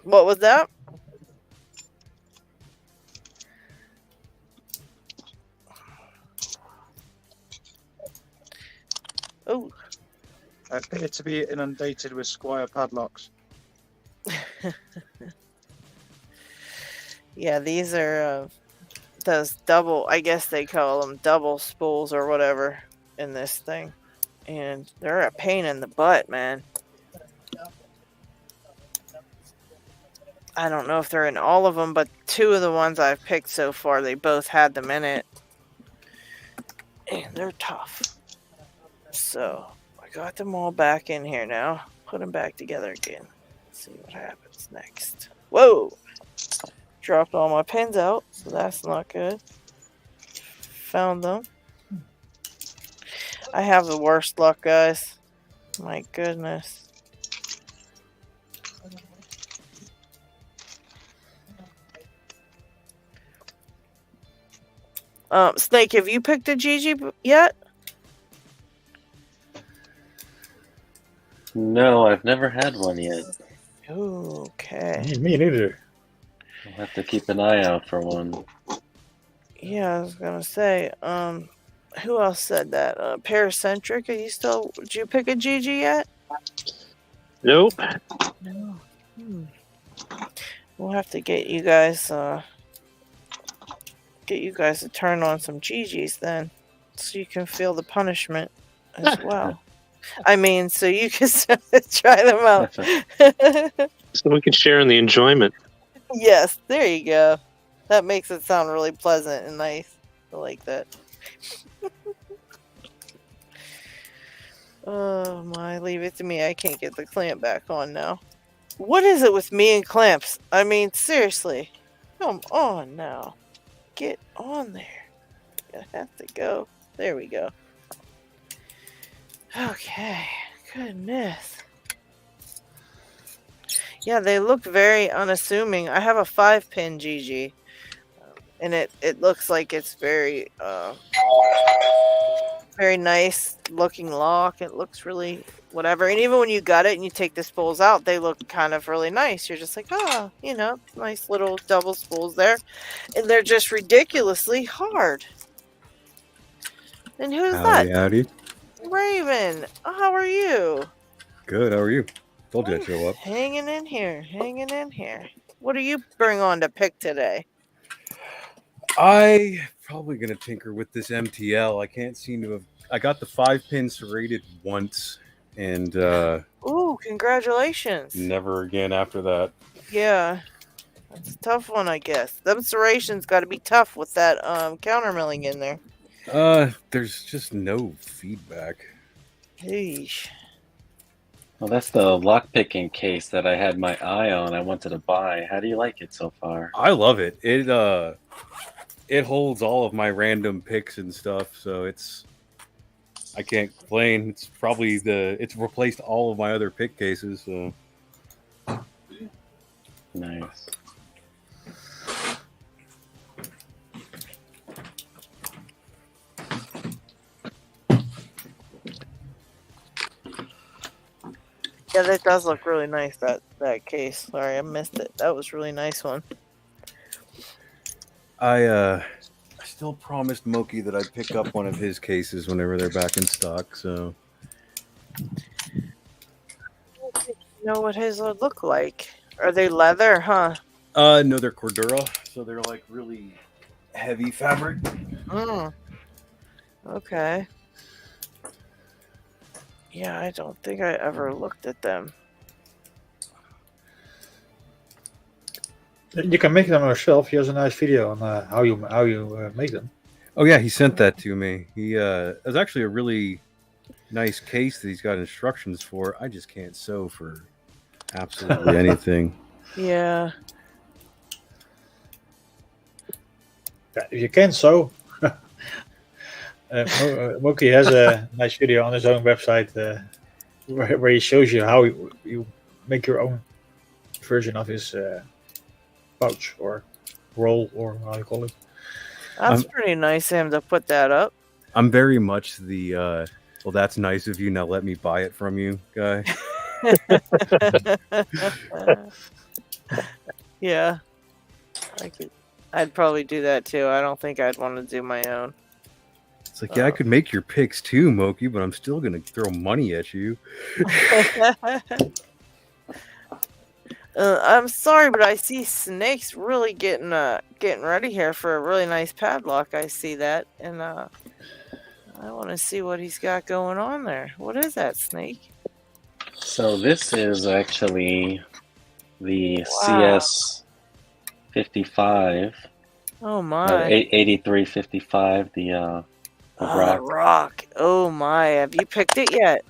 What was that? Oh. I appear to be inundated with squire padlocks. Yeah, these are those double, I guess they call them double spools or whatever in this thing. And they're a pain in the butt, man. I don't know if they're in all of them, but 2 of the ones I've picked so far, they both had them in it. And they're tough. So, I got them all back in here now. Put them back together again. Let's see what happens next. Whoa! Dropped all my pins out, so that's not good. Found them. I have the worst luck, guys. My goodness. Snake, have you picked a GG yet? No, I've never had one yet. Okay. Me neither. I'll have to keep an eye out for one. Yeah, I was gonna say, who else said that? Paracentric, did you pick a GG yet? Nope. No. We'll have to get you guys to turn on some GGs then, so you can feel the punishment as well. I mean, so you can try them out. So we can share in the enjoyment. Yes, there you go. That makes it sound really pleasant and nice. I like that. Oh my, leave it to me. I can't get the clamp back on now. What is it with me and clamps? I mean, seriously. Come on now. Get on there. I have to go. There we go. Okay. Goodness. Yeah, they look very unassuming. I have a 5-pin GG. And it looks like it's very very nice looking lock. It looks really whatever. And even when you got it and you take the spools out, they look kind of really nice. You're just like, oh, nice little double spools there. And they're just ridiculously hard. And who's that? Howdy. Raven. Oh, how are you? Good. How are you? Told you I'd show up. Hanging in here. What do you bring on to pick today? I probably gonna tinker with this MTL. I can't seem to have. I got the 5-pin serrated once, and Ooh, congratulations! never again after that. Yeah, It's a tough one, I guess. Them serrations got to be tough with that counter milling in there. There's just no feedback. Yeesh. Well, that's the lockpicking case that I had my eye on. I wanted to buy. How do you like it so far? I love it. It holds all of my random picks and stuff, so I can't complain. It's probably it's replaced all of my other pick cases. So Nice. Yeah, that does look really nice, that case. Sorry, I missed it. That was a really nice one. I still promised Moki that I'd pick up one of his cases whenever they're back in stock. So You know what his would look like? Are they leather, huh? no, they're Cordura, so they're like really heavy fabric. Okay. Yeah, I don't think I ever looked at them. You can make them yourself. He has a nice video on how you make them. Oh yeah, he sent that to me. He it's actually a really nice case that he's got instructions for. I just can't sew for absolutely anything. Yeah. Yeah, if you can sew, Moki has a nice video on his own website where he shows you how you make your own version of his pouch or roll, or how you call it. That's pretty nice of him to put that up. I'm very much the well, that's nice of you. Now let me buy it from you, guy. Yeah. I'd probably do that too. I don't think I'd want to do my own. It's like, yeah, I could make your picks too, Moki, but I'm still gonna throw money at you. I'm sorry, but I see Snake's really getting ready here for a really nice padlock. I see that, and I want to see what he's got going on there. What is that, Snake? So this is actually the Wow. CS 55. Oh my. 8355, the rock. Rock. Oh my. Have you picked it yet?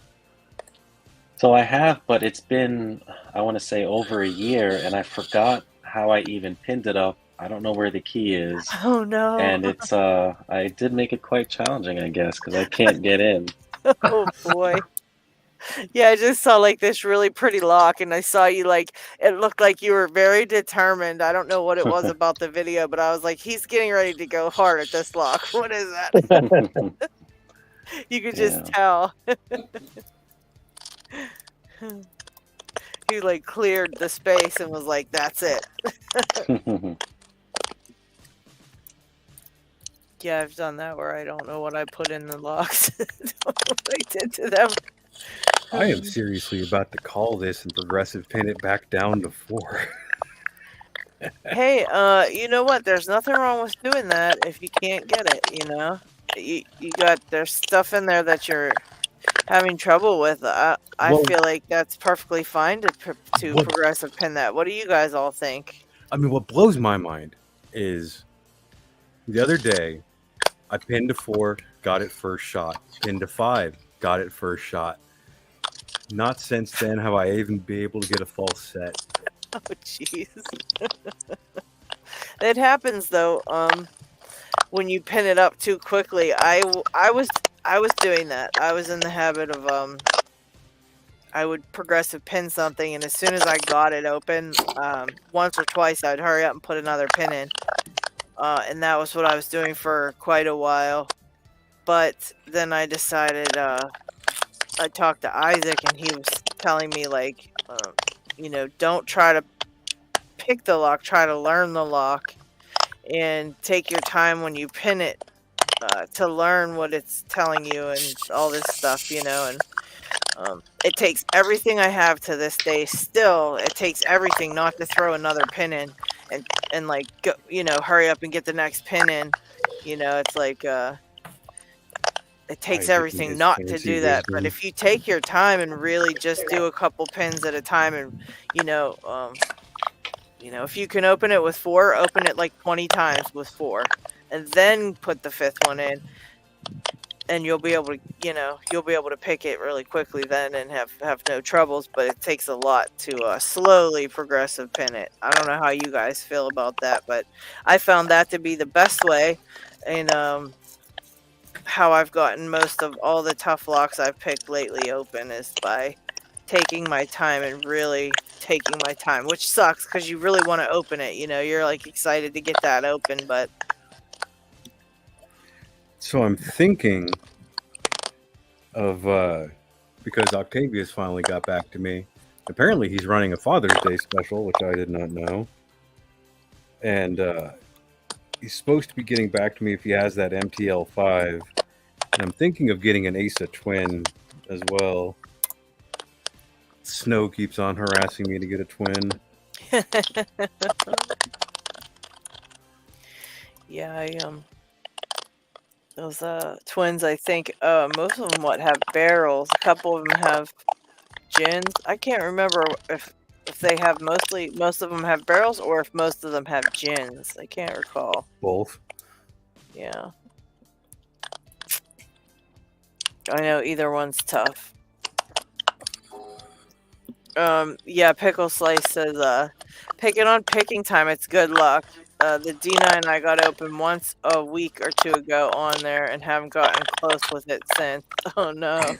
So I have, but it's been, I want to say, over a year, and I forgot how I even pinned it up. I don't know where the key is. Oh no. And it's, I did make it quite challenging, I guess, because I can't get in. Oh boy. Yeah, I just saw like this really pretty lock, and I saw you like, it looked like you were very determined. I don't know what it was about the video, but I was like, he's getting ready to go hard at this lock. What is that? You could just tell. He like cleared the space and was like, that's it. Yeah, I've done that where I don't know what I put in the locks. What I did to them. I am seriously about to call this and progressive pin it back down to 4. Hey, you know what? There's nothing wrong with doing that if you can't get it, you know? There's stuff in there that you're having trouble with. I feel like that's perfectly fine to progressive pin that. What do you guys all think? I mean, what blows my mind is the other day I pinned to 4, got it first shot. Pinned to 5, got it first shot. Not since then have I even been able to get a false set. Oh, jeez. It happens though. When you pin it up too quickly, I was doing that. I was in the habit of I would progressive pin something, and as soon as I got it open, once or twice, I'd hurry up and put another pin in, and that was what I was doing for quite a while. But then I decided, I talked to Isaac, and he was telling me like, you know, don't try to pick the lock, try to learn the lock, and take your time when you pin it to learn what it's telling you and all this stuff, you know. And it takes everything I have to this day. Still, it takes everything not to throw another pin in and like go, you know, hurry up and get the next pin in. You know, it's like it takes everything not to do that. But if you take your time and really just do a couple pins at a time, and you know, You know, if you can open it with 4, open it like 20 times with 4, and then put the 5th one in, and you'll be able to, you know, you'll be able to pick it really quickly then and have no troubles. But it takes a lot to slowly progressive pin it. I don't know how you guys feel about that, but I found that to be the best way, and how I've gotten most of all the tough locks I've picked lately open is by taking my time and really taking my time, which sucks because you really want to open it. You know, you're like excited to get that open, but So I'm thinking of because Octavius finally got back to me. Apparently, he's running a Father's Day special, which I did not know, and he's supposed to be getting back to me if he has that MTL5. And I'm thinking of getting an ASA twin as well. Snow keeps on harassing me to get a twin. yeah, those twins, I think most of them have barrels. A couple of them have gins. I can't remember if they have most of them have barrels or if most of them have gins. I can't recall. Both. Yeah. I know either one's tough. Yeah, Pickle Slice says, pick it on picking time. It's good luck. The D9 I got open once a week or 2 ago on there and haven't gotten close with it since. Oh no.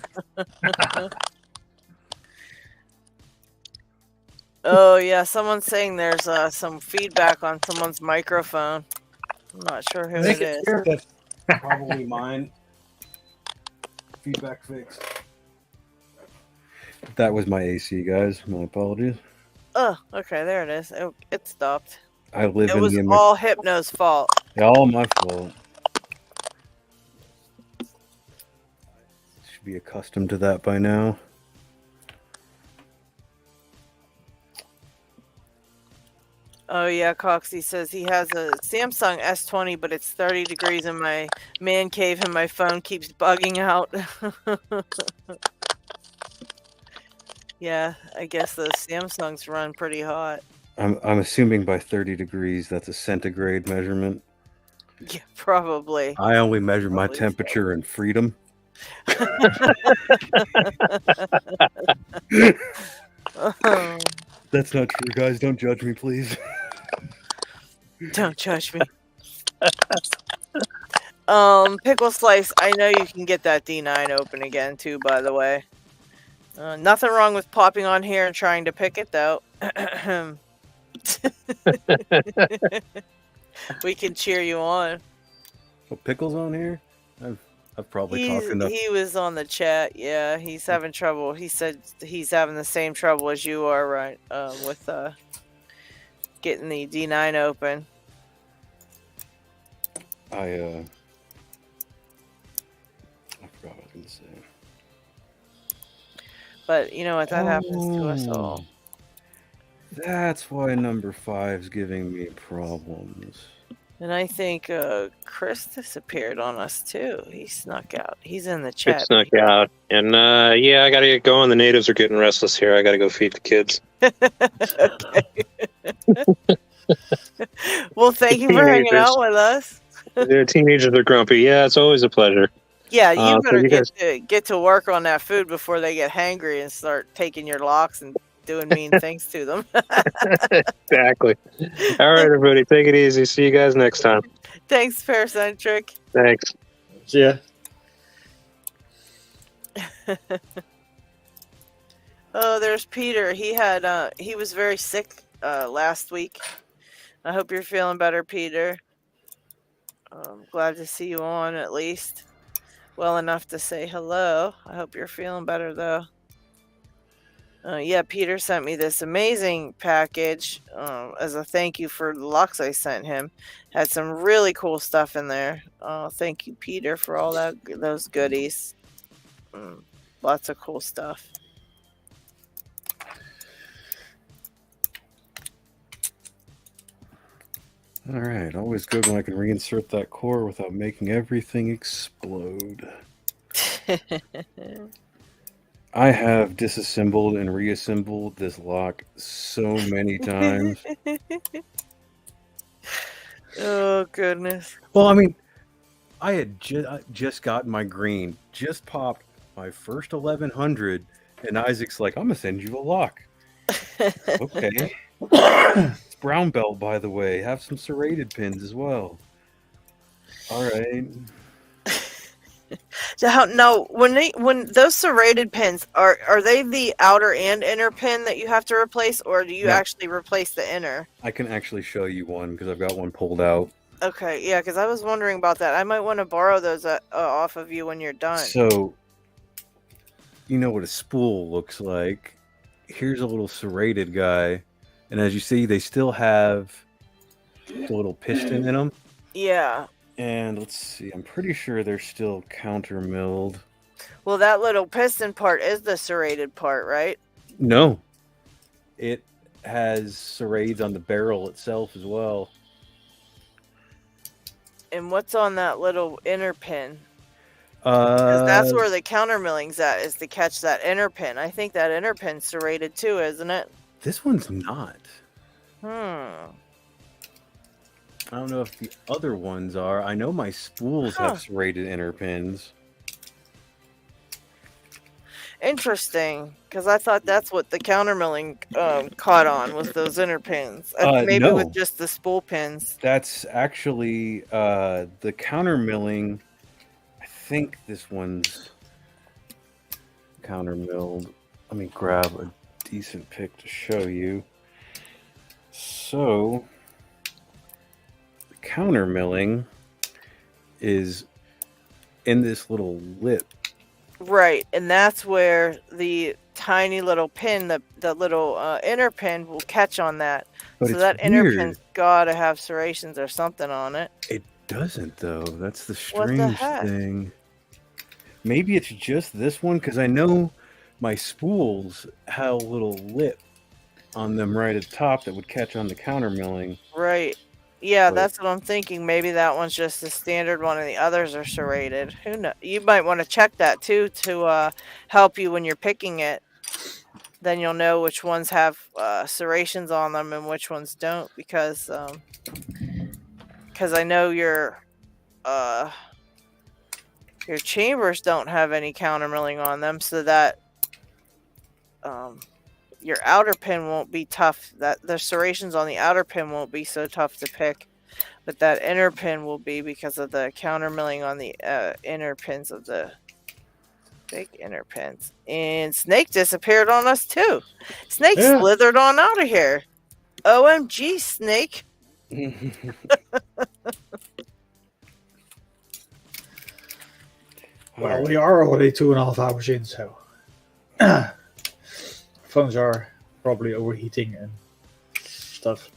Oh yeah, someone's saying there's some feedback on someone's microphone. I'm not sure who it is. That's probably mine. Feedback fixed. That was my AC, guys. My apologies. Oh, okay, there it is. It stopped. I live It in was the all Hypno's fault. all my fault. Should be accustomed to that by now. Oh yeah, Coxie says he has a Samsung S20, but it's 30 degrees in my man cave and my phone keeps bugging out. Yeah, I guess those Samsungs run pretty hot. I'm assuming by 30 degrees that's a centigrade measurement. Yeah, probably. I only measure my temperature in freedom. Oh. That's not true, guys. Don't judge me, please. Don't judge me. Pickle Slice, I know you can get that D9 open again too, by the way. Nothing wrong with popping on here and trying to pick it though. We can cheer you on. Oh, Pickle's on here? I've probably talked enough. He was on the chat. Yeah, he's having trouble. He said he's having the same trouble as you are, right? With getting the D9 open. I forgot what I was going to say. But you know what? That happens to us all. That's why number 5's giving me problems. And I think Chris disappeared on us too. He snuck out. He's in the chat. It snuck out. And yeah, I gotta get going. The natives are getting restless here. I gotta go feed the kids. Okay. Well, thank you for hanging out with us. The teenagers are grumpy. Yeah, it's always a pleasure. Yeah, you better you guys... get to work on that food before they get hangry and start taking your locks and doing mean things to them. Exactly. All right, everybody, take it easy. See you guys next time. Thanks, Paracentric. Thanks. See ya. Oh, there's Peter. He was very sick last week. I hope you're feeling better, Peter. I'm glad to see you on at least. Well enough to say hello. I hope you're feeling better though. Yeah, Peter sent me this amazing package as a thank you for the locks I sent him. Had some really cool stuff in there. Thank you, Peter, for all those goodies. Lots of cool stuff. All right, always good when I can reinsert that core without making everything explode. I have disassembled and reassembled this lock so many times. Oh goodness. Well, I mean, I had just gotten my green, just popped my first 1100, and Isaac's like, "I'm gonna send you a lock." Okay. It's brown belt, by the way. Have some serrated pins as well. All right. So no, when those serrated pins are they the outer and inner pin that you have to replace, or do you No. actually replace the inner? I can actually show you one because I've got one pulled out. Okay, yeah, because I was wondering about that. I might want to borrow those off of you when you're done. So, you know what a spool looks like. Here's a little serrated guy, and as you see, they still have the little piston in them. Yeah. And let's see, I'm pretty sure they're still counter milled. Well, that little piston part is the serrated part, right? No, it has serrades on the barrel itself as well. And what's on that little inner pin? Because that's where the counter milling's at, is to catch that inner pin. I think that inner pin's serrated too, isn't it? This one's not. Hmm. I don't know if the other ones are. I know my spools have serrated inner pins. Interesting, because I thought that's what the counter milling caught on, was those inner pins. Maybe No. with just the spool pins. That's actually the counter milling. I think this one's counter milled. Let me grab a decent pic to show you. So, the counter milling is in this little lip. Right, and that's where the tiny little pin, the little inner pin, will catch on that. But so it's that inner weird. pin's got to have serrations or something on it. It doesn't, though. That's the What the strange heck? thing. Maybe it's just this one, because I know my spools had a little lip on them right at the top that would catch on the counter milling. Right. Yeah, But- that's what I'm thinking. Maybe that one's just the standard one and the others are serrated. Who knows? You might want to check that too to help you when you're picking it. Then you'll know which ones have serrations on them and which ones don't, because I know your chambers don't have any counter milling on them, so that your outer pin won't be tough. That the serrations on the outer pin won't be so tough to pick, but that inner pin will be, because of the counter milling on the inner pins of the big inner pins. And Snake disappeared on us too. Snake slithered on out of here. OMG, Snake. Well, we are already 2.5 hours in, so phones are probably overheating and stuff.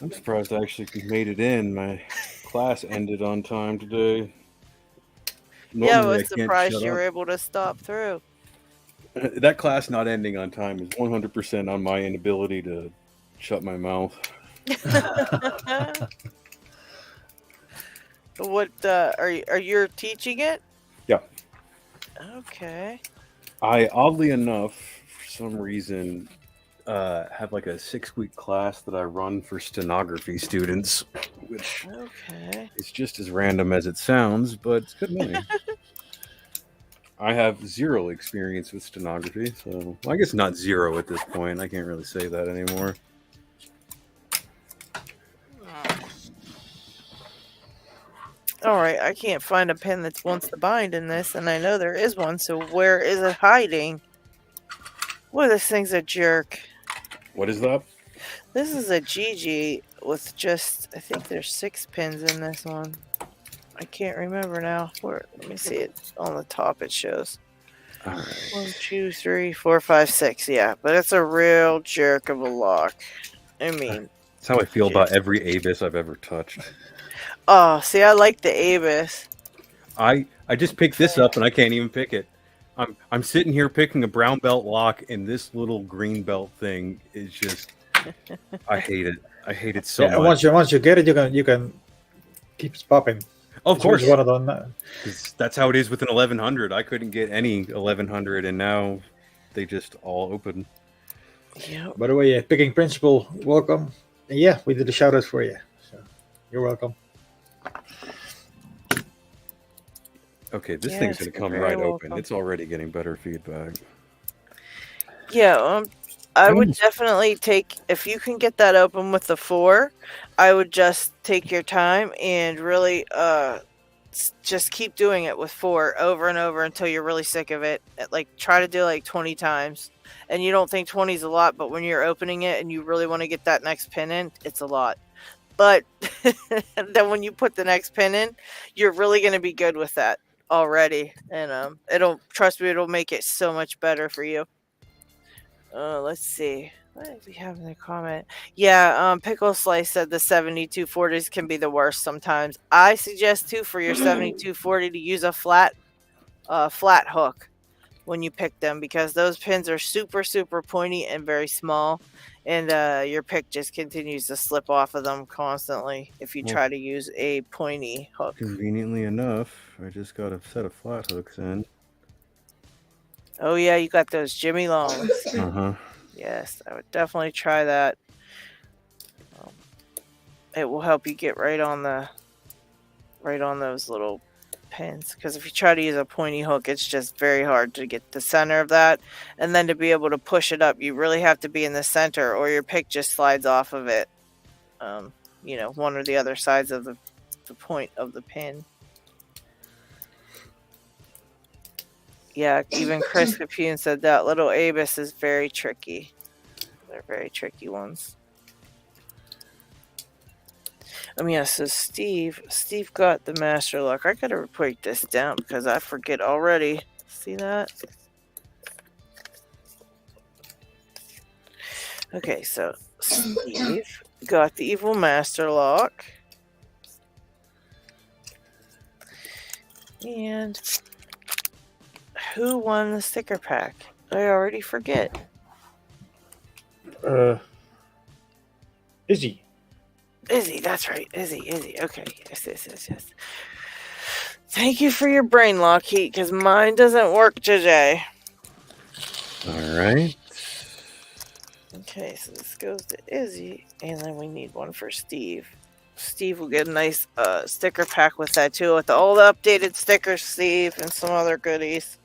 I'm surprised I actually made it in. My class ended on time today. Yeah, I Normally, was can't surprised shut you were up. able to stop through. That class not ending on time is 100% on my inability to shut my mouth. What are you teaching it? Yeah. Okay. I, oddly enough, for some reason, have like a 6-week class that I run for stenography students, which is just as random as it sounds, but it's good money. I have 0 experience with stenography, so well, I guess not 0 at this point. I can't really say that anymore. All right, I can't find a pen that wants to bind in this, and I know there is one, so where is it hiding? Boy, this thing's a jerk. What is that? This is a GG with just, I think there's 6 pins in this one. I can't remember now. Where? Let me see it. On the top it shows. All right. 1, 2, 3, 4, 5, 6. Yeah, but it's a real jerk of a lock. I mean, That's how I feel about every Avis I've ever touched. oh, see, I like the Avis. I just picked this up and I can't even pick it. I'm sitting here picking a brown belt lock, and this little green belt thing is just I hate it. I hate it so Yeah, much. once you get it, you can keep popping. Of course. One of them. 'Cause that's how it is with an 1100. I couldn't get any 1100, and now they just all open. Yeah. By the way, Picking Principal, welcome. And yeah, we did a shout out for you. So you're welcome. Okay, this Yeah, thing's going to come very right welcome. open. It's already getting better feedback. Yeah, I would definitely take, if you can get that open with the 4, I would just take your time and really just keep doing it with 4 over and over until you're really sick of it. Like, try to do like 20 times. And you don't think 20 is a lot, but when you're opening it and you really want to get that next pin in, it's a lot. But then when you put the next pin in, you're really going to be good with that already. And trust me, it'll make it so much better for you. Let's see. What do we have in the comment? Yeah, Pickle Slice said the 7240s can be the worst sometimes. I suggest too for your 7240 to use a flat hook when you pick them, because those pins are super, super pointy and very small, and your pick just continues to slip off of them constantly if you try to use a pointy hook. Conveniently enough, I just got a set of flat hooks in. Oh yeah, you got those Jimmy Longs. Uh-huh. Yes, I would definitely try that. It will help you get right on those little pins, because if you try to use a pointy hook, it's just very hard to get the center of that, and then to be able to push it up, you really have to be in the center, or your pick just slides off of it. One or the other sides of the point of the pin. Yeah, even Chris Capune said that little Abus is very tricky. They're very tricky ones. Yeah, so Steve got the master lock. I gotta break this down because I forget already. See that? Okay, so Steve got the evil master lock. And who won the sticker pack? I already forget. Izzy. Izzy, that's right. Izzy. Okay, yes. Thank you for your brain lock, Heat, because mine doesn't work today. All right. Okay, so this goes to Izzy, and then we need one for Steve. Steve will get a nice sticker pack with that too, with all the updated stickers, Steve, and some other goodies.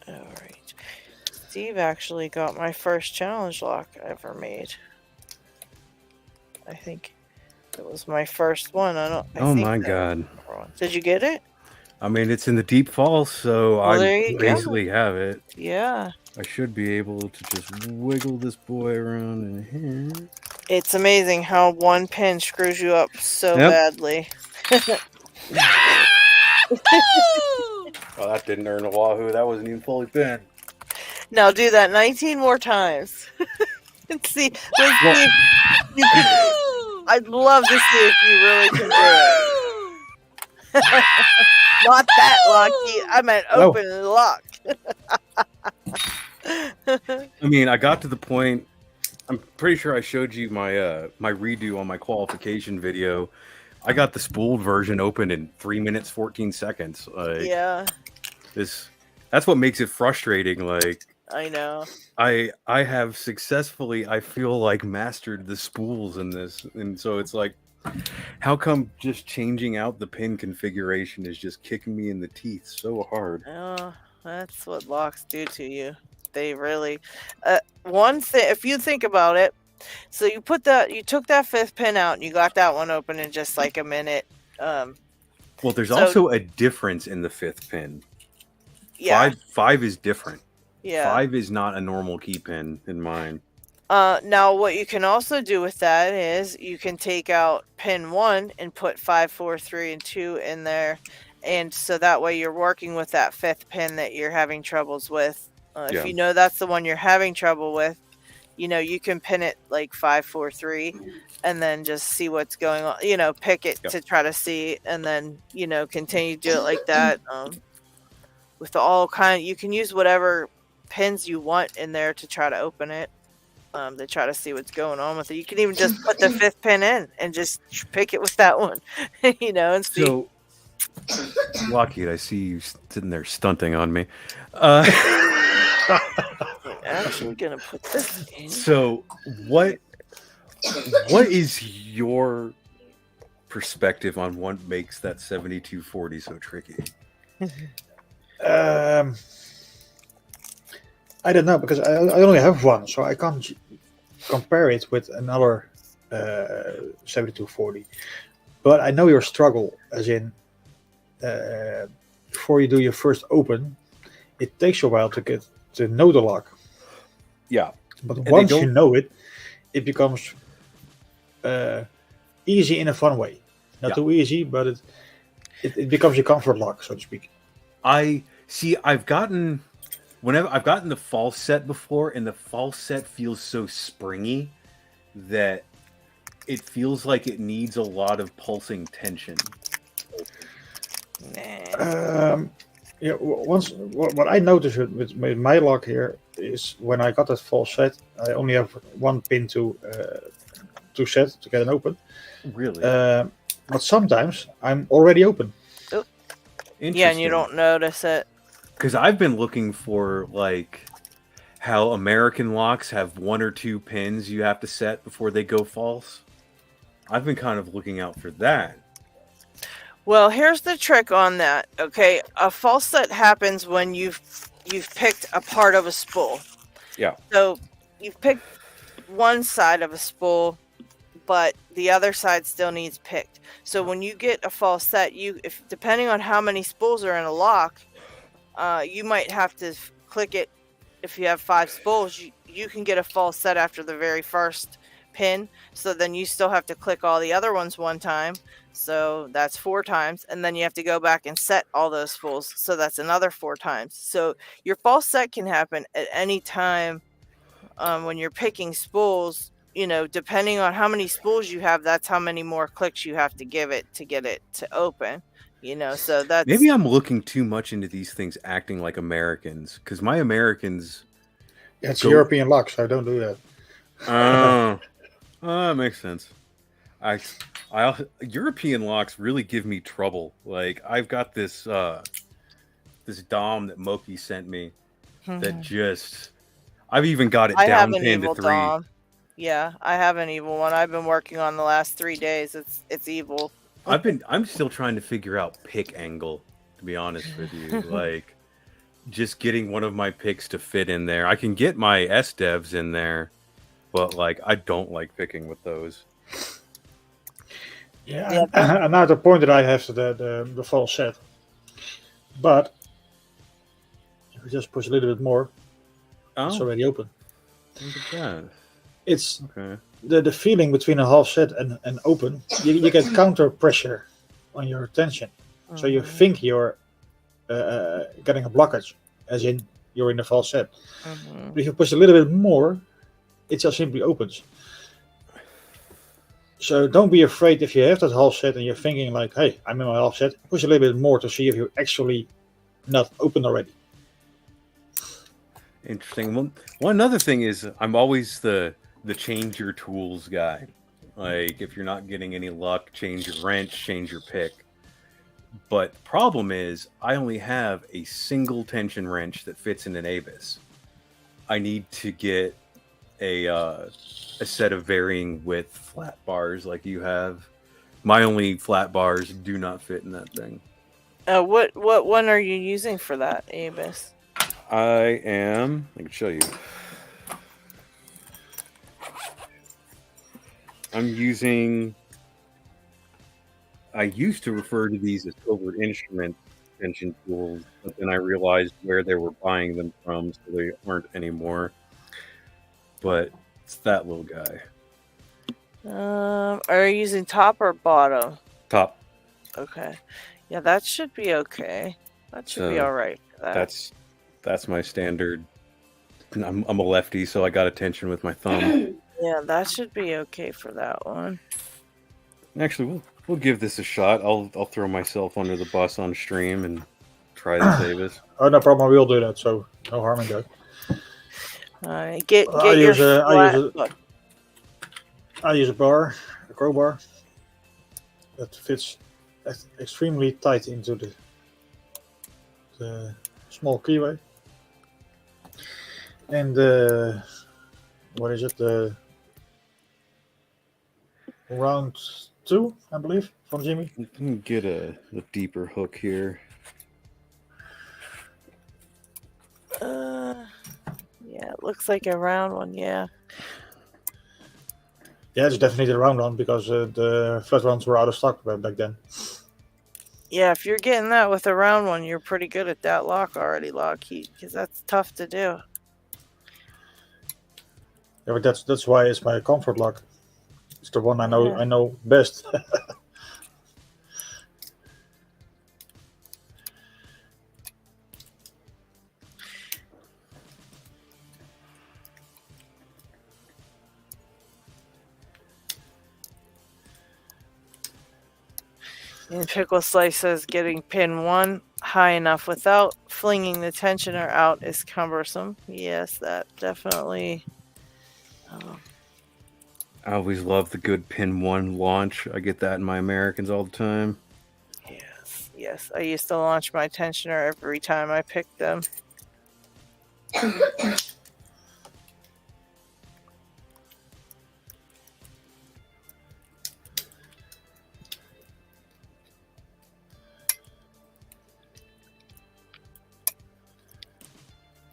Alright. Steve actually got my first challenge lock I ever made. I think it was my first one. Oh my god. Did you get it? I mean, it's in the deep fall, so Well, there I you basically go. have it. Yeah. I should be able to just wiggle this boy around in here. It's amazing how one pin screws you up so badly. Oh, that didn't earn a wahoo. That wasn't even fully pinned. Now do that 19 more times. And see. I'd love to see if you really can do it. Not that locky. I meant open and lock. I mean, I got to the point. I'm pretty sure I showed you my my redo on my qualification video. I got the spooled version open in 3 minutes 14 seconds. Yeah. That's what makes it frustrating. Like, I know. I have successfully, I feel like, mastered the spools in this, and so it's like, how come just changing out the pin configuration is just kicking me in the teeth so hard? Oh, that's what locks do to you. They really, one thing, if you think about it, so you took that 5th pin out and you got that one open in just like a minute. Well, there's also a difference in the 5th pin. Yeah. 5 is different. Yeah. 5 is not a normal key pin in mine. Now what you can also do with that is you can take out pin 1 and put 5, 4, 3, and 2 in there, and so that way you're working with that 5th pin that you're having troubles with. If you know that's the one you're having trouble with, you can pin it like 5, 4, 3, and then just see what's going on. Pick it to try to see, and then continue to do it like that. With all you can use whatever pins you want in there to try to open it. They try to see what's going on with it. You can even just put the 5th pin in and just pick it with that one, and see. So, LockHeat, I see you sitting there stunting on me. I'm actually gonna put this in. So, what is your perspective on what makes that 7240 so tricky? I don't know, because I only have one, so I can't compare it with another 7240. But I know your struggle, as in before you do your first open, it takes you a while to get to know the lock. Yeah. But once you know it, it becomes easy in a fun way. Not too easy, but it becomes your comfort lock, so to speak. I've gotten the false set before, and the false set feels so springy that it feels like it needs a lot of pulsing tension. What I noticed with my lock here is when I got that false set, I only have one pin to set to get it open. Really? But sometimes I'm already open. Yeah, and you don't notice it. Because I've been looking for, like, how American locks have 1 or 2 pins you have to set before they go false. I've been kind of looking out for that. Well, here's the trick on that. Okay, a false set happens when you've picked a part of a spool. Yeah. So you've picked one side of a spool, but the other side still needs picked. So when you get a false set, depending on how many spools are in a lock, you might have to click it. If you have 5 spools, you can get a false set after the very first pin. So then you still have to click all the other ones one time. So that's 4 times. And then you have to go back and set all those spools. So that's another 4 times. So your false set can happen at any time when you're picking spools. Depending on how many spools you have, that's how many more clicks you have to give it to get it to open. So that's... Maybe I'm looking too much into these things acting like Americans, because my Americans... It's European lock, so I don't do that. That makes sense. European locks really give me trouble. Like, I've got this Dom that Moki sent me that just... I've even got it down pinned to 3. Dom. Yeah, I have an evil one. I've been working on the last 3 days. It's evil. I'm still trying to figure out pick angle, to be honest with you. Like, just getting one of my picks to fit in there. I can get my S-devs in there, but, like, I don't like picking with those. Yeah. And now at the point that I have the false set. But if you just push a little bit more, it's already open. Look at that. It's the feeling between a half set and open. You get counter pressure on your tension, so you think you're getting a blockage, as in you're in the false set. But if you push a little bit more, it just simply opens. So don't be afraid if you have that half set and you're thinking like, "Hey, I'm in my half set." Push a little bit more to see if you're actually not open already. Interesting. One other thing is, I'm always the change your tools guy. Like, if you're not getting any luck, change your wrench, change your pick. But the problem is, I only have a single tension wrench that fits in an Avis. I need to get a set of varying width flat bars like you have. My only flat bars do not fit in that thing. What one are you using for that, Avis? I can show you. I'm using... I used to refer to these as Covert Instrument tension tools, but then I realized where they were buying them from, so they aren't anymore. But it's that little guy. Are you using top or bottom? Top. Okay. Yeah, that should be okay. That should be all right for that. That's my standard. I'm a lefty, so I got a tension with my thumb. Yeah, that should be okay for that one. Actually, we'll give this a shot. I'll throw myself under the bus on stream and try to save us. Oh, no problem. We'll do that. So no harm in that. Get I your use a flat. I use a crowbar that fits extremely tight into the small keyway. And what is it? The round 2, I believe, from Jimmy. You can get a deeper hook here. Yeah, it looks like a round one. Yeah. Yeah, it's definitely the round one because the flat ones were out of stock back then. Yeah, if you're getting that with a round one, you're pretty good at that lock already, LockHeat, because that's tough to do. Yeah, but that's why it's my comfort lock. It's the one I know best. And Pickle Slice says getting pin 1 high enough without flinging the tensioner out is cumbersome. Yes, that definitely. I always love the good pin 1 launch. I get that in my Americans all the time. Yes, I used to launch my tensioner every time I picked them.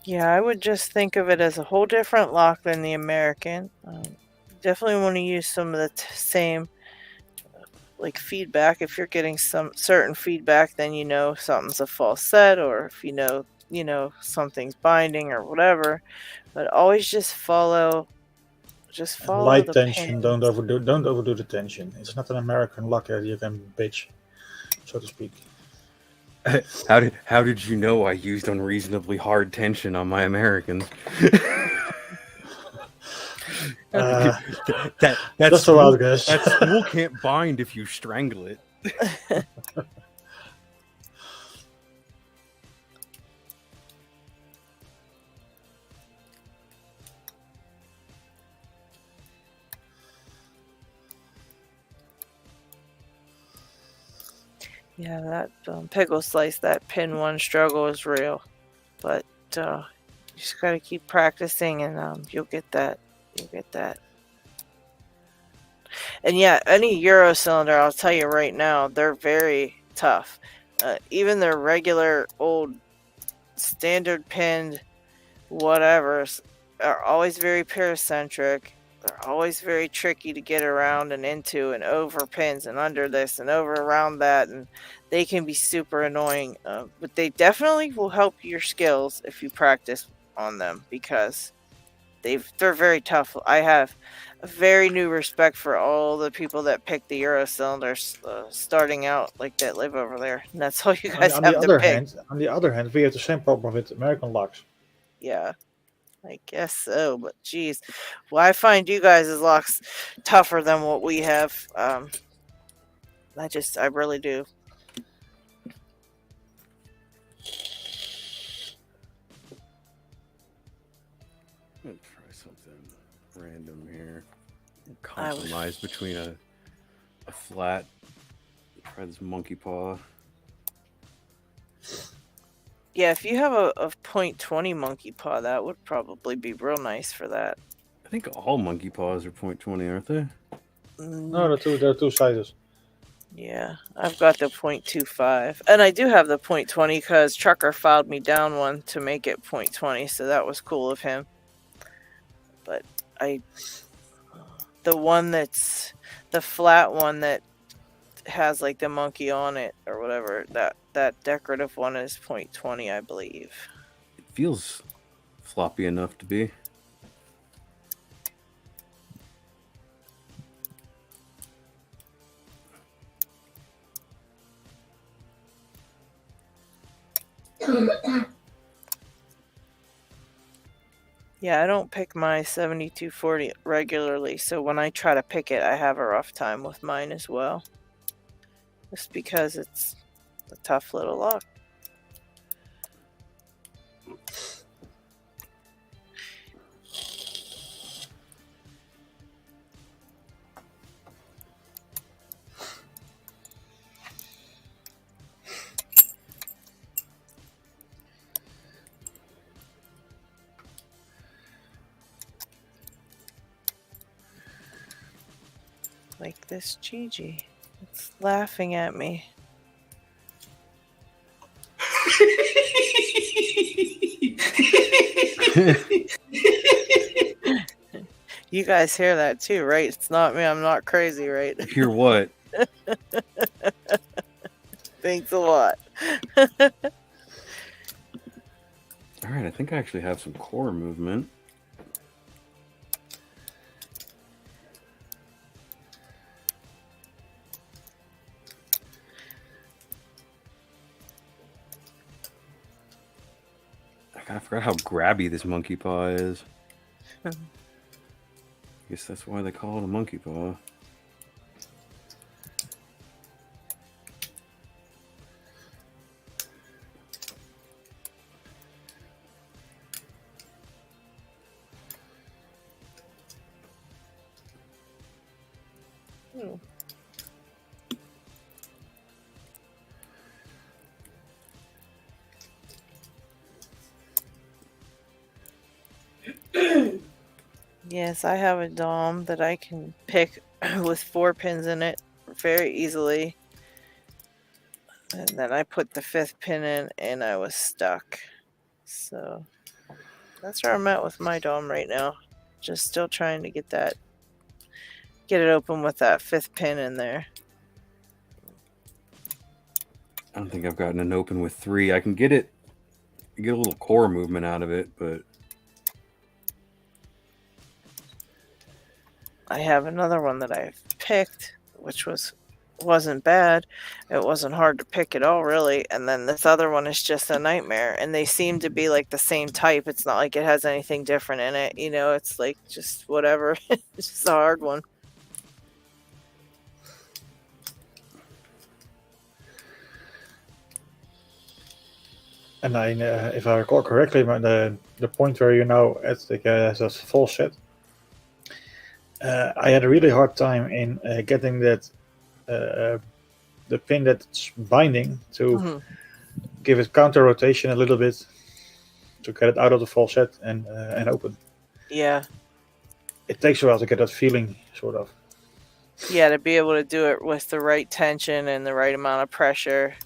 Yeah, I would just think of it as a whole different lock than the American. Definitely want to use some of the same like feedback. If you're getting some certain feedback, then you know something's a false set, or if you know something's binding or whatever. But always just follow Light the tension. pins. Don't overdo the tension. It's not an American lock that you can bitch, so to speak. How did you know I used unreasonably hard tension on my Americans? That's a wild guess. That spool can't bind if you strangle it. Yeah, that Pickle Slice, that pin 1 struggle is real, but you just gotta keep practicing, and you'll get that. You'll get that. And yeah, any Euro cylinder, I'll tell you right now, they're very tough. Even their regular old standard pinned whatevers are always very paracentric. They're always very tricky to get around and into and over pins and under this and over around that, and they can be super annoying. But they definitely will help your skills if you practice on them, because they're very tough. I have a very new respect for all the people that pick the Euro cylinders starting out, like that live over there, and that's all you guys on have the to other pick. hand, we have the same problem with American locks. Yeah, I guess so, but geez, well, I find you guys' locks tougher than what we have. I really do. I'm gonna try something random here. Compromise between a flat. Try this monkey paw. Yeah, if you have a .20 monkey paw, that would probably be real nice for that. I think all monkey paws are .20, aren't they? No, there are two sizes. Yeah, I've got the .25, and I do have the .20 because Trucker filed me down one to make it .20, so that was cool of him. But the one that's the flat one that has like the monkey on it or whatever, that decorative one is .20, I believe. It feels floppy enough to be. Yeah, I don't pick my 7240 regularly, so when I try to pick it, I have a rough time with mine as well. Just because it's a tough little lock. Like this Gigi. It's laughing at me. You guys hear that too, right? It's not me. I'm not crazy, right? Hear what? Thanks a lot. All right, I think I actually have some core movement. I forgot how grabby this monkey paw is. I guess that's why they call it a monkey paw. Yes, I have a dom that I can pick with 4 pins in it very easily. And then I put the 5th pin in and I was stuck. So that's where I'm at with my dom right now. Just still trying to get it open with that 5th pin in there. I don't think I've gotten an open with 3. I can get a little core movement out of it, but I have another one that I've picked, which wasn't bad. It wasn't hard to pick at all, really. And then this other one is just a nightmare. And they seem to be like the same type. It's not like it has anything different in it. You know, it's like just whatever. It's just a hard one. And I, if I recall correctly, the point where you're now at the full set, I had a really hard time in getting that the pin that's binding to give it counter rotation a little bit to get it out of the full set and open. Yeah. It takes a while to get that feeling, sort of. Yeah, to be able to do it with the right tension and the right amount of pressure.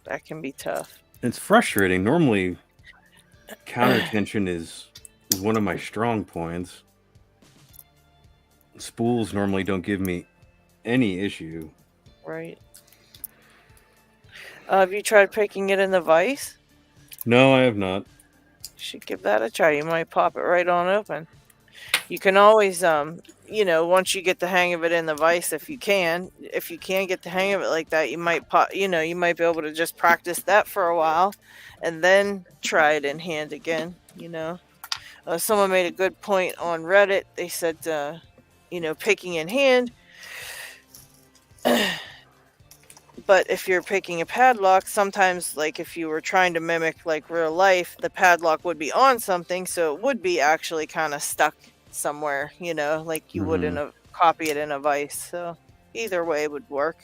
That can be tough. it's frustrating. Normally, counter tension is one of my strong points. Spools normally don't give me any issue. Right. Have you tried picking it in the vise? No, I have not. You should give that a try. You might pop it right on open. You can always, once you get the hang of it in the vise, if you can't get the hang of it like that, you might you might be able to just practice that for a while and then try it in hand again, Someone made a good point on Reddit. They said, picking in hand. But if you're picking a padlock, sometimes, like, if you were trying to mimic, like, real life, the padlock would be on something, so it would be actually kind of stuck somewhere, like you would copy it in a vise. So either way would work.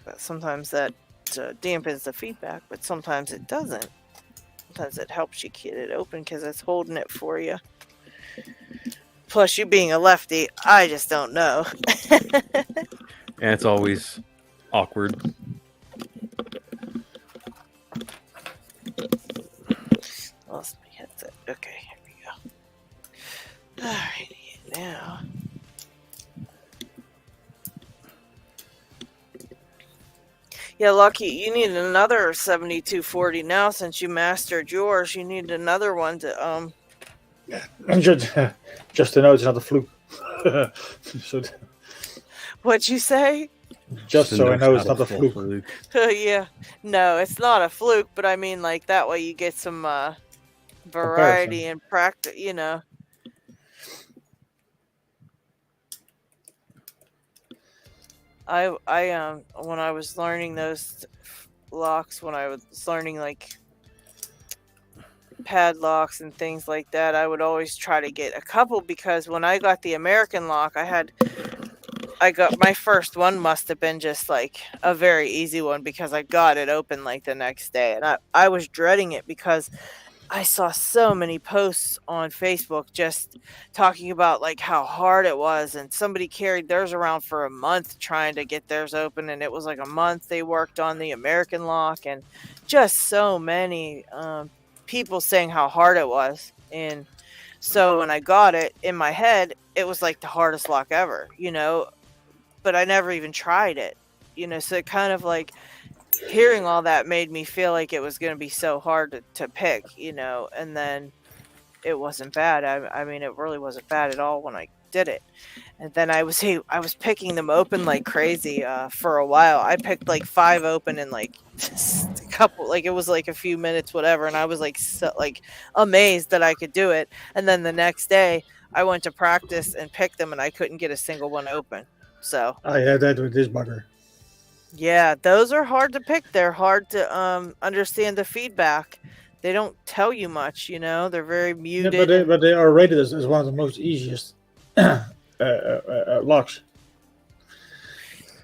But sometimes that dampens the feedback, but sometimes it doesn't. Sometimes it helps you get it open because it's holding it for you. Plus, you being a lefty, I just don't know. And it's always awkward. Lost my headset. Okay, here we go. Alrighty, now. Yeah, Lucky, you need another 7240 now since you mastered yours. You need another one to just to know it's not a fluke. What'd you say? Just so I know it's not a fluke. Yeah. No, it's not a fluke, but I mean, like, that way you get some variety and practice, I when I was learning those locks, when I was learning, like, padlocks and things like that, I would always try to get a couple, because when I got the American lock, I got my first one must have been just like a very easy one because I got it open like the next day, and I was dreading it because I saw so many posts on Facebook just talking about like how hard it was, and somebody carried theirs around for a month trying to get theirs open, and it was like a month they worked on the American lock, and just so many people saying how hard it was. And so when I got it in my head, it was like the hardest lock ever, but I never even tried it, so it kind of like hearing all that made me feel like it was going to be so hard to pick, and then it wasn't bad. I mean, it really wasn't bad at all when I did it. And then I was picking them open like crazy for a while. I picked like 5 open in like just a couple, like it was like a few minutes, whatever. And I was like like amazed that I could do it. And then the next day I went to practice and picked them, and I couldn't get a single one open. So I had that with this bugger. yeah, those are hard to pick. They're hard to understand the feedback. They don't tell you much, They're very Yeah, muted. but they are rated as one of the most easiest locks.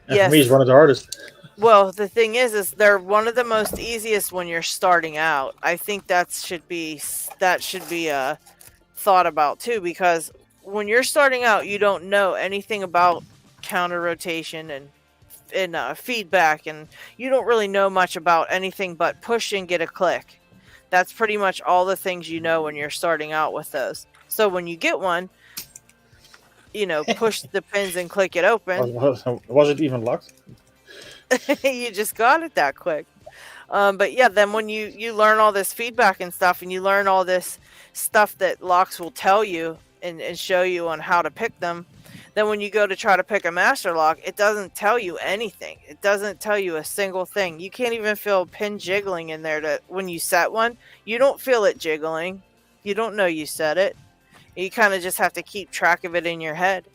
And for me, it's Yes. one of the hardest. Well, the thing is they're one of the most easiest when you're starting out. I think that should be thought about too, because when you're starting out, you don't know anything about counter rotation and feedback, and you don't really know much about anything but push and get a click. That's pretty much all the things you know when you're starting out with those. So when you get one, push the pins and click it open. Was it even locked? You just got it that quick. But yeah, then when you learn all this feedback and stuff, and you learn all this stuff that locks will tell you and show you on how to pick them, then when you go to try to pick a master lock, it doesn't tell you anything. It doesn't tell you a single thing. You can't even feel a pin jiggling in there when you set one. You don't feel it jiggling. You don't know you set it. You kind of just have to keep track of it in your head.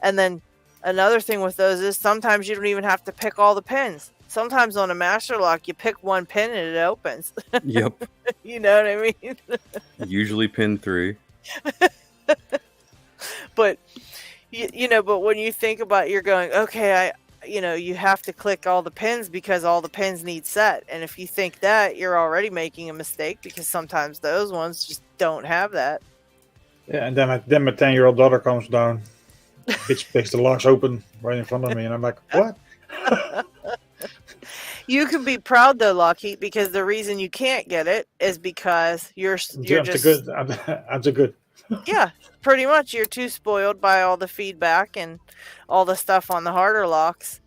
And then another thing with those is sometimes you don't even have to pick all the pins. Sometimes on a master lock, you pick one pin and it opens. Yep. You know what I mean? Usually pin 3. But but when you think about it, you're going, okay, you have to click all the pins because all the pins need set. And if you think that, you're already making a mistake, because sometimes those ones just don't have that. Yeah, and then my 10-year-old daughter comes down, bitch picks the locks open right in front of me, and I'm like, what? You can be proud though, LockHeat, because the reason you can't get it is because you're just I'm too good. Yeah, pretty much. You're too spoiled by all the feedback and all the stuff on the harder locks,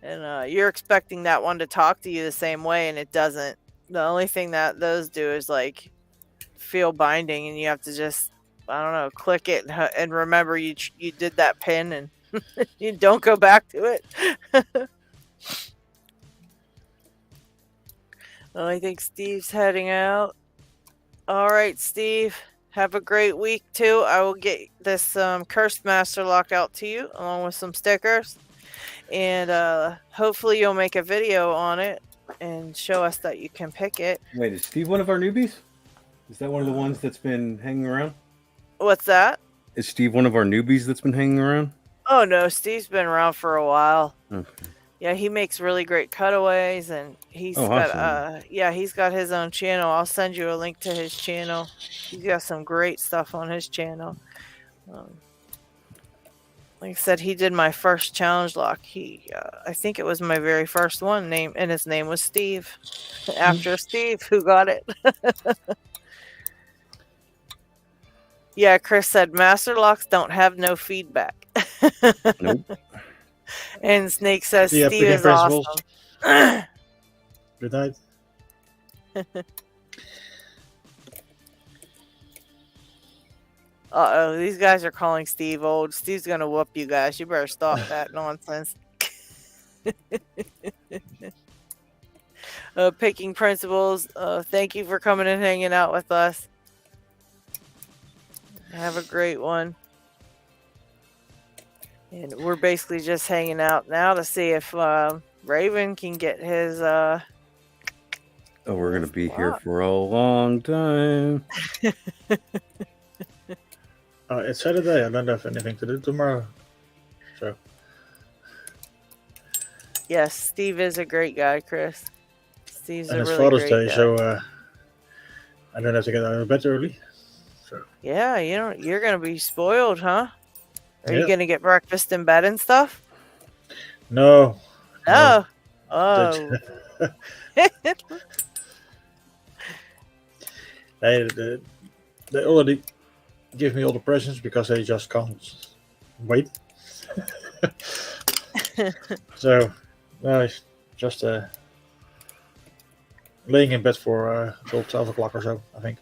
and you're expecting that one to talk to you the same way, and it doesn't. The only thing that those do is like feel binding, and you have to just, I don't know, click it and remember you did that pin, and you don't go back to it. Well, I think Steve's heading out. All right, Steve. Have a great week, too. I will get this Cursed Master Lock out to you, along with some stickers. And hopefully you'll make a video on it and show us that you can pick it. Wait, is Steve one of our newbies? Is that one of the ones that's been hanging around? What's that? Is Steve one of our newbies that's been hanging around? Oh, no. Steve's been around for a while. Okay. Yeah, he makes really great cutaways, and he's got he's got his own channel. I'll send you a link to his channel. He's got some great stuff on his channel. Like I said, he did my first challenge lock. I think it was my very first one, and his name was Steve, after Steve, who got it. Yeah, Chris said master locks don't have no feedback. Nope. And Snake says Yeah, Steve is principles. awesome. Good night. Uh-oh, these guys are calling Steve old. Steve's gonna whoop you guys. You better stop that nonsense. Picking principles. Thank you for coming and hanging out with us. Have a great one. And we're basically just hanging out now to see if Raven can get his Oh, we're going to be here for a long time. It's Saturday. I don't have anything to do tomorrow. So. Yes, Steve is a great guy, Chris. Steve's And a it's really Father's great Day, guy. so I don't have to get out of bed early. So Yeah, you're gonna be spoiled, huh? Are you yeah. gonna get breakfast in bed and stuff? No. No. That- Oh. they already give me all the presents because they just can't wait. So no, it's just laying in bed for till 12 o'clock or so, I think.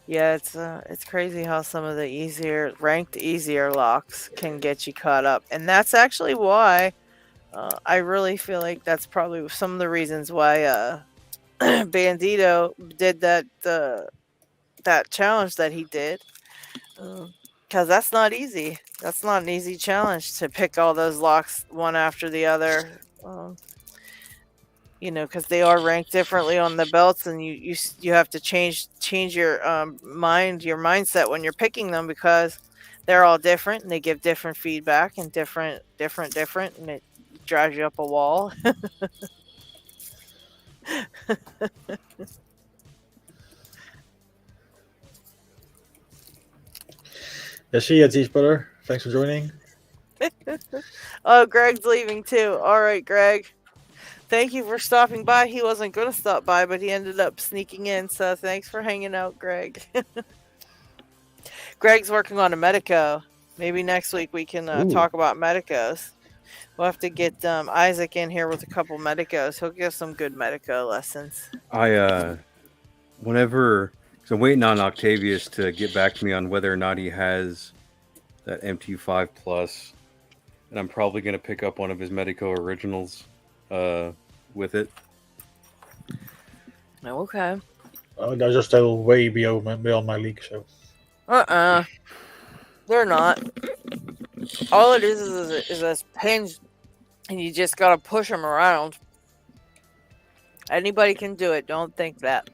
Yeah, it's crazy how some of the ranked easier locks can get you caught up, and that's actually why I really feel like that's probably some of the reasons why Bandito did that challenge that he did, because that's not easy. That's not an easy challenge to pick all those locks one after the other. Because they are ranked differently on the belts, and you have to change your your mindset when you're picking them, because they're all different and they give different feedback and different, and it drives you up a wall. Yeah, see you, Teach Brother. Thanks for joining. Oh, Greg's leaving too. All right, Greg. Thank you for stopping by. He wasn't going to stop by, but he ended up sneaking in. So thanks for hanging out, Greg. Greg's working on a Medico. Maybe next week we can talk about Medicos. We'll have to get Isaac in here with a couple Medicos. He'll give some good Medico lessons. Whenever, so I'm waiting on Octavius to get back to me on whether or not he has that MT5 Plus, and I'm probably going to pick up one of his Medico originals with it. Okay. They're just still way beyond my league, so. They're not. All it is this pins, and you just gotta push them around. Anybody can do it. Don't think that.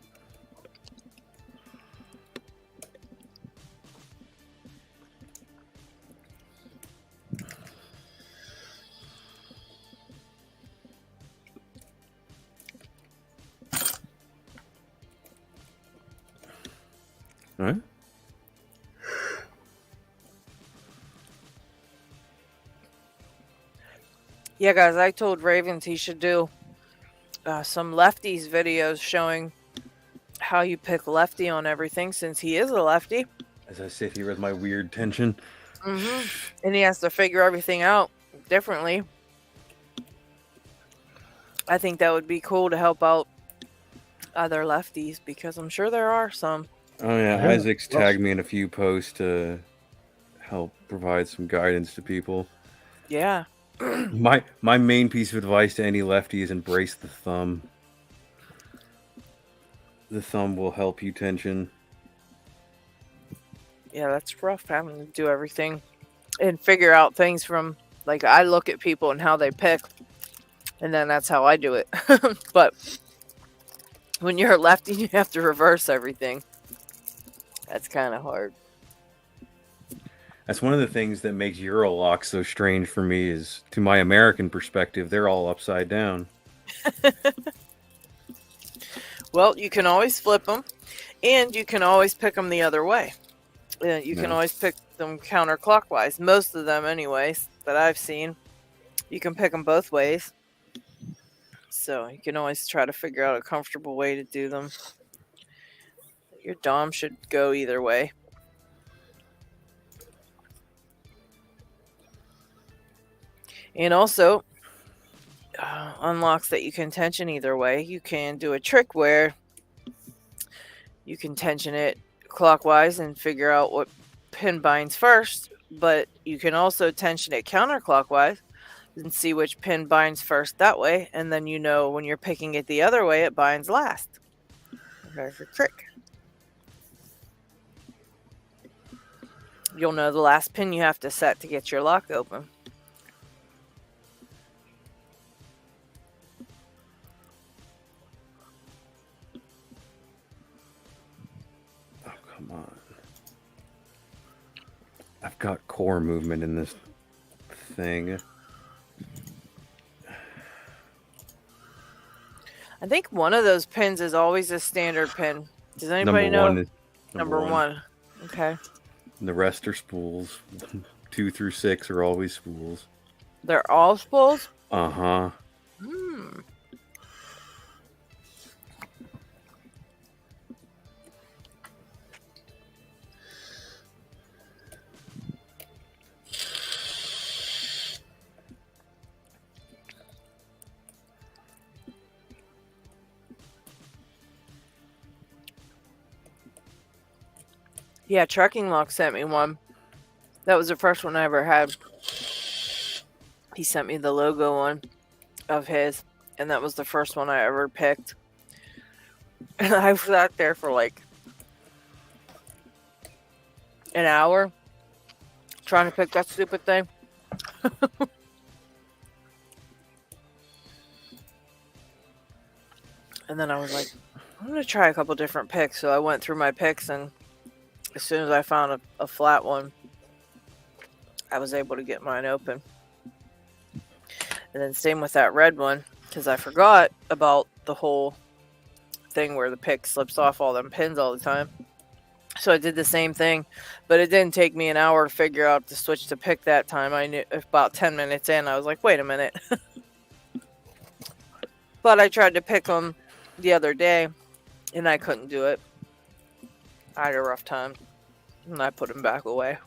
All right. Yeah, guys, I told Ravens he should do some lefties videos showing how you pick lefty on everything, since he is a lefty. As I sit here with my weird tension. And he has to figure everything out differently. I think that would be cool to help out other lefties, because I'm sure there are some. Oh yeah, Isaac's tagged me in a few posts to help provide some guidance to people. Yeah. My main piece of advice to any lefty is embrace the thumb. The thumb will help you tension. Yeah, that's rough having to do everything and figure out things from, like, I look at people and how they pick, and then that's how I do it. But when you're a lefty, you have to reverse everything. That's kind of hard. That's one of the things that makes Euro locks so strange for me, is, to my American perspective, they're all upside down. Well, you can always flip them, and you can always pick them the other way. You can always pick them counterclockwise. Most of them, anyways, that I've seen. You can pick them both ways. So you can always try to figure out a comfortable way to do them. Your Dom should go either way. And also, unlocks that you can tension either way. You can do a trick where you can tension it clockwise and figure out what pin binds first, but you can also tension it counterclockwise and see which pin binds first that way, and then when you're picking it the other way, it binds last. There's your trick. You'll know the last pin you have to set to get your lock open. Oh, come on. I've got core movement in this thing. I think one of those pins is always a standard pin. Does anybody Number know? one is Number one. Okay. And the rest are spools. 2 through 6 are always spools. They're all spools? Uh-huh. Hmm. Yeah, Trucking Lock sent me one. That was the first one I ever had. He sent me the logo one of his, and that was the first one I ever picked. And I sat there for like an hour trying to pick that stupid thing. And then I was like, I'm going to try a couple different picks. So I went through my picks, and as soon as I found a flat one, I was able to get mine open. And then same with that red one, because I forgot about the whole thing where the pick slips off all them pins all the time. So I did the same thing, but it didn't take me an hour to figure out the switch to pick that time. I knew about 10 minutes in, I was like, wait a minute. But I tried to pick them the other day, and I couldn't do it. I had a rough time, and I put them back away.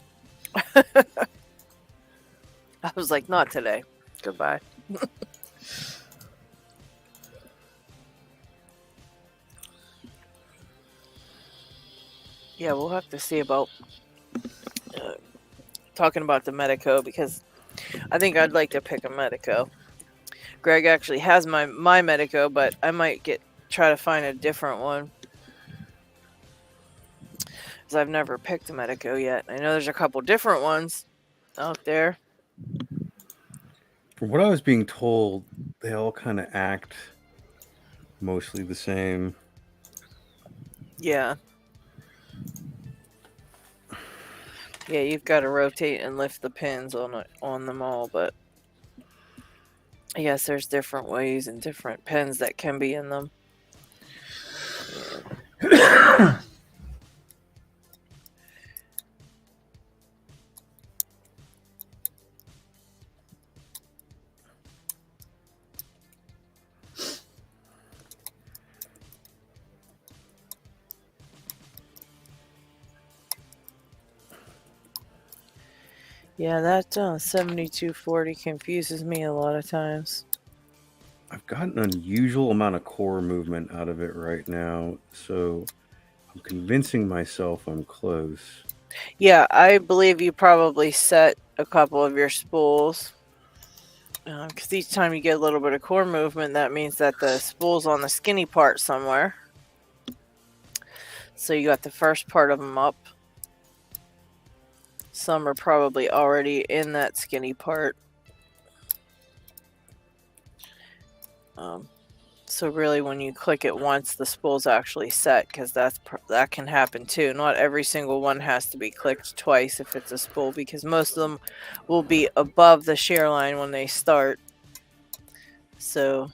I was like, not today. Goodbye. Yeah, we'll have to see about talking about the Medico, because I think I'd like to pick a Medico. Greg actually has my Medico, but I might try to find a different one, because I've never picked a Medico yet. I know there's a couple different ones out there. From what I was being told, they all kind of act mostly the same. Yeah. Yeah, you've got to rotate and lift the pins on them all, but I guess there's different ways and different pins that can be in them. Yeah, that 7240 confuses me a lot of times. I've got an unusual amount of core movement out of it right now, so I'm convincing myself I'm close. Yeah, I believe you probably set a couple of your spools. Because each time you get a little bit of core movement, that means that the spool's on the skinny part somewhere. So you got the first part of them up. Some are probably already in that skinny part. So really, when you click it once, the spool's actually set, because that can happen too. Not every single one has to be clicked twice if it's a spool, because most of them will be above the shear line when they start. So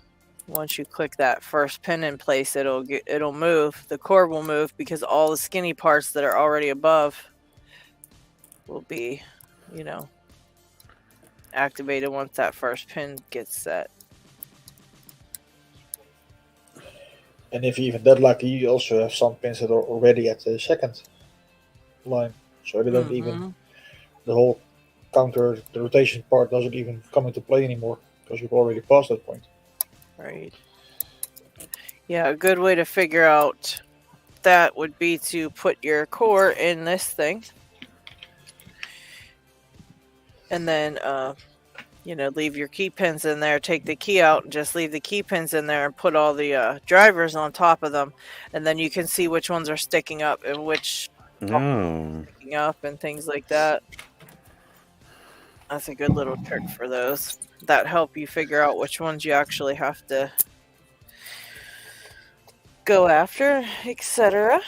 once you click that first pin in place, it'll move. The core will move, because all the skinny parts that are already above will be, activated once that first pin gets set. And if you're even that lucky, you also have some pins that are already at the second line. So they don't even, the whole counter, the rotation part doesn't even come into play anymore, because you've already passed that point. Right. Yeah, a good way to figure out that would be to put your core in this thing. And then, leave your key pins in there, take the key out, and just leave the key pins in there and put all the drivers on top of them. And then you can see which ones are sticking up and which are sticking up and things like that. That's a good little trick for those. That help you figure out which ones you actually have to go after, etc.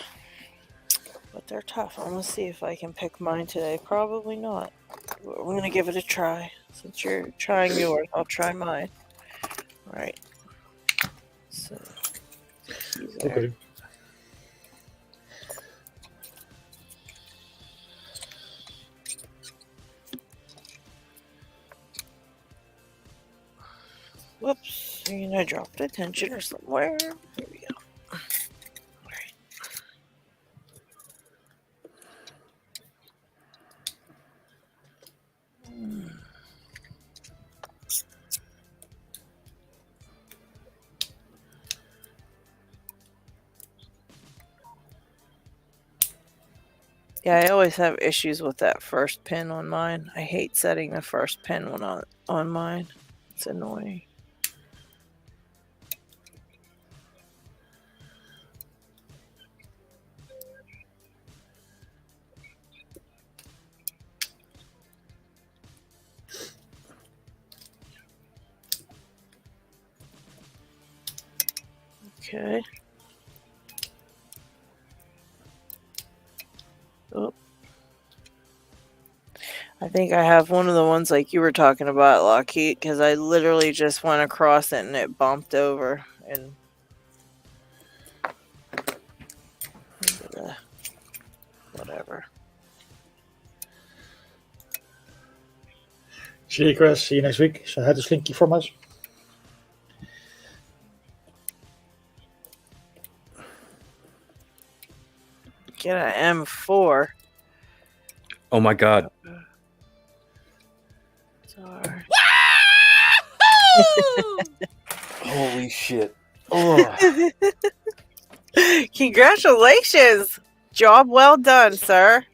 But they're tough. I'm going to see if I can pick mine today. Probably not. We're going to give it a try. Since you're trying yours, I'll try mine. All right. So keys are. Okay. Whoops, I dropped a tensioner somewhere. Here we go. Alright. Yeah, I always have issues with that first pin on mine. I hate setting the first pin on mine. It's annoying. Okay. Oh. I think I have one of the ones like you were talking about, LockHeat, because I literally just went across it and it bumped over and whatever. See you, Chris. See you next week. So had a slinky from us. Get an M4. Oh my god. Sorry. Holy shit. Oh. Congratulations. Job well done, sir.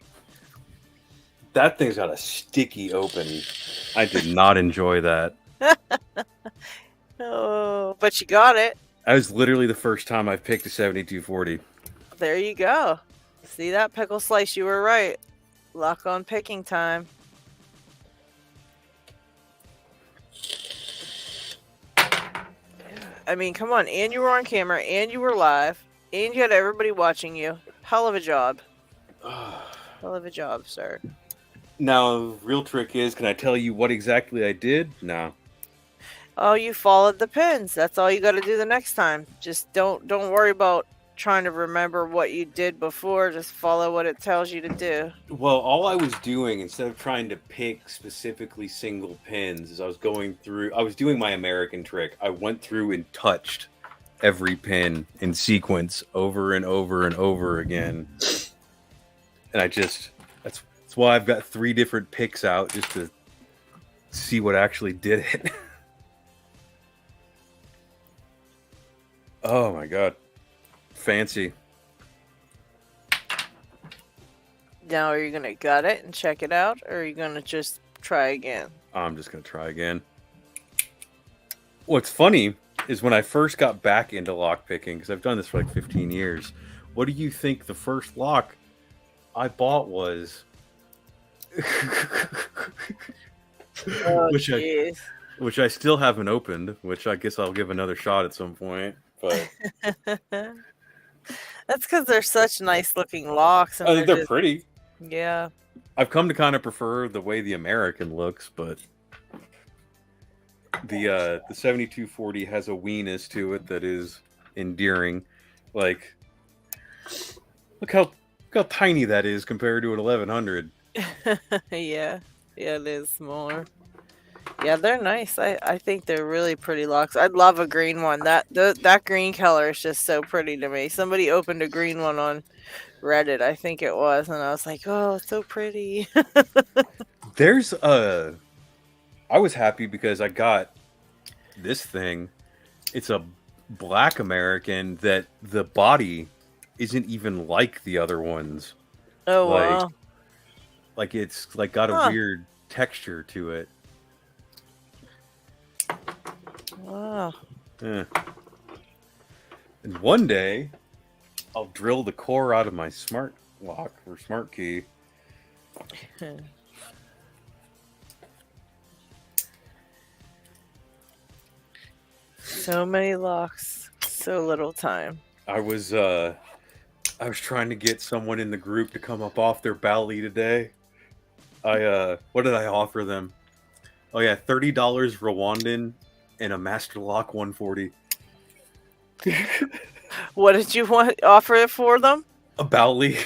That thing's got a sticky open. I did not enjoy that. Oh, but you got it. That was literally the first time I've picked a 7240. There you go. See that, Pickle Slice? You were right. Luck on picking time. I mean, come on. And you were on camera, and you were live, and you had everybody watching you. Hell of a job. Hell of a job, sir. Now, real trick is, can I tell you what exactly I did? No. Oh, you followed the pins. That's all you got to do the next time. Just don't worry about trying to remember what you did before. Just follow what it tells you to do. Well, all I was doing, instead of trying to pick specifically single pins, is I was doing my American trick. I went through and touched every pin in sequence over and over and over again. And that's why I've got 3 different picks out, just to see what actually did it. Oh my god. Fancy. Now, are you going to gut it and check it out, or are you going to just try again? I'm just going to try again. What's funny is when I first got back into lockpicking, because I've done this for like 15 years, what do you think the first lock I bought was? Oh, which I still haven't opened, which I guess I'll give another shot at some point. But that's because they're such nice looking locks. And they're pretty. Yeah. I've come to kind of prefer the way the American looks, but the 7240 has a weeness to it that is endearing. Like, look how tiny that is compared to an 1100. Yeah, it is smaller. Yeah, they're nice. I think they're really pretty locks. I'd love a green one. That green color is just so pretty to me. Somebody opened a green one on Reddit, I think it was, and I was like, oh, it's so pretty. I was happy because I got this thing. It's a black American that the body isn't even like the other ones. Oh, wow. Like it's like got a weird texture to it. Wow. Yeah. And one day, I'll drill the core out of my smart lock or smart key. So many locks, so little time. I was trying to get someone in the group to come up off their Bali today. What did I offer them? Oh yeah, $30 Rwandan and a Master Lock 140. What did you want offer it for them? A Bowley.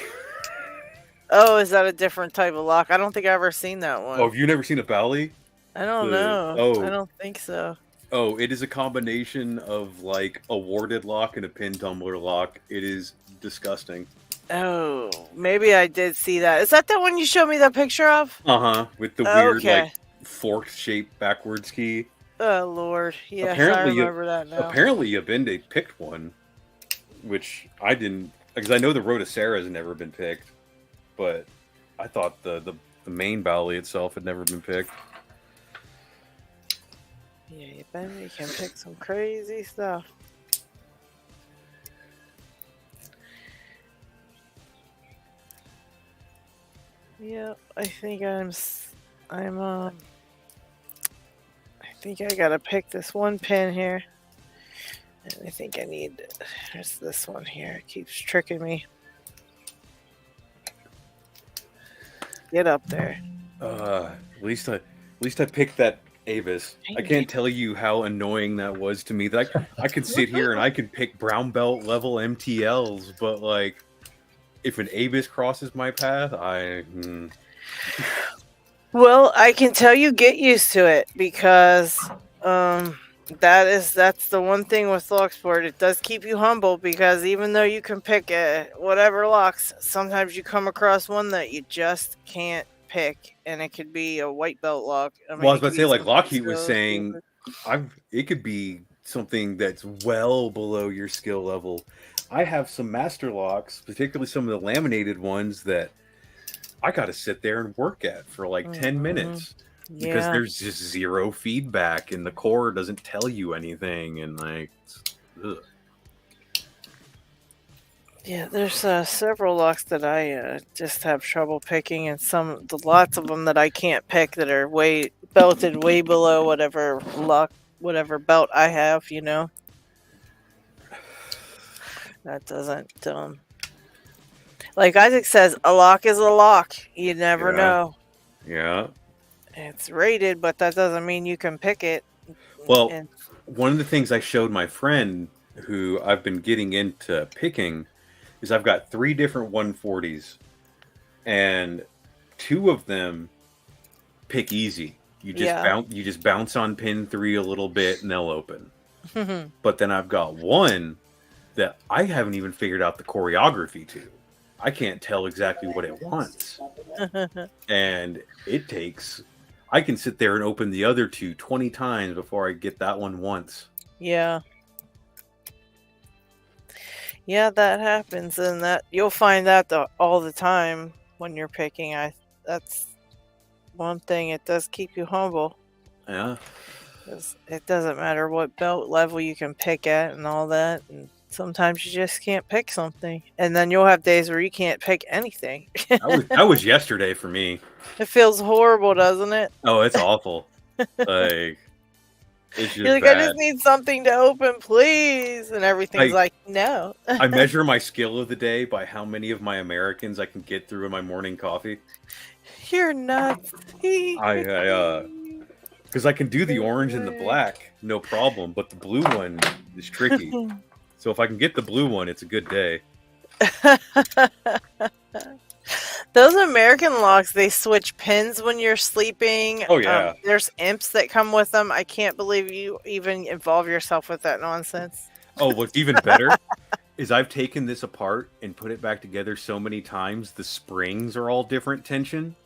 Oh, is that a different type of lock? I don't think I've ever seen that one. Oh, have you never seen a Bowley? I don't know. I don't think so. Oh, it is a combination of like a warded lock and a pin tumbler lock. It is disgusting. Oh, maybe I did see that. Is that the one you showed me the picture of? With the weird Okay. like forked shaped backwards key. Oh Lord, yes, Apparently, I remember that now. Apparently, Yabinde picked one, which I didn't, because I know the Rotosera has never been picked, but I thought the main Bowley itself had never been picked. Yeah, Yabinde can pick some crazy stuff. Yeah, I think I think I gotta pick this one pin here. And I think I need, there's this one here. It keeps tricking me. Get up there. At least I picked that Avis. I can't tell you how annoying that was to me. That I could sit here and I could pick brown belt level MTLs, but like if an Avis crosses my path, Well, I can tell you get used to it because that's the one thing with Locksport. It does keep you humble because even though you can pick whatever locks, sometimes you come across one that you just can't pick, and it could be a white belt lock. I was about to say, like LockHeat was saying, it could be something that's well below your skill level. I have some master locks, particularly some of the laminated ones that I got to sit there and work at for like 10 minutes because there's just zero feedback and the core doesn't tell you anything. And like, ugh. Yeah, there's several locks that I just have trouble picking, and lots of them that I can't pick that are belted way below whatever belt I have, you know. That doesn't like Isaac says, a lock is a lock. You never know. Yeah. It's rated, but that doesn't mean you can pick it. Well, one of the things I showed my friend who I've been getting into picking is I've got 3 different 140s, and 2 of them pick easy. You just bounce on pin 3 a little bit and they'll open. But then I've got one that I haven't even figured out the choreography to. I can't tell exactly what it wants. And I can sit there and open the other 2 20 times before I get that one once. Yeah. Yeah, that happens, and that you'll find that all the time when you're picking. That's one thing. It does keep you humble. Yeah. It doesn't matter what belt level you can pick at and all that, and sometimes you just can't pick something, and then you'll have days where you can't pick anything. That was yesterday for me. It feels horrible, doesn't it? Oh, it's awful. Like, it's just You're like, bad. I just need something to open, please, and everything's like, no. I measure my skill of the day by how many of my Americans I can get through in my morning coffee. You're nuts. Because I can do the orange and the black, no problem, but the blue one is tricky. So if I can get the blue one, it's a good day. Those American locks, they switch pins when you're sleeping. Oh, yeah. There's imps that come with them. I can't believe you even involve yourself with that nonsense. Oh, what's even better is I've taken this apart and put it back together so many times, the springs are all different tension.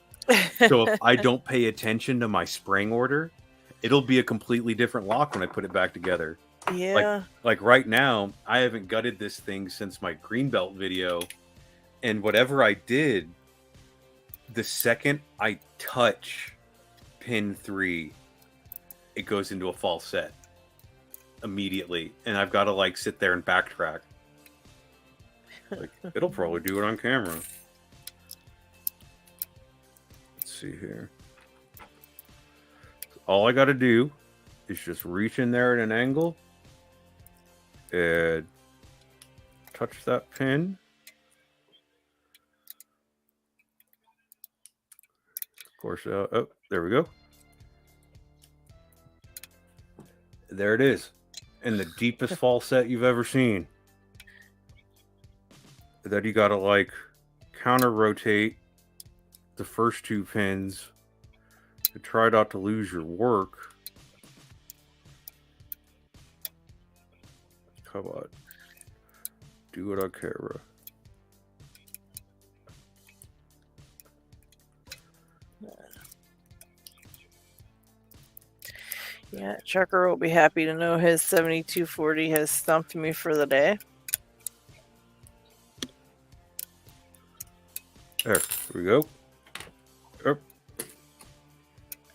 So if I don't pay attention to my spring order, it'll be a completely different lock when I put it back together. Yeah. Like right now, I haven't gutted this thing since my greenbelt video. And whatever I did, the second I touch pin 3, it goes into a false set immediately. And I've got to like sit there and backtrack. Like, it'll probably do it on camera. Let's see here. All I got to do is just reach in there at an angle and touch that pin. Of course, oh, there we go. There it is. And the deepest false set you've ever seen. that you got to like counter rotate the first 2 pins to try not to lose your work. Come on. Do it on camera. Yeah, Chucker will be happy to know his 7240 has stumped me for the day. There we go. Yep.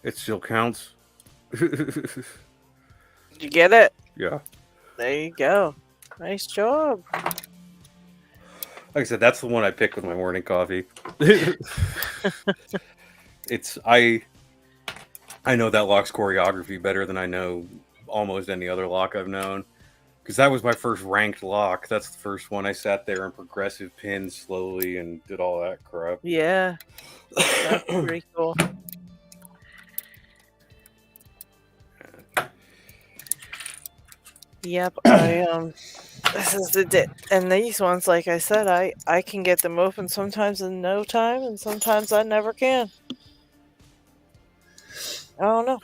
It still counts. Did you get it? Yeah. There you go. Nice job. Like I said, that's the one I picked with my morning coffee. I know that lock's choreography better than I know almost any other lock I've known. Because that was my first ranked lock. That's the first one I sat there and progressive pinned slowly and did all that crap. Yeah. That's pretty cool. Yep, this is and these ones, like I said, I can get them open sometimes in no time, and sometimes I never can. I don't know.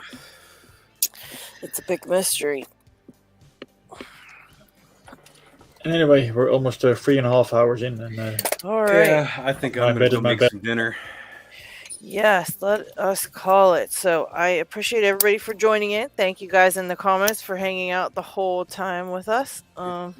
It's a big mystery. And anyway, we're almost 3.5 hours in, and all right. Yeah, I think I'm going to go make some dinner. Yes, let us call it. So I appreciate everybody for joining in. Thank you guys in the comments for hanging out the whole time with us. And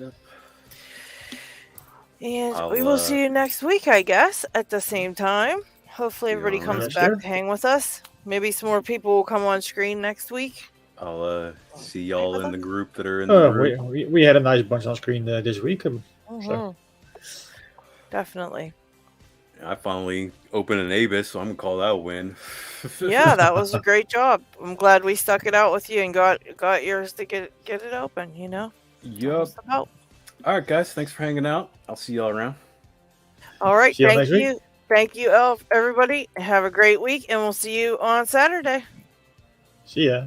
we will see you next week, I guess, at the same time. Hopefully everybody comes back to hang with us. Maybe some more people will come on screen next week. I'll see y'all in the group that are in the group. We had a nice bunch on screen this week. So. Definitely. I finally opened an Abyss, so I'm going to call that a win. Yeah, that was a great job. I'm glad we stuck it out with you and got yours to get it open, you know? Yep. All right, guys. Thanks for hanging out. I'll see y'all around. All right. Thank you. Thank you, everybody. Have a great week, and we'll see you on Saturday. See ya.